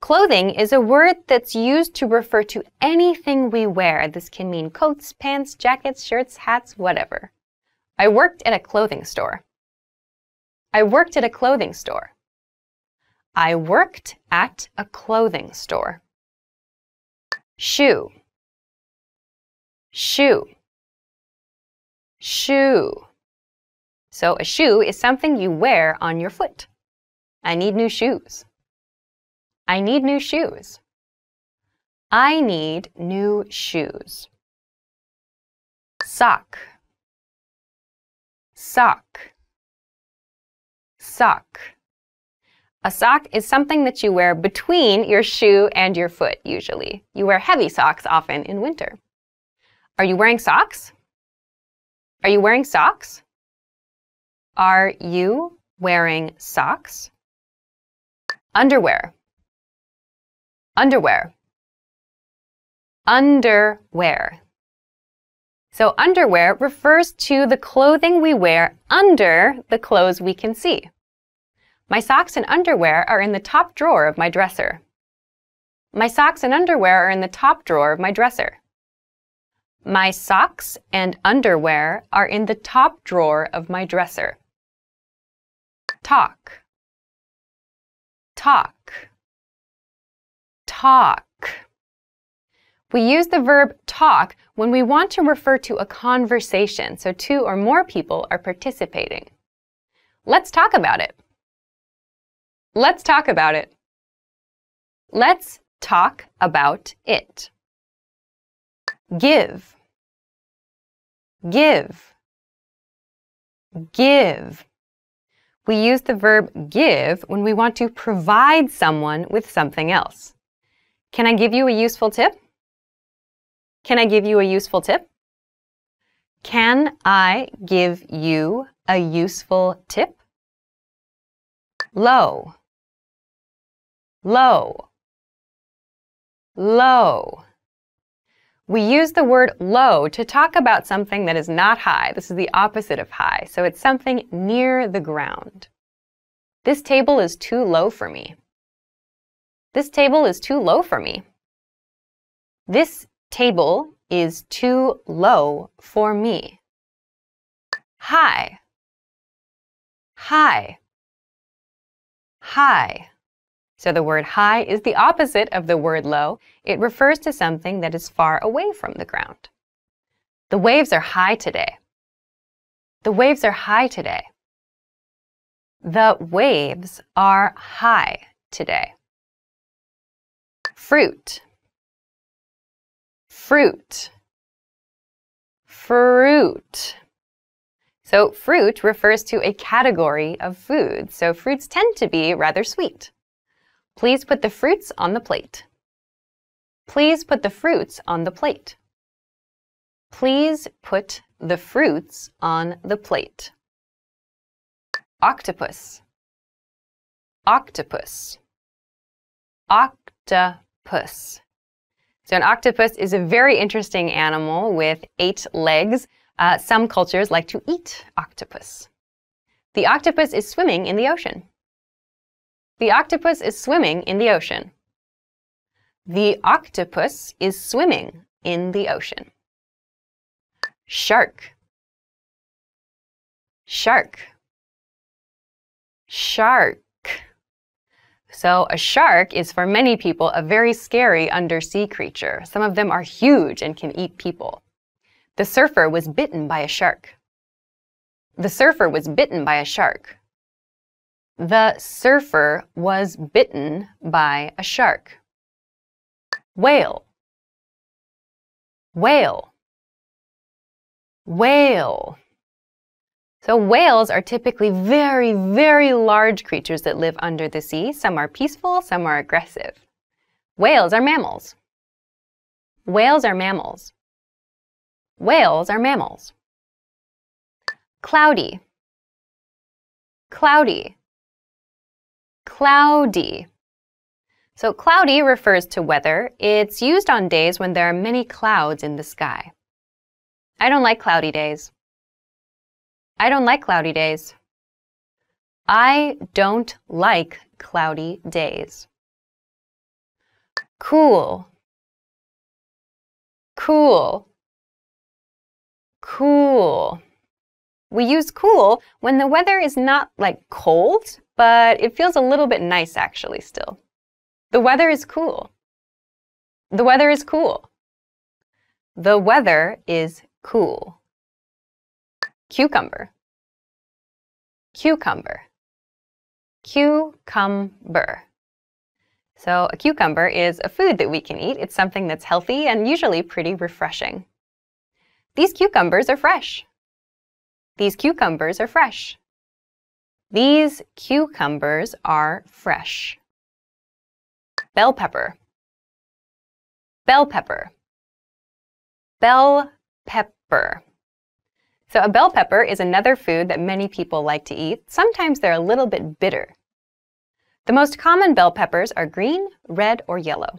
Clothing is a word that's used to refer to anything we wear. This can mean coats, pants, jackets, shirts, hats, whatever. I worked at a clothing store. I worked at a clothing store. I worked at a clothing store. Shoe, shoe, shoe. So a shoe is something you wear on your foot. I need new shoes. I need new shoes. I need new shoes. Sock. Sock. Sock. A sock is something that you wear between your shoe and your foot, usually. You wear heavy socks often in winter. Are you wearing socks? Are you wearing socks? Are you wearing socks? Underwear. Underwear. Underwear. So underwear refers to the clothing we wear under the clothes we can see. My socks and underwear are in the top drawer of my dresser. My socks and underwear are in the top drawer of my dresser. My socks and underwear are in the top drawer of my dresser. Talk. Talk. Talk. We use the verb talk when we want to refer to a conversation, so two or more people are participating. Let's talk about it. Let's talk about it. Let's talk about it. Give. Give. Give. We use the verb give when we want to provide someone with something else. Can I give you a useful tip? Can I give you a useful tip? Can I give you a useful tip? Low. Low. Low. We use the word low to talk about something that is not high. This is the opposite of high, so it's something near the ground. This table is too low for me. This table is too low for me. This table is too low for me. High. High. High. So the word high is the opposite of the word low. It refers to something that is far away from the ground. The waves are high today. The waves are high today. The waves are high today. Fruit. Fruit. Fruit. So fruit refers to a category of food. So fruits tend to be rather sweet. Please put the fruits on the plate. Please put the fruits on the plate. Please put the fruits on the plate. Octopus. Octopus. Octopus. So an octopus is a very interesting animal with 8 legs. Some cultures like to eat octopus. The octopus is swimming in the ocean. The octopus is swimming in the ocean. The octopus is swimming in the ocean. Shark. Shark. Shark. So a shark is for many people a very scary undersea creature. Some of them are huge and can eat people. The surfer was bitten by a shark. The surfer was bitten by a shark. The surfer was bitten by a shark. Whale. Whale. Whale. So whales are typically very, very large creatures that live under the sea. Some are peaceful, some are aggressive. Whales are mammals. Whales are mammals. Whales are mammals. Cloudy. Cloudy. Cloudy. So cloudy refers to weather. It's used on days when there are many clouds in the sky. I don't like cloudy days. I don't like cloudy days. I don't like cloudy days. Cool. Cool. Cool. We use cool when the weather is not like cold, but it feels a little bit nice actually still. The weather is cool. The weather is cool. The weather is cool. Cucumber. Cucumber. Cucumber. So a cucumber is a food that we can eat. It's something that's healthy and usually pretty refreshing. These cucumbers are fresh. These cucumbers are fresh. These cucumbers are fresh. Bell pepper. Bell pepper. Bell pepper. So a bell pepper is another food that many people like to eat. Sometimes they're a little bit bitter. The most common bell peppers are green, red, or yellow.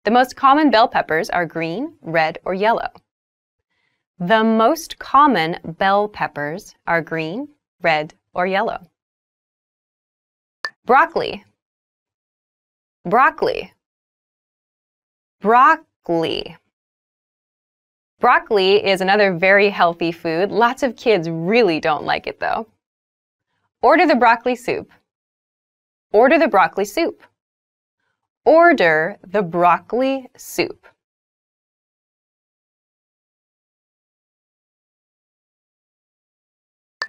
The most common bell peppers are green, red, or yellow. The most common bell peppers are green, red, or yellow. Broccoli. Broccoli. Broccoli. Broccoli is another very healthy food. Lots of kids really don't like it though. Order the broccoli soup. Order the broccoli soup. Order the broccoli soup.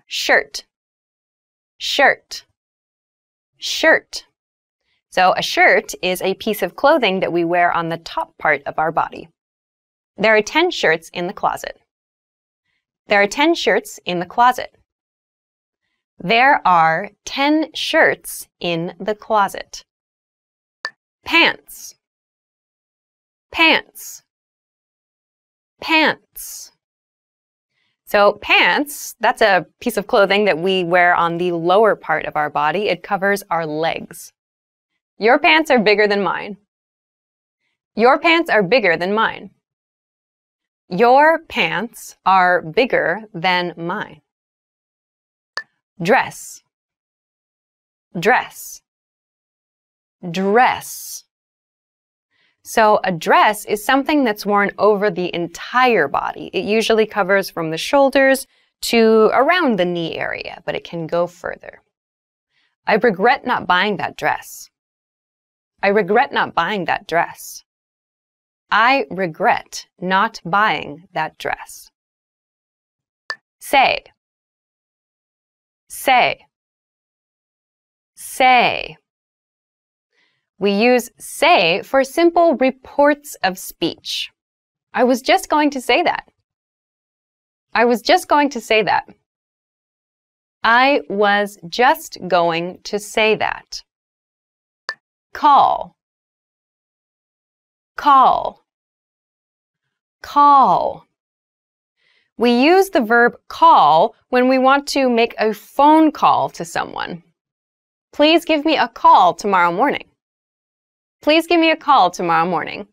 Shirt. Shirt. Shirt. So a shirt is a piece of clothing that we wear on the top part of our body. There are 10 shirts in the closet. There are 10 shirts in the closet. There are 10 shirts in the closet. Pants. Pants. Pants. So pants, that's a piece of clothing that we wear on the lower part of our body. It covers our legs. Your pants are bigger than mine. Your pants are bigger than mine. Your pants are bigger than mine. Dress. Dress. Dress. So a dress is something that's worn over the entire body. It usually covers from the shoulders to around the knee area, but it can go further. I regret not buying that dress. I regret not buying that dress. I regret not buying that dress. Say. Say. Say. We use say for simple reports of speech. I was just going to say that. I was just going to say that. I was just going to say that. Call. Call. Call. We use the verb call when we want to make a phone call to someone. Please give me a call tomorrow morning. Please give me a call tomorrow morning.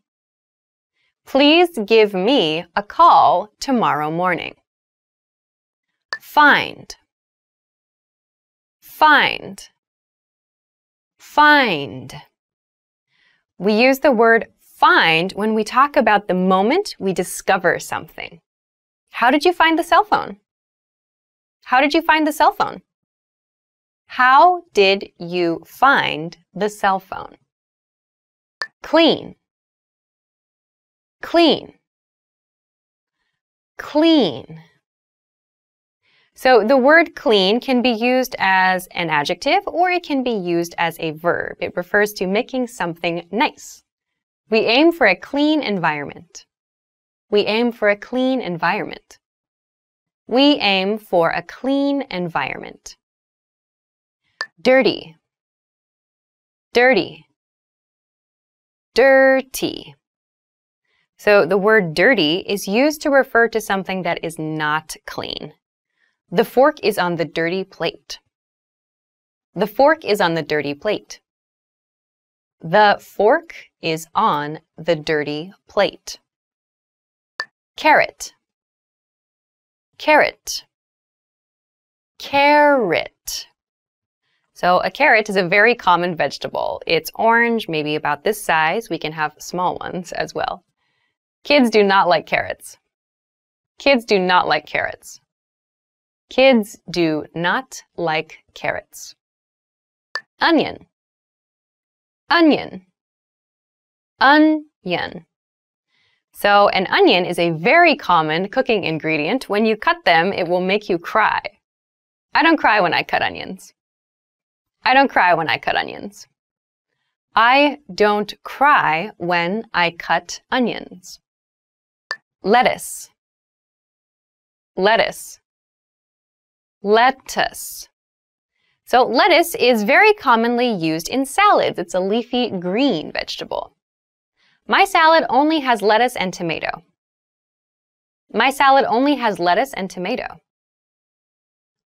Please give me a call tomorrow morning. Find. Find. Find. We use the word find when we talk about the moment we discover something. How did you find the cell phone? How did you find the cell phone? How did you find the cell phone? Clean. Clean. Clean. So the word clean can be used as an adjective or it can be used as a verb. It refers to making something nice. We aim for a clean environment. We aim for a clean environment. We aim for a clean environment. Dirty. Dirty. Dirty. So the word dirty is used to refer to something that is not clean. The fork is on the dirty plate. The fork is on the dirty plate. The fork is on the dirty plate. Carrot. Carrot. Carrot. So a carrot is a very common vegetable. It's orange, maybe about this size. We can have small ones as well. Kids do not like carrots. Kids do not like carrots. Kids do not like carrots. Onion. Onion. Onion. So an onion is a very common cooking ingredient. When you cut them, it will make you cry. I don't cry when I cut onions. I don't cry when I cut onions. I don't cry when I cut onions. Lettuce, lettuce, lettuce. So lettuce is very commonly used in salads. It's a leafy green vegetable. My salad only has lettuce and tomato. My salad only has lettuce and tomato.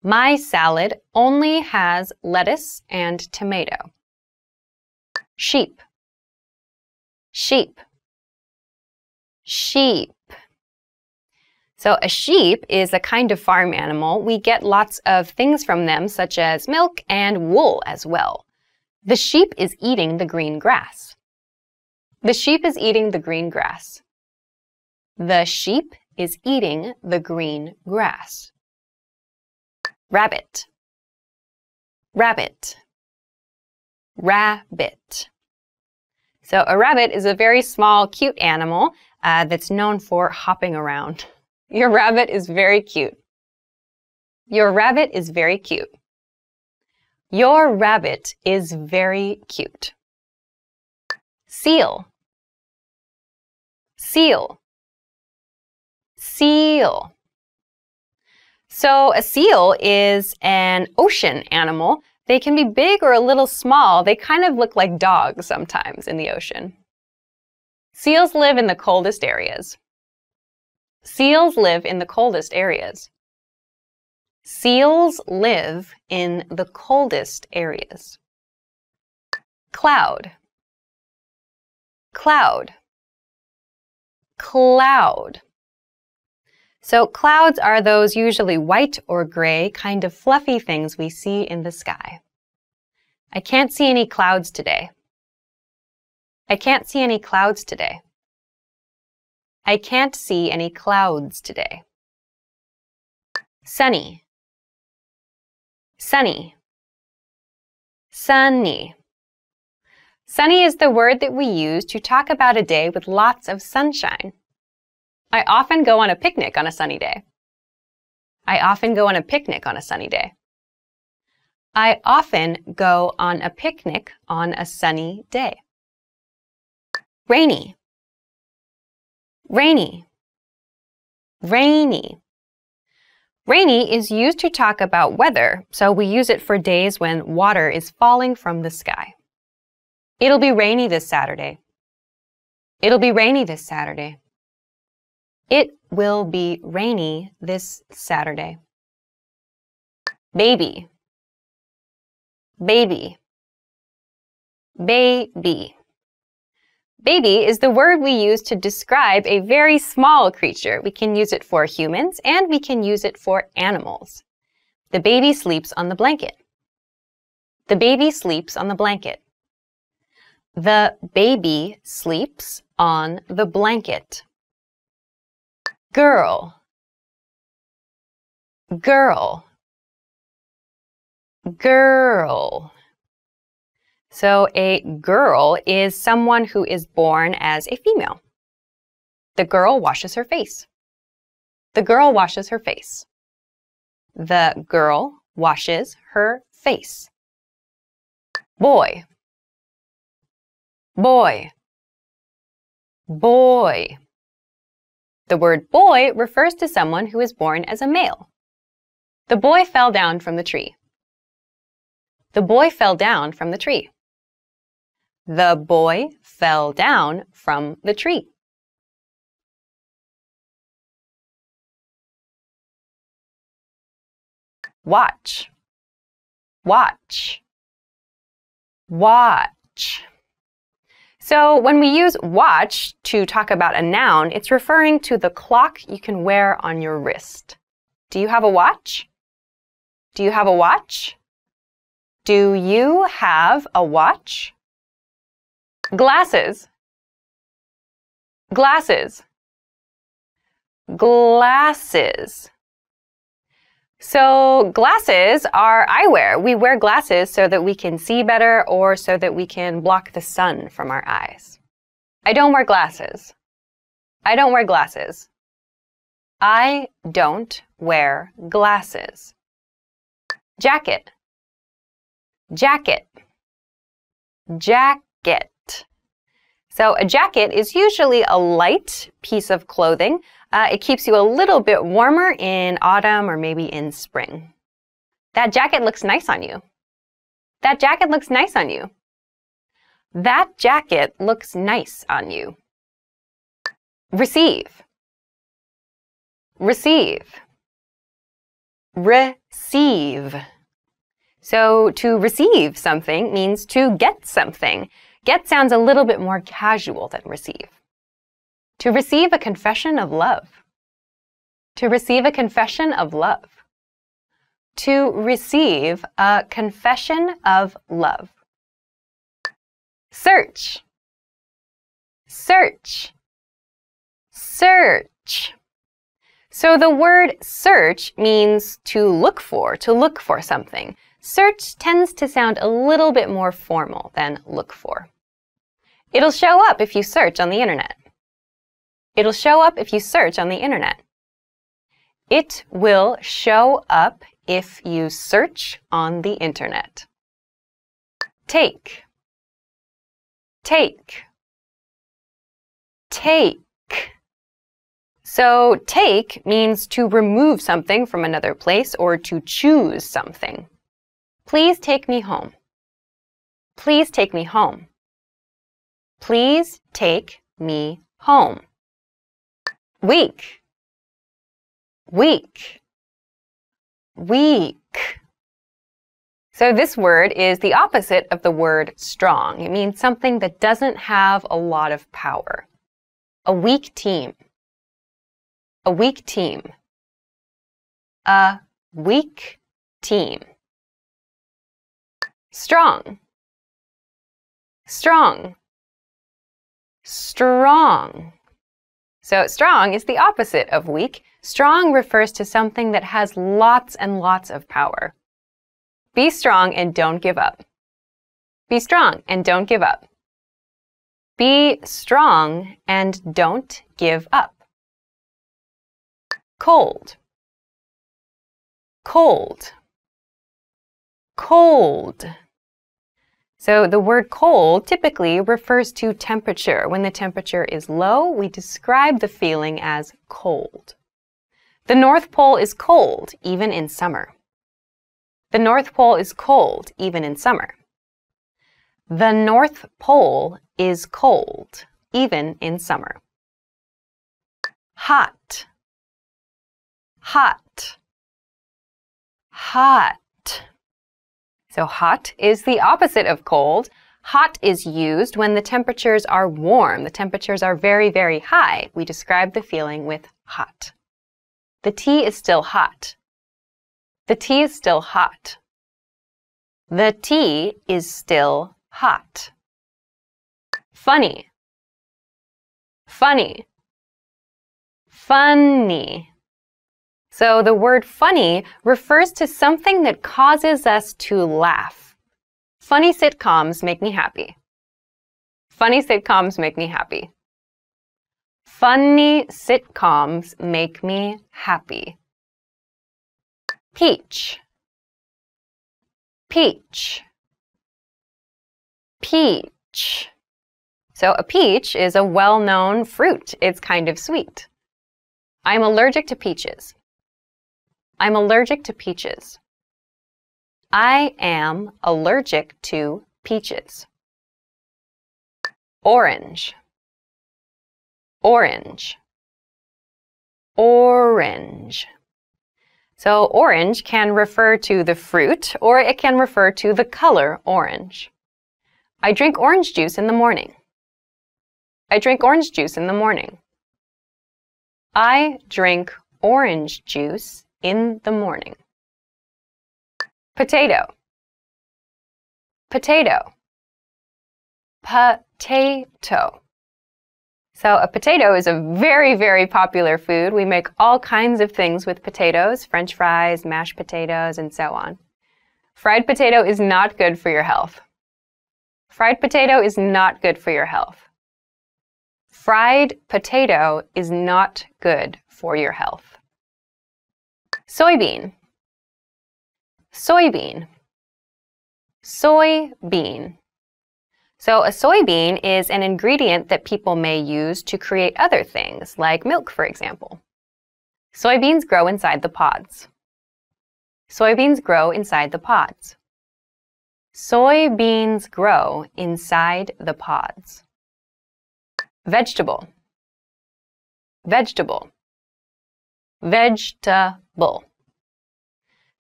My salad only has lettuce and tomato. Sheep, sheep, sheep. So a sheep is a kind of farm animal. We get lots of things from them, such as milk and wool as well. The sheep is eating the green grass. The sheep is eating the green grass. The sheep is eating the green grass. Rabbit, rabbit, rabbit. So a rabbit is a very small, cute animal that's known for hopping around. Your rabbit is very cute. Your rabbit is very cute. Your rabbit is very cute. Seal, seal, seal. So a seal is an ocean animal. They can be big or a little small. They kind of look like dogs sometimes in the ocean. Seals live in the coldest areas. Seals live in the coldest areas. Seals live in the coldest areas. Cloud, cloud, cloud. So clouds are those usually white or gray, kind of fluffy things we see in the sky. I can't see any clouds today. I can't see any clouds today. I can't see any clouds today. Sunny, sunny, sunny. Sunny is the word that we use to talk about a day with lots of sunshine. I often go on a picnic on a sunny day. I often go on a picnic on a sunny day. I often go on a picnic on a sunny day. Rainy, rainy, rainy. Rainy is used to talk about weather, so we use it for days when water is falling from the sky. It'll be rainy this Saturday. It'll be rainy this Saturday. It will be rainy this Saturday. Baby, baby, baby. Baby is the word we use to describe a very small creature. We can use it for humans and we can use it for animals. The baby sleeps on the blanket. The baby sleeps on the blanket. The baby sleeps on the blanket. Girl, girl, girl. So a girl is someone who is born as a female. The girl washes her face. The girl washes her face. The girl washes her face. Boy, boy, boy. The word boy refers to someone who is born as a male. The boy fell down from the tree. The boy fell down from the tree. The boy fell down from the tree. Watch, watch, watch. So when we use watch to talk about a noun, it's referring to the clock you can wear on your wrist. Do you have a watch? Do you have a watch? Do you have a watch? Glasses, glasses, glasses. So glasses are eyewear. We wear glasses so that we can see better or so that we can block the sun from our eyes. I don't wear glasses. I don't wear glasses. I don't wear glasses. Jacket, Jacket. Jacket. So a jacket is usually a light piece of clothing. It keeps you a little bit warmer in autumn or maybe in spring. That jacket looks nice on you. That jacket looks nice on you. That jacket looks nice on you. Receive. Receive. Receive. So to receive something means to get something. Get sounds a little bit more casual than receive. To receive a confession of love. To receive a confession of love. To receive a confession of love. Search. Search. Search. So the word search means to look for something. Search tends to sound a little bit more formal than look for. It'll show up if you search on the internet. It'll show up if you search on the internet. It will show up if you search on the internet. Take. Take. Take. So take means to remove something from another place or to choose something. Please take me home. Please take me home. Please take me home. Weak. Weak. Weak. So this word is the opposite of the word strong. It means something that doesn't have a lot of power. A weak team. A weak team. A weak team. Strong. Strong. Strong. So strong is the opposite of weak. Strong refers to something that has lots and lots of power. Be strong and don't give up. Be strong and don't give up. Be strong and don't give up. Cold. Cold. Cold. So the word cold typically refers to temperature. When the temperature is low, we describe the feeling as cold. The North Pole is cold, even in summer. The North Pole is cold, even in summer. The North Pole is cold, even in summer. Hot. Hot. Hot. So hot is the opposite of cold. Hot is used when the temperatures are warm. The temperatures are very, very high. We describe the feeling with hot. The tea is still hot. The tea is still hot. The tea is still hot. Funny. Funny. Funny. So the word funny refers to something that causes us to laugh. Funny sitcoms make me happy. Funny sitcoms make me happy. Funny sitcoms make me happy. Peach. Peach. Peach. So a peach is a well-known fruit. It's kind of sweet. I'm allergic to peaches. I'm allergic to peaches. I am allergic to peaches. Orange. Orange. Orange. So orange can refer to the fruit or it can refer to the color orange. I drink orange juice in the morning. I drink orange juice in the morning. I drink orange juice in the morning. Potato. Potato. Potato. So a potato is a very, very popular food. We make all kinds of things with potatoes, French fries, mashed potatoes, and so on. Fried potato is not good for your health. Fried potato is not good for your health. Fried potato is not good for your health. Soybean. Soybean. Soybean. So a soybean is an ingredient that people may use to create other things, like milk, for example. Soybeans grow inside the pods. Soybeans grow inside the pods. Soybeans grow inside the pods. Vegetable. Vegetable. Vegetable.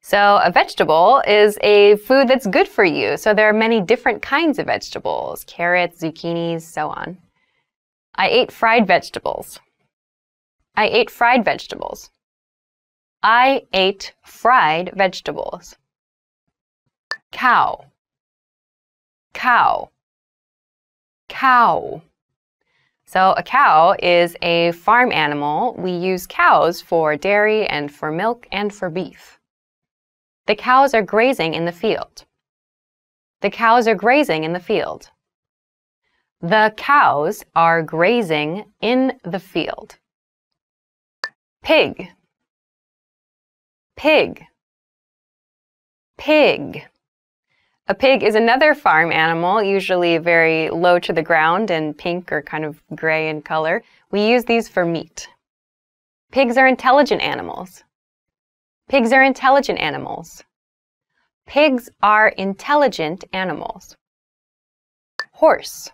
So a vegetable is a food that's good for you. So there are many different kinds of vegetables, carrots, zucchinis, so on. I ate fried vegetables. I ate fried vegetables. I ate fried vegetables. Cow. Cow. Cow. So a cow is a farm animal. We use cows for dairy and for milk and for beef. The cows are grazing in the field. The cows are grazing in the field. The cows are grazing in the field. Pig. Pig. Pig. A pig is another farm animal, usually very low to the ground and pink or kind of gray in color. We use these for meat. Pigs are intelligent animals. Pigs are intelligent animals. Pigs are intelligent animals. Horse.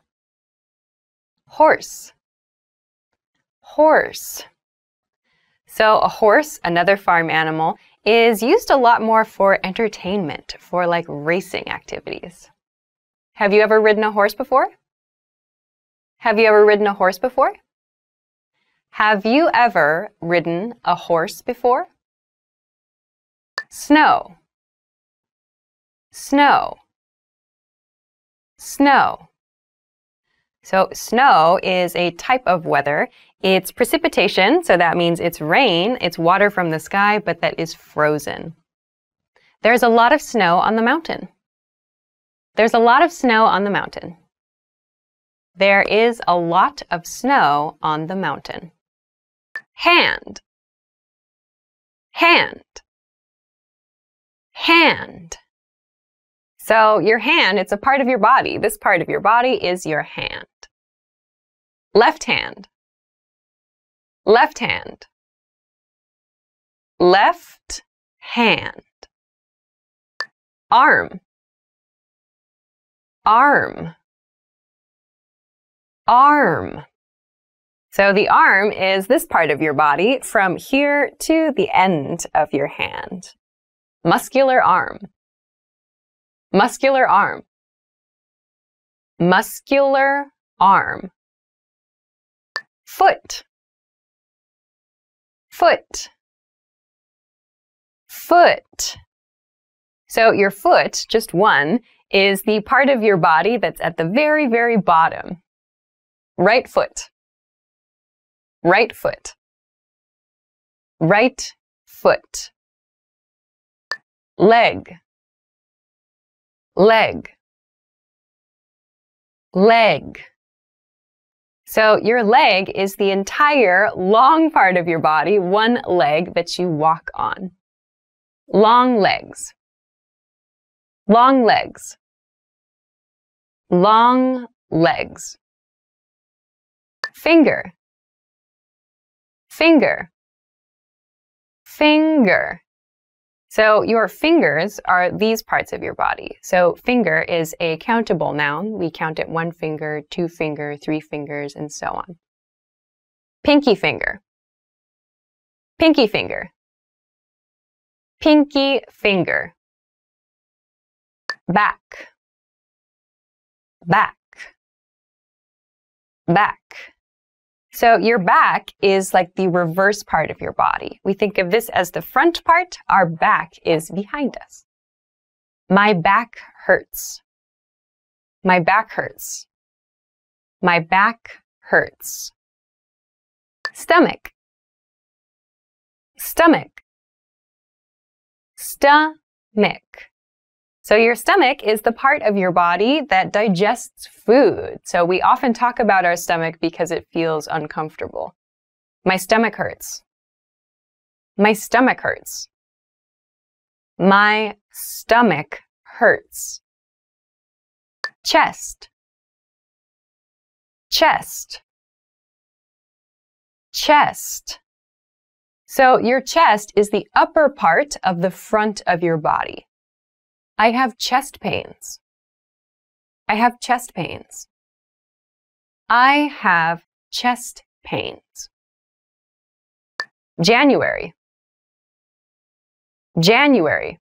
Horse. Horse. So a horse, another farm animal, is used a lot more for entertainment, for like racing activities. Have you ever ridden a horse before? Have you ever ridden a horse before? Have you ever ridden a horse before? Snow. Snow. Snow. So snow is a type of weather. It's precipitation, so that means it's rain, it's water from the sky, but that is frozen. There's a lot of snow on the mountain. There's a lot of snow on the mountain. There is a lot of snow on the mountain. Hand. Hand. Hand. So your hand, it's a part of your body. This part of your body is your hand. Left hand. Left hand. Left hand. Arm. Arm. Arm. So the arm is this part of your body from here to the end of your hand. Muscular arm. Muscular arm. Muscular arm. Foot. Foot. Foot. So your foot, just one, is the part of your body that's at the very, very bottom. Right foot. Right foot. Right foot. Leg. Leg. Leg. So your leg is the entire long part of your body, one leg that you walk on. Long legs. Long legs. Long legs. Finger. Finger. Finger. So your fingers are these parts of your body. So finger is a countable noun. We count it 1 finger, 2 finger, 3 fingers, and so on. Pinky finger. Pinky finger. Pinky finger. Back. Back. Back. So your back is like the reverse part of your body. We think of this as the front part. Our back is behind us. My back hurts. My back hurts. My back hurts. Stomach. Stomach. Stomach. So your stomach is the part of your body that digests food. So we often talk about our stomach because it feels uncomfortable. My stomach hurts. My stomach hurts. My stomach hurts. chest, chest, chest. So your chest is the upper part of the front of your body. I have chest pains. I have chest pains. I have chest pains. January, January,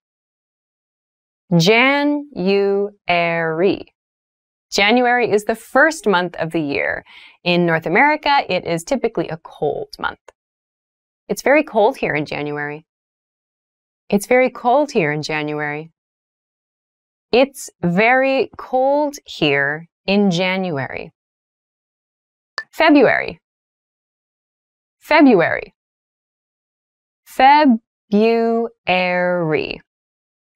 January. January is the first month of the year. In North America, it is typically a cold month. It's very cold here in January. It's very cold here in January. It's very cold here in January. February, February, February.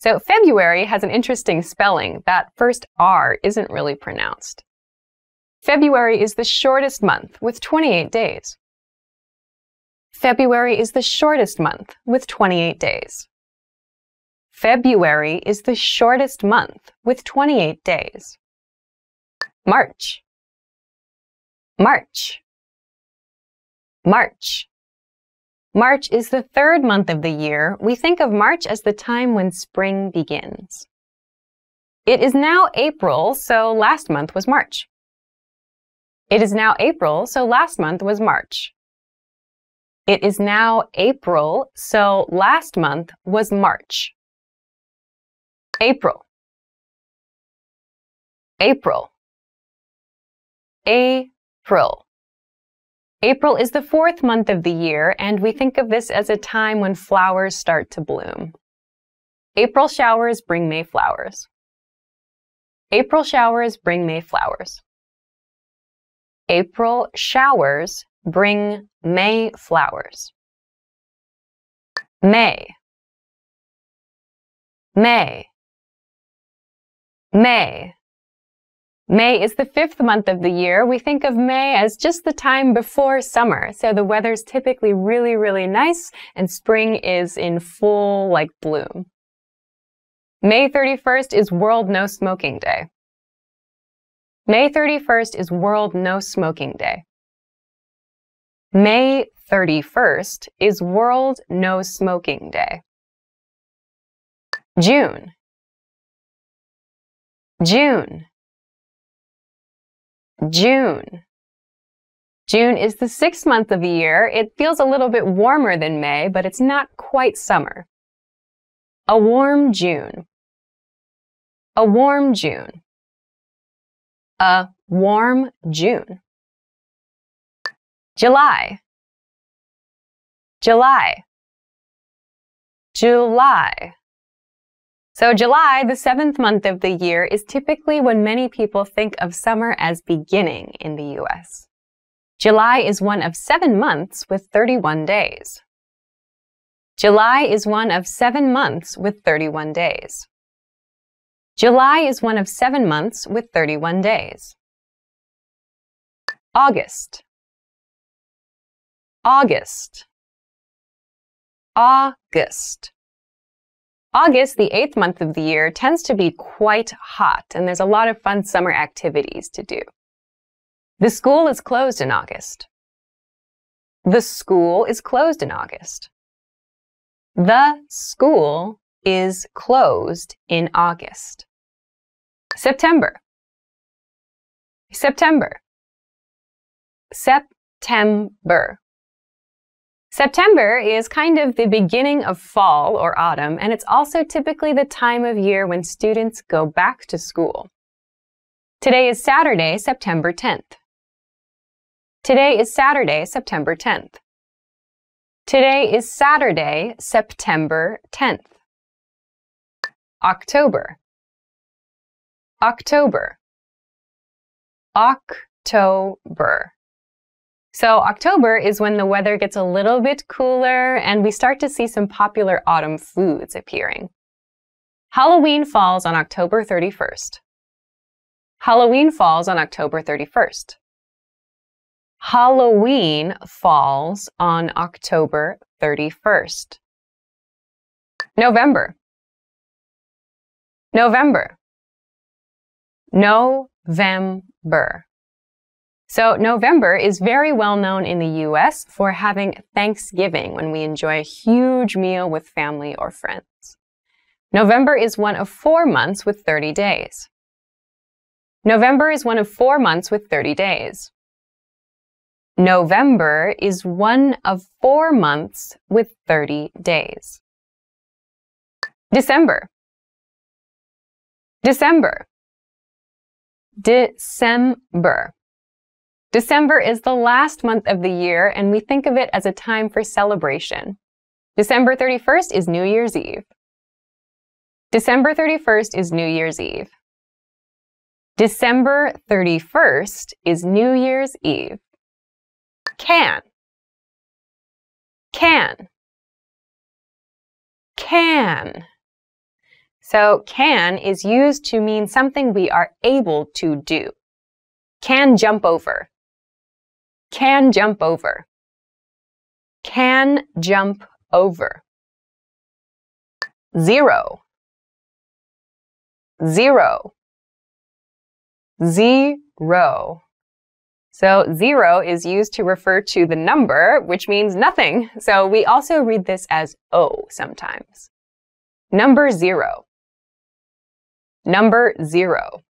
So February has an interesting spelling. That first R isn't really pronounced. February is the shortest month with 28 days. February is the shortest month with 28 days. February is the shortest month with 28 days. March, March, March. March is the third month of the year. We think of March as the time when spring begins. It is now April, so last month was March. It is now April, so last month was March. It is now April, so last month was March. April, April, April. April is the fourth month of the year, and we think of this as a time when flowers start to bloom. April showers bring May flowers. April showers bring May flowers. April showers bring May flowers. May, May, May. May is the fifth month of the year. We think of May as just the time before summer, so the weather's typically really, really nice and spring is in full, bloom. May 31st is World No Smoking Day. May 31st is World No Smoking Day. May 31st is World No Smoking Day. June, June, June. June is the sixth month of the year. It feels a little bit warmer than May, but it's not quite summer. A warm June. A warm June. A warm June. July, July, July. So July, the seventh month of the year, is typically when many people think of summer as beginning in the US. July is one of 7 months with 31 days. July is one of 7 months with 31 days. July is one of 7 months with 31 days. August, August, August. August, the 8th month of the year, tends to be quite hot, and there's a lot of fun summer activities to do. The school is closed in August. The school is closed in August. The school is closed in August. September, September, September. September is kind of the beginning of fall or autumn, and it's also typically the time of year when students go back to school. Today is Saturday, September 10th. Today is Saturday, September 10th. Today is Saturday, September 10th. October, October, October. So October is when the weather gets a little bit cooler and we start to see some popular autumn foods appearing. Halloween falls on October 31st. Halloween falls on October 31st. Halloween falls on October 31st. November, November, November. So November is very well known in the US for having Thanksgiving, when we enjoy a huge meal with family or friends. November is one of 4 months with 30 days. November is one of 4 months with 30 days. November is one of 4 months with 30 days. December. December. December. December is the last month of the year, and we think of it as a time for celebration. December 31st is New Year's Eve. December 31st is New Year's Eve. December 31st is New Year's Eve. Can. Can. Can. So can is used to mean something we are able to do. Can jump over. Can jump over. Can jump over. Zero. Zero. Zero. So 0 is used to refer to the number, which means nothing. So we also read this as O sometimes. Number 0. Number 0.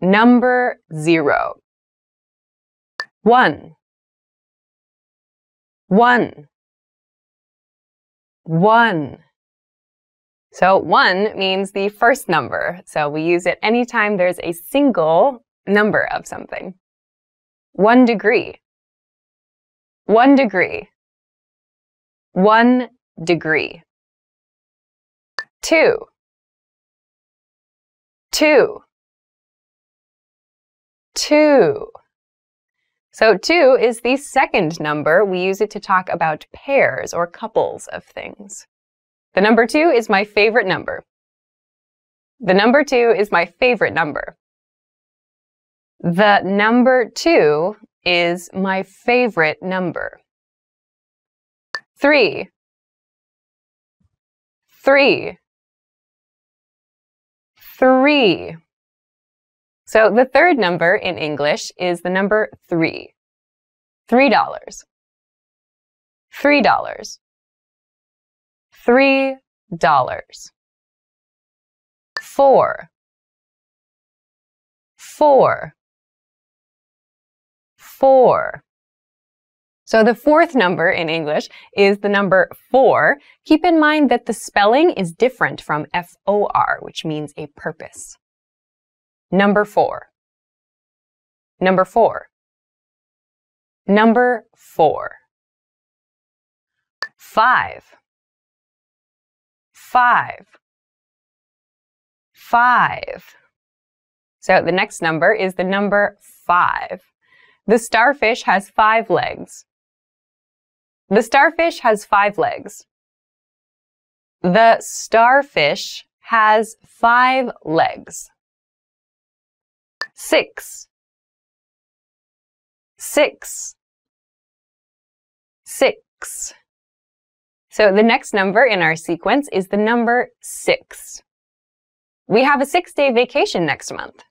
Number 0. 1. 1. 1. So 1 means the first number. So we use it anytime there's a single number of something. 1 degree. 1 degree. 1 degree. 2. 2. 2. So 2 is the second number. We use it to talk about pairs or couples of things. The number 2 is my favorite number. The number 2 is my favorite number. The number 2 is my favorite number. 3. 3. 3. So the third number in English is the number 3. $3. $3. $3. 4. 4. 4. So the fourth number in English is the number 4. Keep in mind that the spelling is different from F-O-R, which means a purpose. Number 4. Number 4. Number 4. 5. 5. 5. So the next number is the number 5. The starfish has 5 legs. The starfish has 5 legs. The starfish has 5 legs. 6. 6. 6. So the next number in our sequence is the number 6. We have a 6-day vacation next month.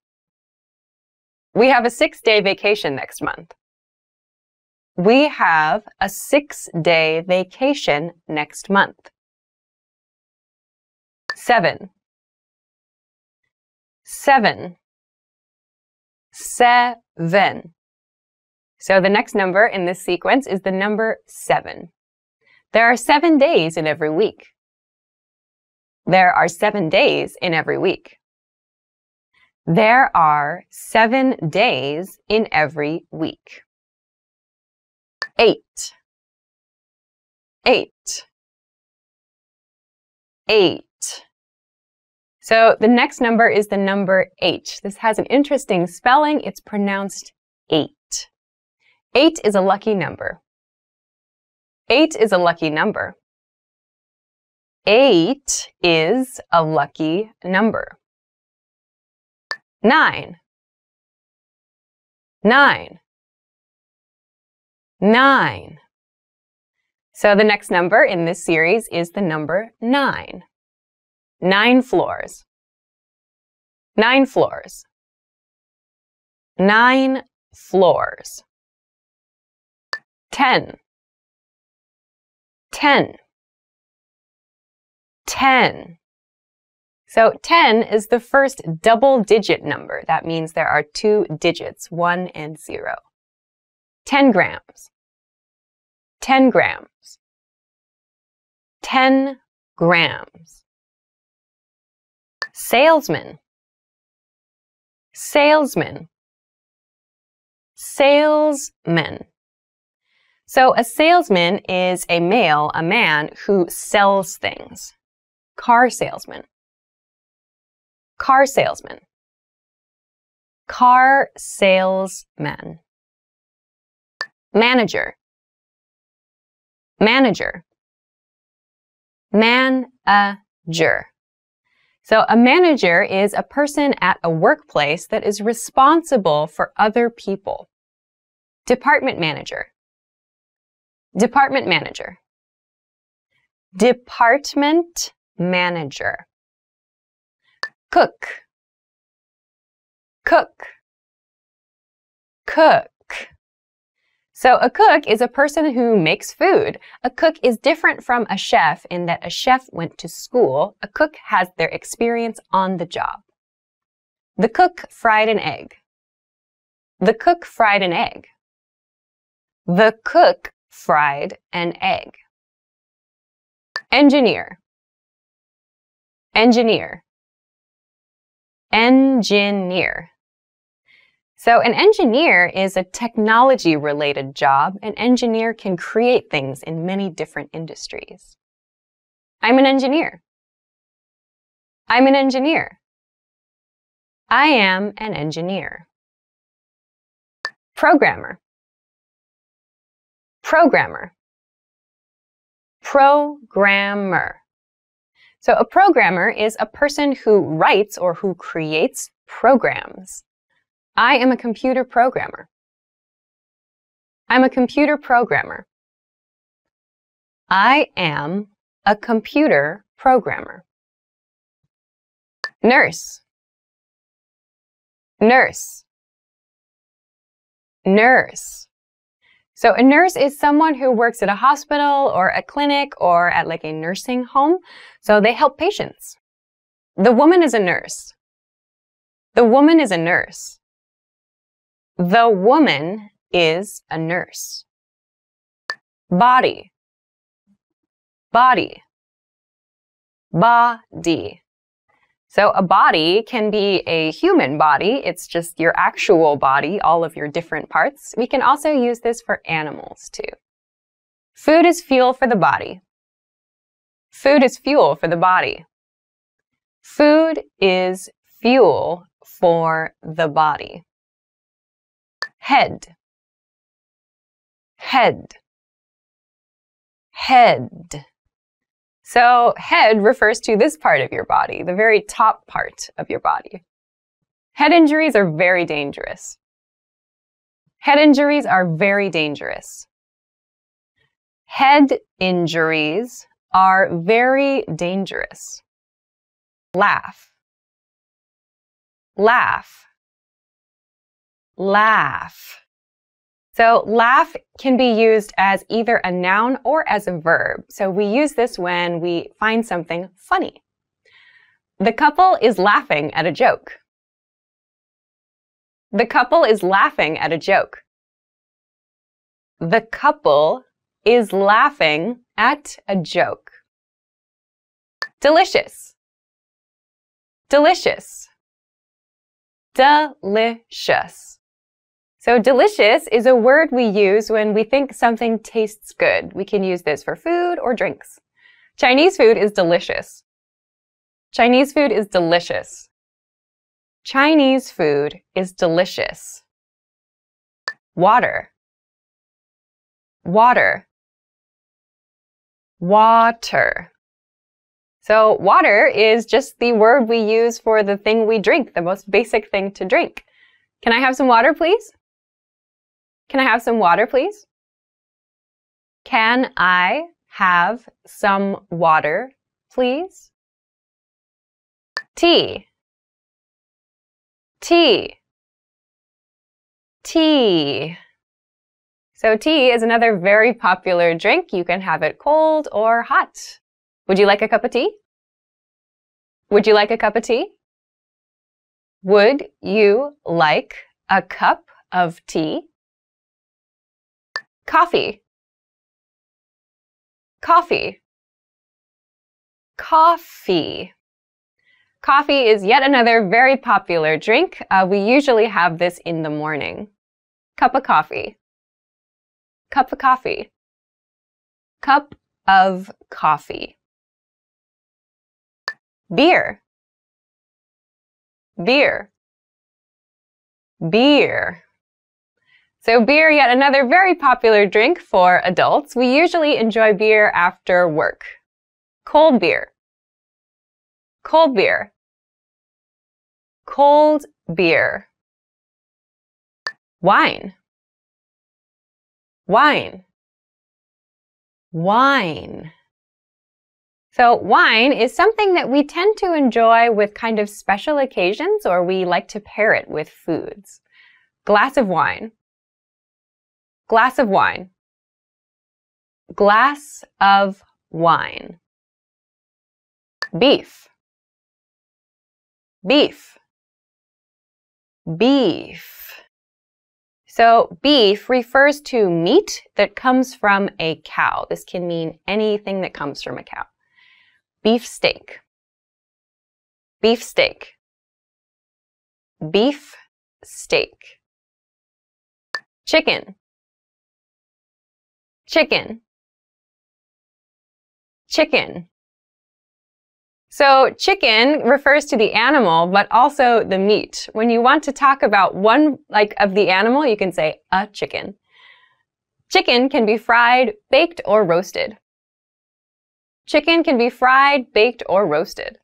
We have a 6-day vacation next month. We have a 6-day vacation next month. 7. 7. 7. So the next number in this sequence is the number 7. There are 7 days in every week. There are 7 days in every week. There are 7 days in every week. 8. 8. 8. So the next number is the number 8. This has an interesting spelling. It's pronounced 8. 8 is a lucky number. 8 is a lucky number. 8 is a lucky number. 9. 9. 9. So the next number in this series is the number 9. 9 floors. 9 floors. 9 floors. 10. 10. 10. So 10 is the first double-digit number. That means there are 2 digits, 1 and 0. 10 grams. 10 grams. 10 grams. Salesman. Salesman. Salesman. So a salesman is a male, a man who sells things. Car salesman. Car salesman. Car salesman. Manager. Manager. Manager. So a manager is a person at a workplace that is responsible for other people. Department manager. Department manager. Department manager. Cook. Cook. Cook. So a cook is a person who makes food. A cook is different from a chef in that a chef went to school. A cook has their experience on the job. The cook fried an egg. The cook fried an egg. The cook fried an egg. Engineer. Engineer. Engineer. So an engineer is a technology-related job. An engineer can create things in many different industries. I'm an engineer. I'm an engineer. I am an engineer. Programmer. Programmer. Programmer. So a programmer is a person who writes or who creates programs. I am a computer programmer. I'm a computer programmer. I am a computer programmer. Nurse. Nurse. Nurse. So a nurse is someone who works at a hospital or a clinic or at like a nursing home. So they help patients. The woman is a nurse. The woman is a nurse. The woman is a nurse. Body. Body. Body. So a body can be a human body. It's just your actual body, all of your different parts. We can also use this for animals too. Food is fuel for the body. Food is fuel for the body. Food is fuel for the body. Head. Head. Head. So head refers to this part of your body, the very top part of your body. Head injuries are very dangerous. Head injuries are very dangerous. Head injuries are very dangerous. Laugh. Laugh. Laugh. So laugh can be used as either a noun or as a verb. So we use this when we find something funny. The couple is laughing at a joke. The couple is laughing at a joke. The couple is laughing at a joke. Delicious. Delicious. Delicious. So delicious is a word we use when we think something tastes good. We can use this for food or drinks. Chinese food is delicious. Chinese food is delicious. Chinese food is delicious. Water. Water. Water. So water is just the word we use for the thing we drink, the most basic thing to drink. Can I have some water, please? Can I have some water, please? Can I have some water, please? Tea. Tea. Tea. So tea is another very popular drink. You can have it cold or hot. Would you like a cup of tea? Would you like a cup of tea? Would you like a cup of tea? Coffee. Coffee. Coffee. Coffee is yet another very popular drink. We usually have this in the morning. Cup of coffee. Cup of coffee. Cup of coffee. Beer. Beer. Beer. So beer, yet another very popular drink for adults. We usually enjoy beer after work. Cold beer. Cold beer. Cold beer. Wine. Wine. Wine. So wine is something that we tend to enjoy with kind of special occasions, or we like to pair it with foods. Glass of wine. Glass of wine. Glass of wine. Beef. Beef. Beef. So beef refers to meat that comes from a cow. This can mean anything that comes from a cow. Beef steak. Beef steak. Beef steak. Chicken. Chicken. Chicken. So chicken refers to the animal, but also the meat. When you want to talk about one of the animal, you can say a chicken. Chicken can be fried, baked, or roasted. Chicken can be fried, baked, or roasted.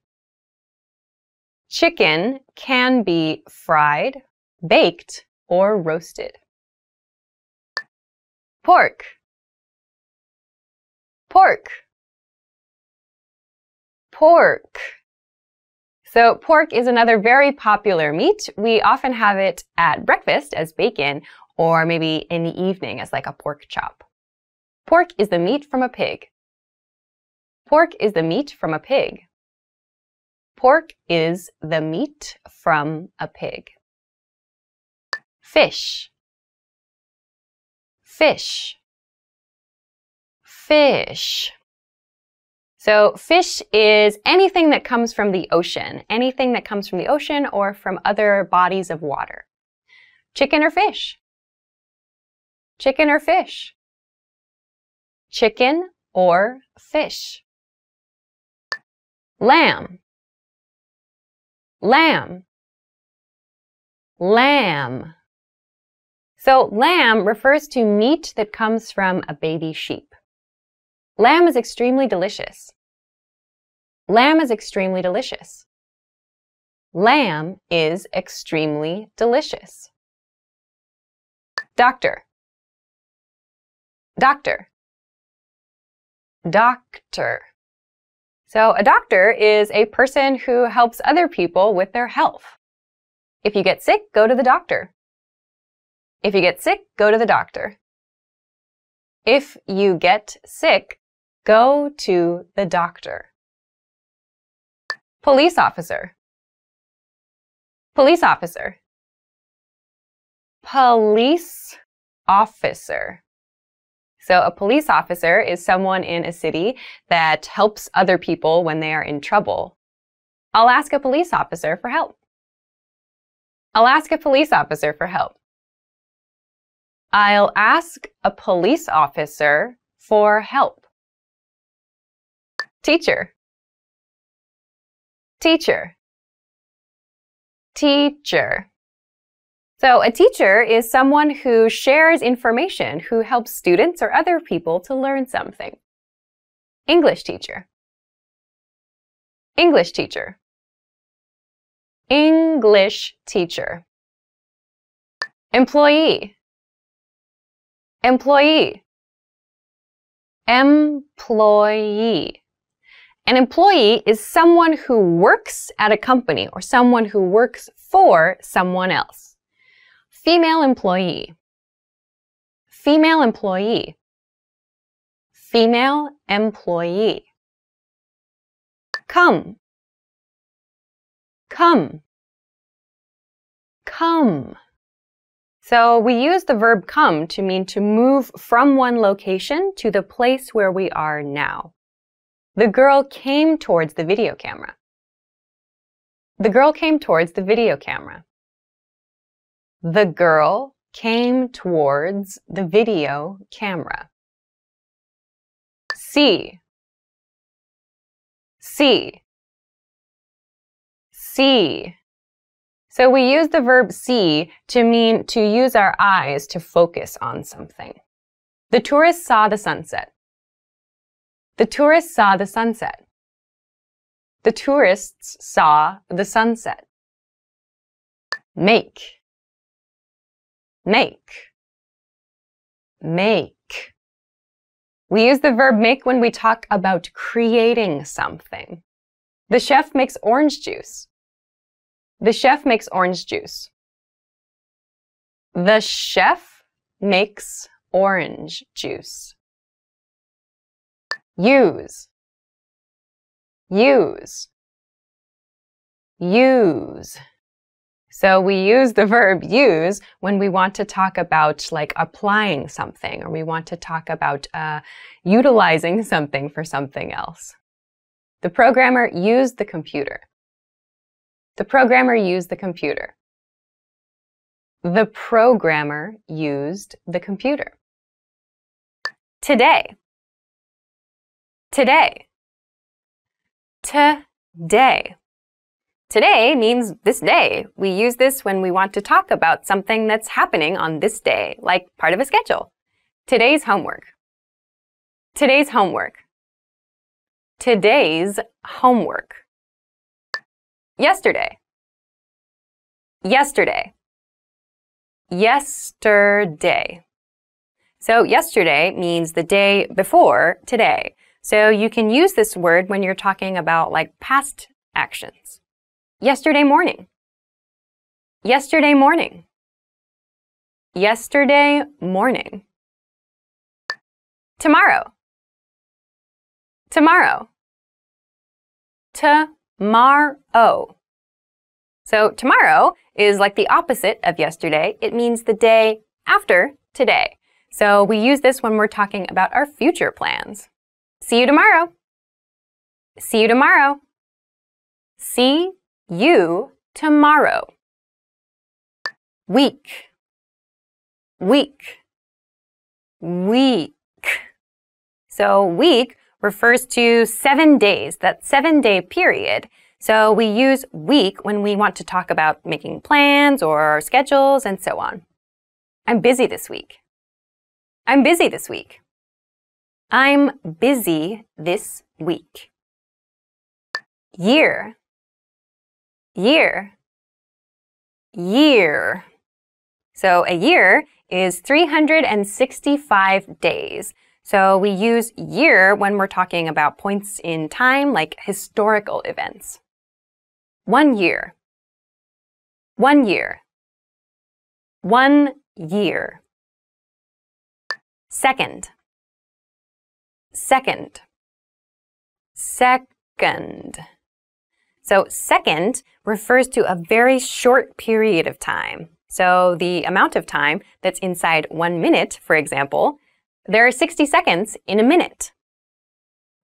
Chicken can be fried, baked, or roasted. Pork. Pork. Pork. So pork is another very popular meat. We often have it at breakfast as bacon, or maybe in the evening as like a pork chop. Pork is the meat from a pig. Pork is the meat from a pig. Pork is the meat from a pig. Fish. Fish. Fish. So fish is anything that comes from the ocean, anything that comes from the ocean or from other bodies of water. Chicken or fish? Chicken or fish? Chicken or fish? Lamb. Lamb. Lamb. So lamb refers to meat that comes from a baby sheep. Lamb is extremely delicious. Lamb is extremely delicious. Lamb is extremely delicious. Doctor. Doctor. Doctor. So a doctor is a person who helps other people with their health. If you get sick, go to the doctor. If you get sick, go to the doctor. If you get sick, go to the doctor. Police officer. Police officer. Police officer. So a police officer is someone in a city that helps other people when they are in trouble. I'll ask a police officer for help. I'll ask a police officer for help. I'll ask a police officer for help. Teacher. Teacher. Teacher. So a teacher is someone who shares information, who helps students or other people to learn something. English teacher. English teacher. English teacher. Employee. Employee. Employee. An employee is someone who works at a company or someone who works for someone else. Female employee. Female employee. Female employee. Come. Come. Come. So we use the verb come to mean to move from one location to the place where we are now. The girl came towards the video camera. The girl came towards the video camera. The girl came towards the video camera. See. See. See. So we use the verb see to mean to use our eyes to focus on something. The tourists saw the sunset. The tourists saw the sunset. The tourists saw the sunset. Make. Make. Make. We use the verb make when we talk about creating something. The chef makes orange juice. The chef makes orange juice. The chef makes orange juice. Use. Use. Use. So we use the verb use when we want to talk about like applying something, or we want to talk about utilizing something for something else. The programmer used the computer. The programmer used the computer. The programmer used the computer. Today. Today. Today. Today means this day. We use this when we want to talk about something that's happening on this day, like part of a schedule. Today's homework. Today's homework. Today's homework. Yesterday. Yesterday. Yesterday. So yesterday means the day before today. So you can use this word when you're talking about like past actions. Yesterday morning. Yesterday morning. Yesterday morning. Tomorrow. Tomorrow. Tomorrow. So tomorrow is like the opposite of yesterday. It means the day after today. So we use this when we're talking about our future plans. See you tomorrow. See you tomorrow. See you tomorrow. Week. Week. Week. So week refers to 7 days, that 7-day period. So we use week when we want to talk about making plans or schedules and so on. I'm busy this week. I'm busy this week. I'm busy this week. Year. Year. Year. So a year is 365 days. So we use year when we're talking about points in time, like historical events. 1 year. 1 year. 1 year. Second. Second. Second. So second refers to a very short period of time. So the amount of time that's inside 1 minute, for example, there are 60 seconds in a minute.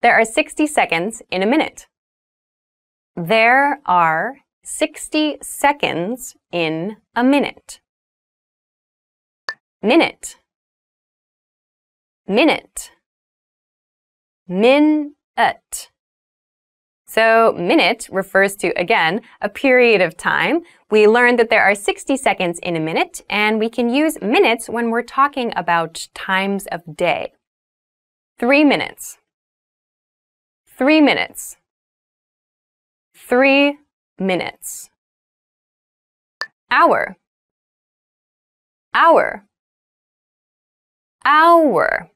There are 60 seconds in a minute. There are 60 seconds in a minute. Minute. Minute. Minute. So minute refers to, again, a period of time. We learned that there are 60 seconds in a minute, and we can use minutes when we're talking about times of day. 3 minutes. 3 minutes. 3 minutes. Hour. Hour. Hour.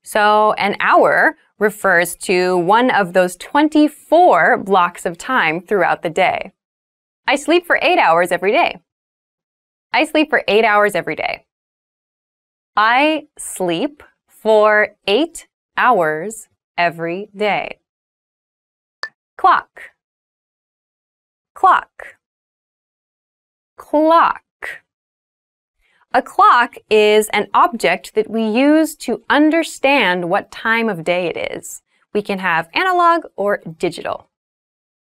So an hour refers to one of those 24 blocks of time throughout the day. I sleep for 8 hours every day. I sleep for 8 hours every day. I sleep for 8 hours every day. Clock. Clock. Clock. A clock is an object that we use to understand what time of day it is. We can have analog or digital.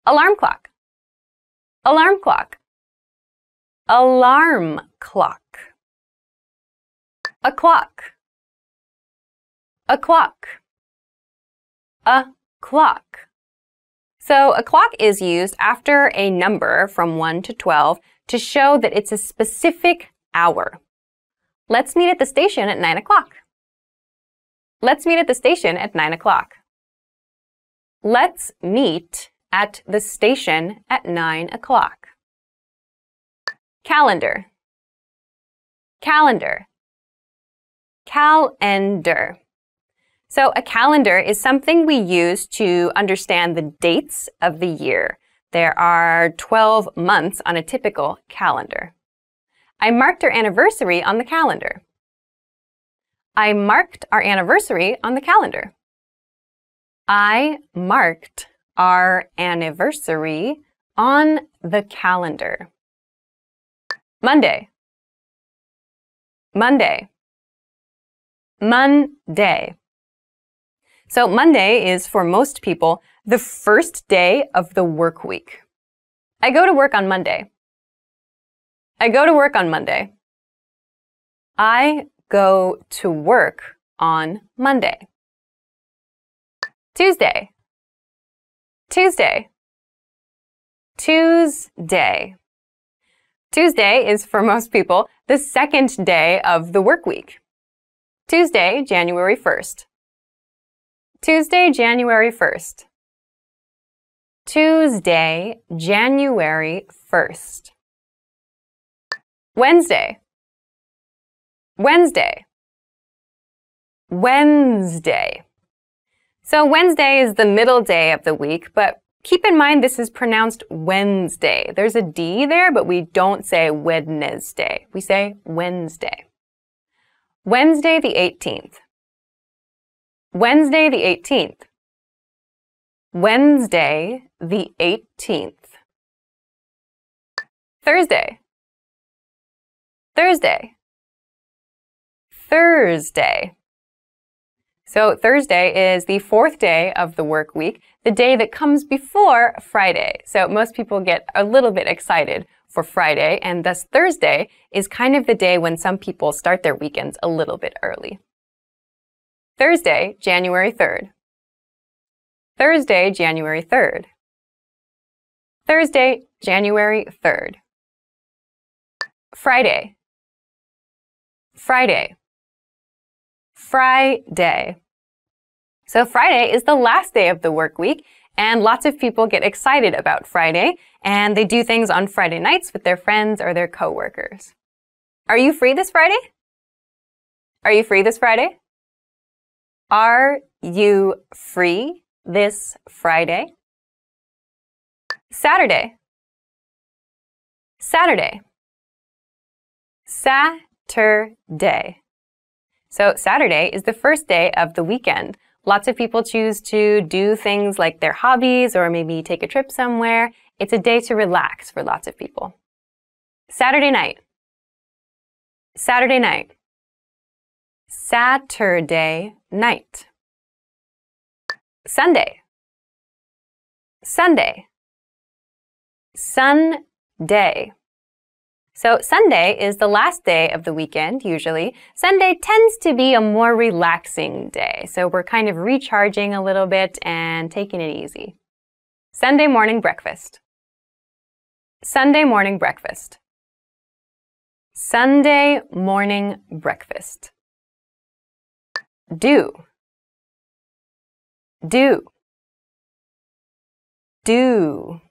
Alarm clock. Alarm clock. Alarm clock. A clock. A clock. A clock. So a clock is used after a number from 1 to 12 to show that it's a specific hour. Let's meet at the station at 9 o'clock. Let's meet at the station at 9 o'clock. Let's meet at the station at 9 o'clock. Calendar. Calendar. Calendar. So a calendar is something we use to understand the dates of the year. There are 12 months on a typical calendar. I marked our anniversary on the calendar. I marked our anniversary on the calendar. I marked our anniversary on the calendar. Monday. Monday. Monday. So Monday is, for most people, the first day of the work week. I go to work on Monday. I go to work on Monday. I go to work on Monday. Tuesday. Tuesday. Tuesday. Tuesday is, for most people, the second day of the work week. Tuesday, January 1st. Tuesday, January 1st. Tuesday, January 1st. Wednesday. Wednesday. Wednesday. So Wednesday is the middle day of the week, but keep in mind this is pronounced Wednesday. There's a D there, but we don't say Wednesday. We say Wednesday. Wednesday the 18th. Wednesday the 18th. Wednesday the 18th. Thursday. Thursday. Thursday. So Thursday is the fourth day of the work week, the day that comes before Friday. So most people get a little bit excited for Friday, and thus Thursday is kind of the day when some people start their weekends a little bit early. Thursday, January 3rd. Thursday, January 3rd. Thursday, January 3rd. Friday. Friday. Friday. So Friday is the last day of the work week, and lots of people get excited about Friday, and they do things on Friday nights with their friends or their coworkers. Are you free this Friday? Are you free this Friday? Are you free this Friday? Saturday. Saturday. Saturday. So Saturday is the first day of the weekend. Lots of people choose to do things like their hobbies or maybe take a trip somewhere. It's a day to relax for lots of people. Saturday night. Saturday night. Saturday night. Sunday. Sunday. Sunday. So Sunday is the last day of the weekend, usually. Sunday tends to be a more relaxing day, so we're kind of recharging a little bit and taking it easy. Sunday morning breakfast. Sunday morning breakfast. Sunday morning breakfast. Do. Do. Do.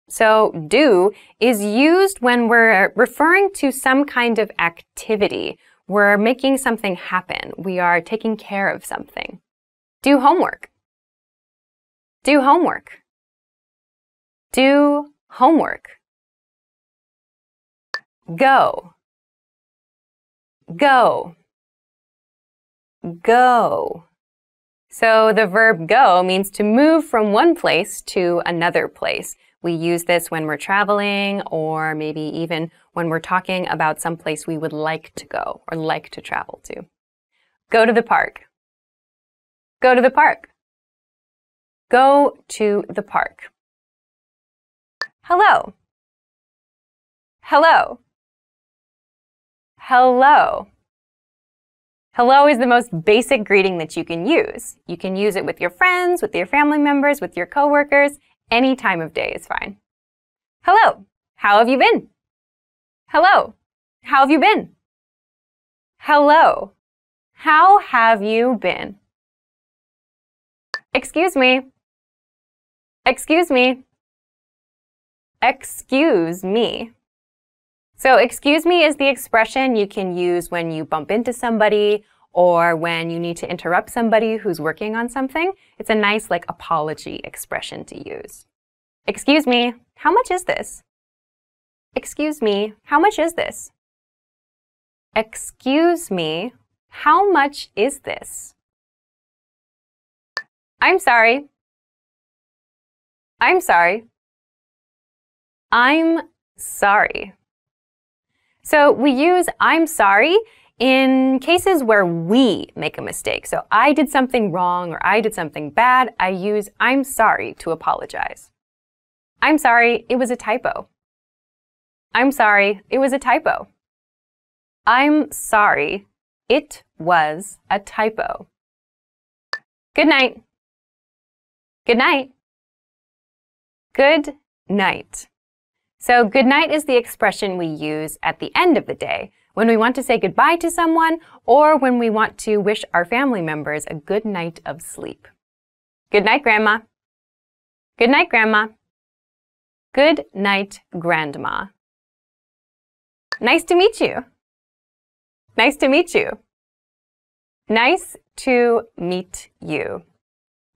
So do is used when we're referring to some kind of activity. We're making something happen. We are taking care of something. Do homework. Do homework. Do homework. Go. Go. Go. So the verb go means to move from one place to another place. We use this when we're traveling or maybe even when we're talking about some place we would like to go or like to travel to. Go to the park. Go to the park. Go to the park. Hello. Hello. Hello. Hello is the most basic greeting that you can use. You can use it with your friends, with your family members, with your coworkers. Any time of day is fine. Hello. How have you been? Hello. How have you been? Hello. How have you been? Excuse me. Excuse me. Excuse me. So excuse me is the expression you can use when you bump into somebody or when you need to interrupt somebody who's working on something. It's a nice apology expression to use. Excuse me, how much is this? Excuse me, how much is this? Excuse me, how much is this? I'm sorry. I'm sorry. I'm sorry. So we use I'm sorry in cases where we make a mistake. So I did something wrong or I did something bad. I use I'm sorry to apologize. I'm sorry, it was a typo. I'm sorry, it was a typo. I'm sorry, it was a typo. Good night. Good night. Good night. So good night is the expression we use at the end of the day when we want to say goodbye to someone or when we want to wish our family members a good night of sleep. Good night, Grandma. Good night, Grandma. Good night, Grandma. Nice to meet you. Nice to meet you. Nice to meet you.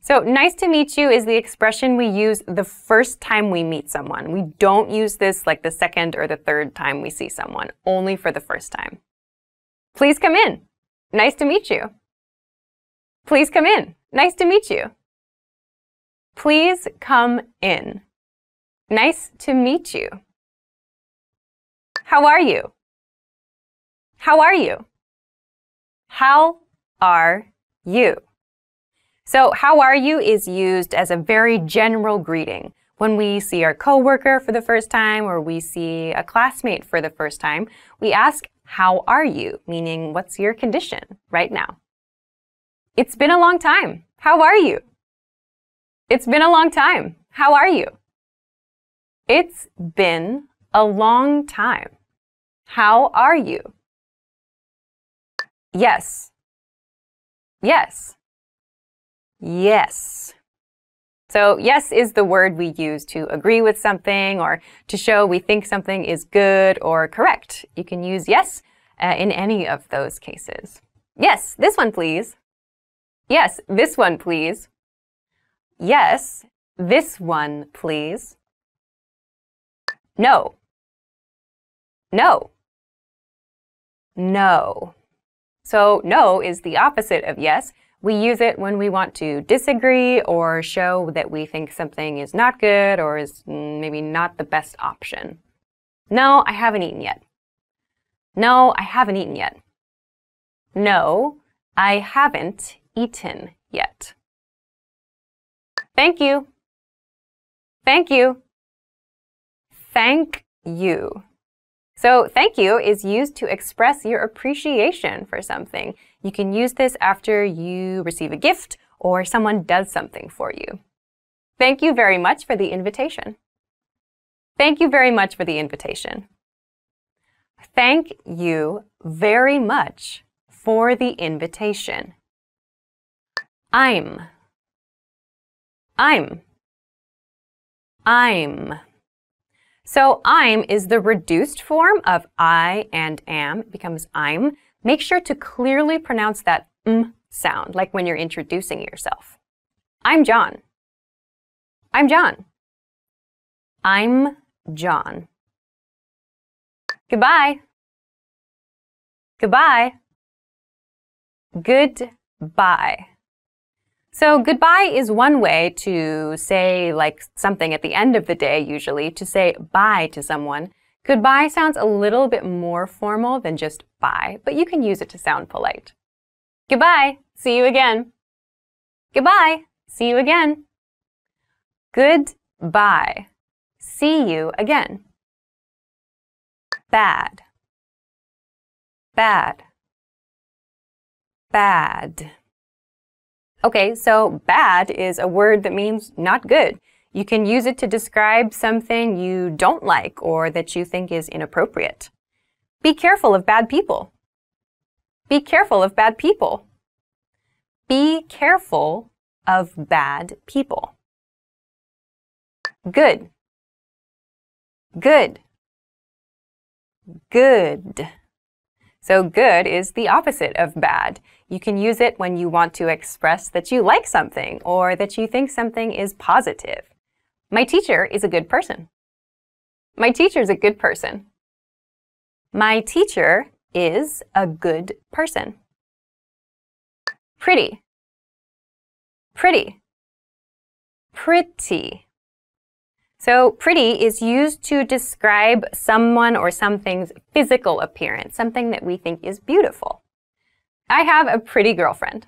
So nice to meet you is the expression we use the first time we meet someone. We don't use this the second or the third time we see someone, only for the first time. Please come in. Nice to meet you. Please come in. Nice to meet you. Please come in. Nice to meet you. How are you? How are you? How are you? So how are you is used as a very general greeting. When we see our coworker for the first time or we see a classmate for the first time, we ask, how are you? Meaning, what's your condition right now? It's been a long time. How are you? It's been a long time. How are you? It's been a long time. How are you? Yes. Yes. Yes. So yes is the word we use to agree with something or to show we think something is good or correct. You can use yes in any of those cases. Yes, this one please. Yes, this one please. Yes, this one please. No. No. No. So no is the opposite of yes. We use it when we want to disagree or show that we think something is not good or is maybe not the best option. No, I haven't eaten yet. No, I haven't eaten yet. No, I haven't eaten yet. Thank you. Thank you. Thank you. So thank you is used to express your appreciation for something. You can use this after you receive a gift or someone does something for you. Thank you very much for the invitation. Thank you very much for the invitation. Thank you very much for the invitation. I'm. So I'm is the reduced form of I and am. It becomes I'm. Make sure to clearly pronounce that sound, like when you're introducing yourself. I'm John. I'm John. I'm John. Goodbye. Goodbye. Goodbye. So goodbye is one way to say like something at the end of the day, usually, to say bye to someone. Goodbye sounds a little bit more formal than just bye, but you can use it to sound polite. Goodbye. See you again. Goodbye. See you again. Goodbye. See you again. Bad. Bad. Bad. Okay, so bad is a word that means not good. You can use it to describe something you don't like or that you think is inappropriate. Be careful of bad people. Be careful of bad people. Be careful of bad people. Good. Good. Good. So good is the opposite of bad. You can use it when you want to express that you like something or that you think something is positive. My teacher is a good person. My teacher is a good person. My teacher is a good person. Pretty. Pretty. Pretty. So pretty is used to describe someone or something's physical appearance, something that we think is beautiful. I have a pretty girlfriend.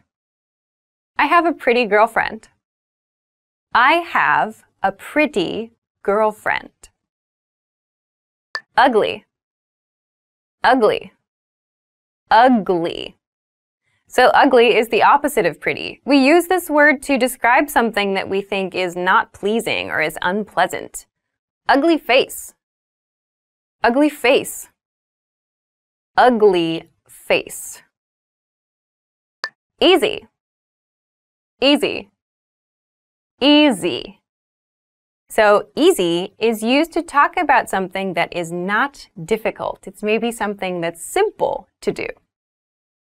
I have a pretty girlfriend. I have a pretty girlfriend. Ugly. Ugly. Ugly. So ugly is the opposite of pretty. We use this word to describe something that we think is not pleasing or is unpleasant. Ugly face. Ugly face. Ugly face. Easy. Easy. Easy. So easy is used to talk about something that is not difficult. It's maybe something that's simple to do.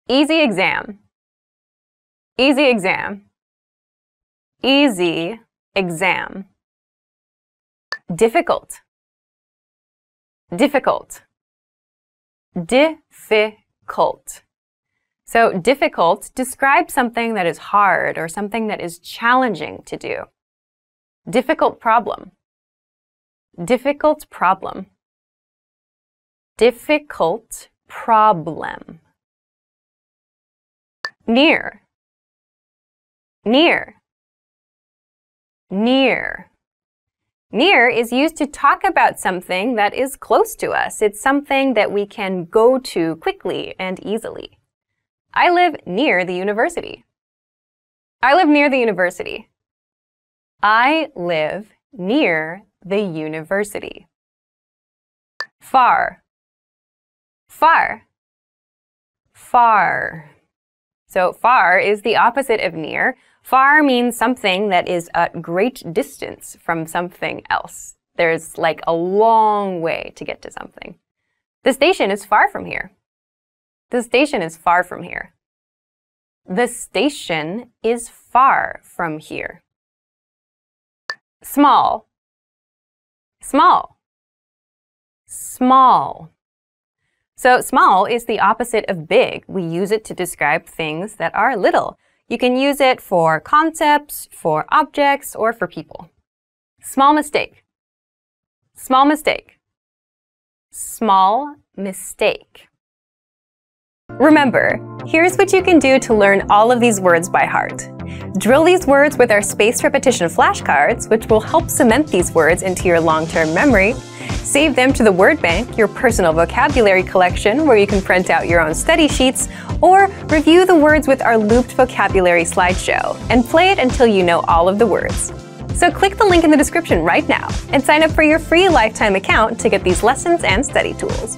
Easy exam. Easy exam. Easy exam. Difficult. Difficult. Difficult. So difficult describes something that is hard or something that is challenging to do. Difficult problem. Difficult problem. Difficult problem. Near. Near. Near. Near is used to talk about something that is close to us. It's something that we can go to quickly and easily. I live near the university. I live near the university. I live near the university. Far. Far. Far. So far is the opposite of near. Far means something that is at great distance from something else. There's like a long way to get to something. The station is far from here. The station is far from here. The station is far from here. Small. Small. Small. So small is the opposite of big. We use it to describe things that are little. You can use it for concepts, for objects, or for people. Small mistake. Small mistake. Small mistake. Remember, here's what you can do to learn all of these words by heart. Drill these words with our spaced repetition flashcards, which will help cement these words into your long-term memory. Save them to the word bank, your personal vocabulary collection, where you can print out your own study sheets, or review the words with our looped vocabulary slideshow, and play it until you know all of the words. So click the link in the description right now and sign up for your free lifetime account to get these lessons and study tools.